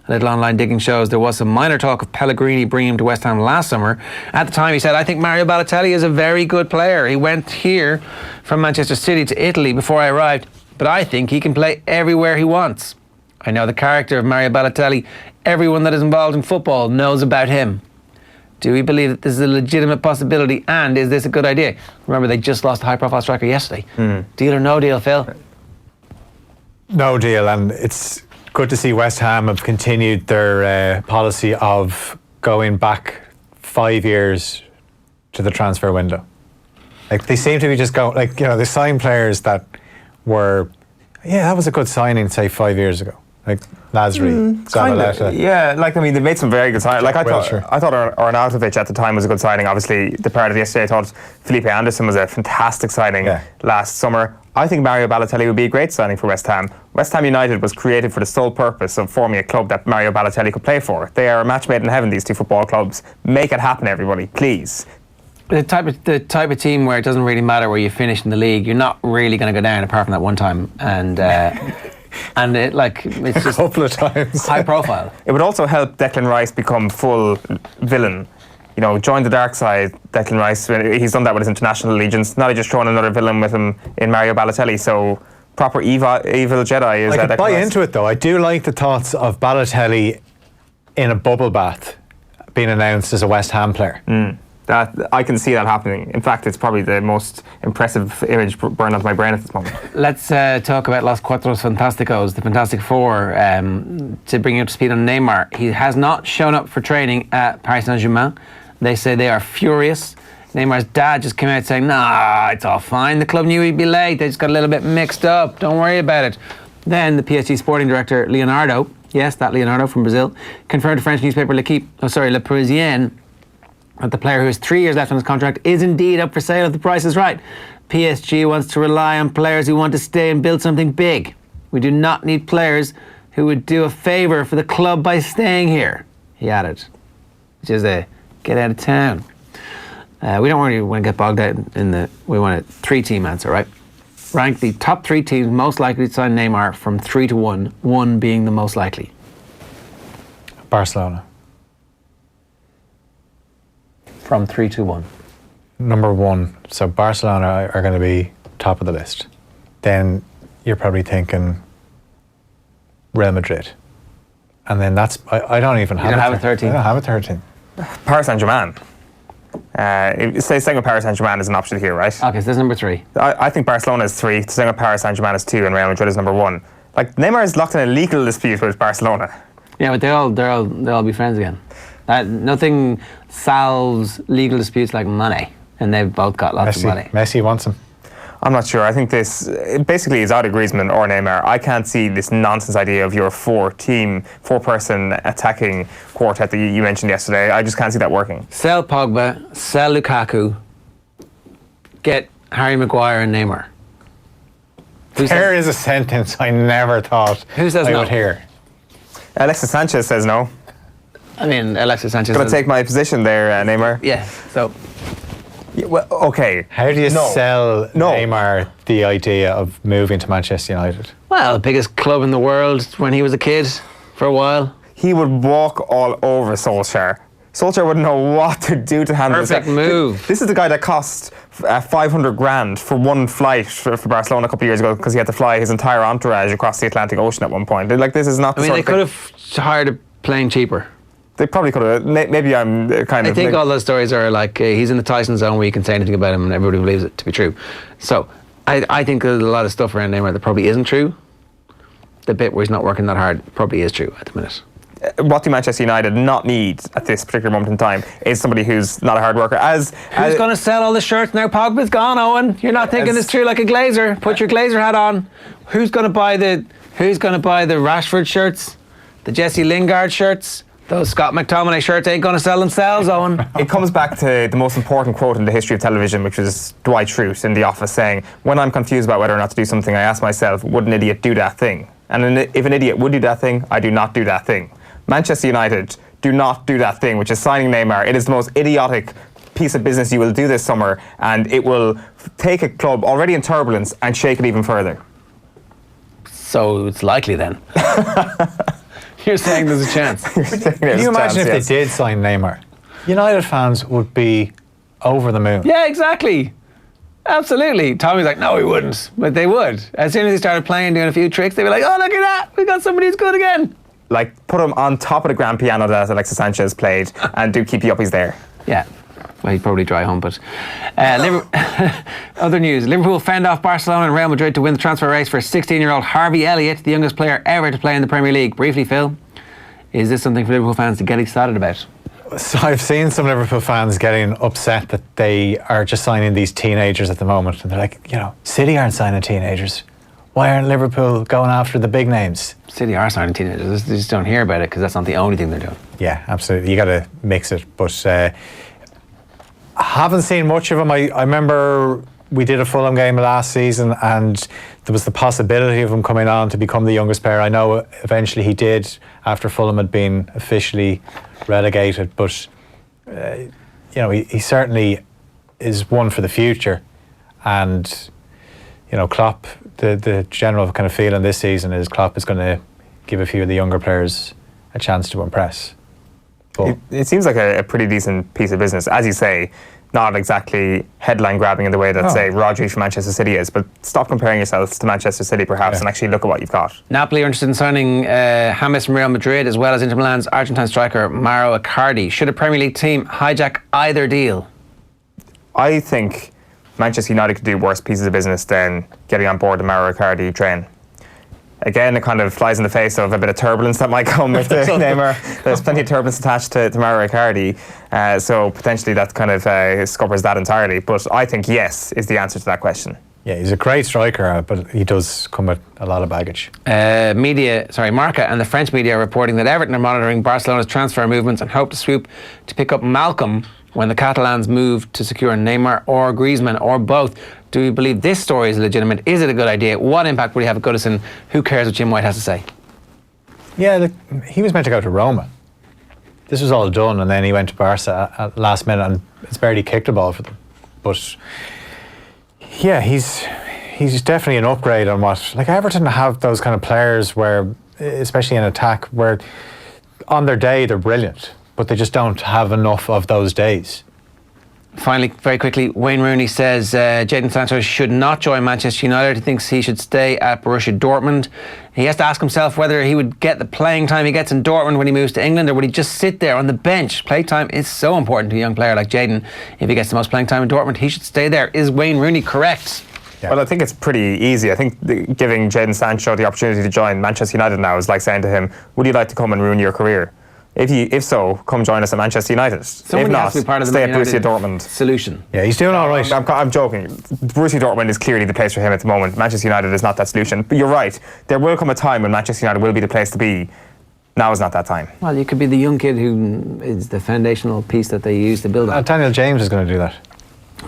A little online digging shows there was some minor talk of Pellegrini bringing him to West Ham last summer. At the time he said, "I think Mario Balotelli is a very good player. He went here from Manchester City to Italy before I arrived, but I think he can play everywhere he wants. I know the character of Mario Balotelli. Everyone that is involved in football knows about him. Do we believe that this is a legitimate possibility, and is this a good idea?" Remember, they just lost a high-profile striker yesterday. Deal or no deal, Phil? No deal, and it's good to see West Ham have continued their policy of going back 5 years to the transfer window. They seem to be just going, they sign players that were, that was a good signing, say 5 years ago. Like Nasri, Zabaleta. Yeah, they made some very good signings. I thought Arnautovic at the time was a good signing. Obviously, the part of yesterday, I thought Felipe Anderson was a fantastic signing last summer. I think Mario Balotelli would be a great signing for West Ham. West Ham United was created for the sole purpose of forming a club that Mario Balotelli could play for. They are a match made in heaven, these two football clubs. Make it happen, everybody, please. The type of team where it doesn't really matter where you finish in the league, you're not really going to go down apart from that one time. And it's just a couple of times high profile. It would also help Declan Rice become full villain. Join the dark side, Declan Rice. He's done that with his international allegiance. Now he's just throwing another villain with him in Mario Balotelli. So proper evil Jedi is that. I could buy into it though. I do like the thoughts of Balotelli in a bubble bath being announced as a West Ham player. That I can see that happening. In fact, it's probably the most impressive image burned onto my brain at this moment. Let's talk about Los Cuatros Fantásticos, the Fantastic Four, to bring you up to speed on Neymar. He has not shown up for training at Paris Saint-Germain. They say they are furious. Neymar's dad just came out saying, "Nah, it's all fine. The club knew he'd be late. They just got a little bit mixed up. Don't worry about it." Then the PSG sporting director, Leonardo, yes, that Leonardo from Brazil, confirmed to French newspaper Le Parisien, that the player who has 3 years left on his contract is indeed up for sale if the price is right. PSG wants to rely on players who want to stay and build something big. We do not need players who would do a favour for the club by staying here, he added, which is a Get out of town. We don't really want to get bogged out in the... We want a 3-team answer, right? Rank the top 3 teams most likely to sign Neymar from 3 to 1, 1 being the most likely. Barcelona. From 3 to 1. Number 1. So Barcelona are going to be top of the list. Then you're probably thinking Real Madrid. And then that's... I don't even have... You don't have a 13? I don't have a 13. Paris Saint-Germain. Saying with Paris Saint-Germain is an option here, right? Okay, so that's number 3. I think Barcelona is 3. Saying with Paris Saint-Germain is 2, and Real Madrid is number 1. Like, Neymar is locked in a legal dispute with Barcelona. Yeah, but they'll all be friends again. Nothing solves legal disputes like money, and they've both got lots of money. Messi wants him. I'm not sure. I think this basically is either Griezmann or Neymar. I can't see this nonsense idea of your 4-person attacking quartet that you mentioned yesterday. I just can't see that working. Sell Pogba, sell Lukaku, get Harry Maguire and Neymar. There is a sentence I never thought I would hear. Alexis Sanchez says no. I mean, Alexis Sanchez... Going to take my position there, Neymar. Yeah, so... Yeah, well, okay. How do you sell Neymar the idea of moving to Manchester United? Well, the biggest club in the world when he was a kid for a while. He would walk all over Solskjaer. Solskjaer wouldn't know what to do to handle this. Perfect move. This is the guy that cost 500 grand for one flight for Barcelona a couple of years ago because he had to fly his entire entourage across the Atlantic Ocean at one point. Like, this is not the I mean, sort they of could have hired a plane cheaper. They probably could have. Maybe I'm kind of... I think all those stories are like, he's in the Tyson zone where you can say anything about him and everybody believes it to be true. So, I think there's a lot of stuff around Neymar that probably isn't true. The bit where he's not working that hard probably is true at the minute. What do Manchester United not need at this particular moment in time is somebody who's not a hard worker. Who's going to sell all the shirts now? Pogba's gone, Owen. You're not thinking this through like a glazer. Put your glazer hat on. Who's going to buy the Rochford shirts? The Jesse Lingard shirts? Those Scott McTominay shirts ain't going to sell themselves, Owen. It comes back to the most important quote in the history of television, which is Dwight Schrute in The Office saying, when I'm confused about whether or not to do something, I ask myself, would an idiot do that thing? And if an idiot would do that thing, I do not do that thing. Manchester United do not do that thing, which is signing Neymar. It is the most idiotic piece of business you will do this summer, and it will take a club already in turbulence and shake it even further. So it's likely then. You're saying there's a chance. Can you imagine if they did sign Neymar? United fans would be over the moon. Yeah, exactly. Absolutely. Tommy's like, no, he wouldn't. But they would. As soon as he started playing, doing a few tricks, they'd be like, oh, look at that. We got somebody who's good again. Like, put him on top of the grand piano that Alexis Sanchez played and do keepy uppies there. Yeah. Well, he'd probably dry home, but... other news. Liverpool fend off Barcelona and Real Madrid to win the transfer race for 16-year-old Harvey Elliott, the youngest player ever to play in the Premier League. Briefly, Phil, is this something for Liverpool fans to get excited about? So I've seen some Liverpool fans getting upset that they are just signing these teenagers at the moment. And they're like, City aren't signing teenagers. Why aren't Liverpool going after the big names? City are signing teenagers. They just don't hear about it because that's not the only thing they're doing. Yeah, absolutely. You got to mix it. But I haven't seen much of him. I remember we did a Fulham game last season and there was the possibility of him coming on to become the youngest player. I know eventually he did after Fulham had been officially relegated. But, he certainly is one for the future. And, Klopp, the general kind of feeling this season is Klopp is going to give a few of the younger players a chance to impress. It seems like a pretty decent piece of business. As you say, not exactly headline grabbing in the way that, say, Rodri from Manchester City is, but stop comparing yourselves to Manchester City perhaps and actually look at what you've got. Napoli are interested in signing James from Real Madrid as well as Inter Milan's Argentine striker Mauro Icardi. Should a Premier League team hijack either deal? I think Manchester United could do worse pieces of business than getting on board the Mauro Icardi train. Again, it kind of flies in the face of a bit of turbulence that might come with Neymar. There's plenty of turbulence attached to Mauro Icardi, so potentially that kind of scuppers that entirely. But I think yes is the answer to that question. Yeah, he's a great striker, but he does come with a lot of baggage. Marca and the French media are reporting that Everton are monitoring Barcelona's transfer movements and hope to swoop to pick up Malcolm when the Catalans move to secure Neymar or Griezmann or both. Do we believe this story is legitimate? Is it a good idea? What impact would he have at Goodison? Who cares what Jim White has to say? Yeah, he was meant to go to Roma. this was all done, and then he went to Barca at the last minute, and it's barely kicked a ball for them. But yeah, he's definitely an upgrade on what, like, Everton have those kind of players where, especially in attack, where on their day they're brilliant, but they just don't have enough of those days. Finally, very quickly, Wayne Rooney says Jadon Sancho should not join Manchester United. He thinks he should stay at Borussia Dortmund. He has to ask himself whether he would get the playing time he gets in Dortmund when he moves to England, or would he just sit there on the bench? Play time is so important to a young player like Jadon. If he gets the most playing time in Dortmund, he should stay there. Is Wayne Rooney correct? Yeah. Well, I think it's pretty easy. I think giving Jadon Sancho the opportunity to join Manchester United now is like saying to him, would you like to come and ruin your career? If so, come join us at Manchester United. Somebody if not, has to be part of the stay at Man Borussia United Dortmund. Solution. Yeah, he's doing all right. I'm joking. Borussia Dortmund is clearly the place for him at the moment. Manchester United is not that solution. But you're right. There will come a time when Manchester United will be the place to be. Now is not that time. Well, you could be the young kid who is the foundational piece that they use to build on. Daniel James is going to do that.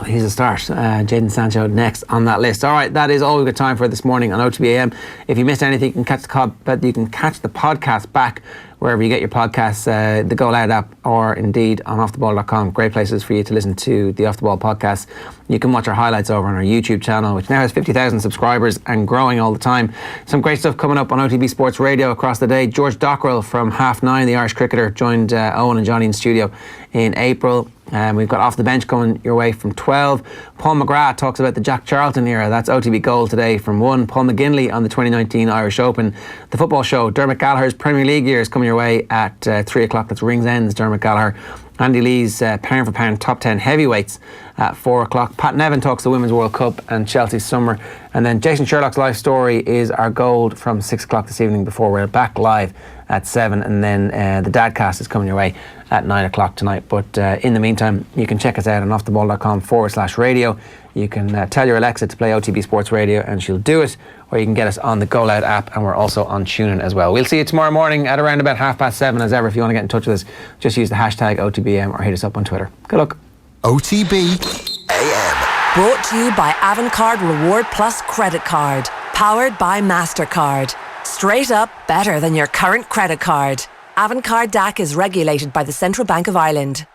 He's a start. Jadon Sancho next on that list. All right, that is all we've got time for this morning on OTBAM. If you missed anything, you can catch the podcast back wherever you get your podcasts, the GoLoud app, or indeed on offtheball.com. Great places for you to listen to the Off the Ball podcast. You can watch our highlights over on our YouTube channel, which now has 50,000 subscribers and growing all the time. Some great stuff coming up on OTB Sports Radio across the day. George Dockrell from 9:30, the Irish cricketer, joined Owen and Johnny in studio in April. We've got Off the Bench coming your way from 12. Paul McGrath talks about the Jack Charlton era. That's OTB Gold today from 1. Paul McGinley on the 2019 Irish Open. The football show, Dermot Gallagher's Premier League year, is coming your way at 3 o'clock. That's Rings Ends, Dermot Gallagher. Andy Lee's pound for pound top 10 heavyweights at 4 o'clock. Pat Nevin talks the Women's World Cup and Chelsea's summer. And then Jason Sherlock's life story is our gold from 6 o'clock this evening before we're back live at 7. And then the Dadcast is coming your way at 9 o'clock tonight. But in the meantime, you can check us out on offtheball.com/radio. You can tell your Alexa to play OTB Sports Radio and she'll do it. Or you can get us on the GoLoud app, and we're also on TuneIn as well. We'll see you tomorrow morning at around about 7:30 as ever. If you want to get in touch with us, just use the hashtag OTBM or hit us up on Twitter. Good luck. OTB AM. Brought to you by Avantcard Reward Plus Credit Card. Powered by MasterCard. Straight up better than your current credit card. Avantcard DAC is regulated by the Central Bank of Ireland.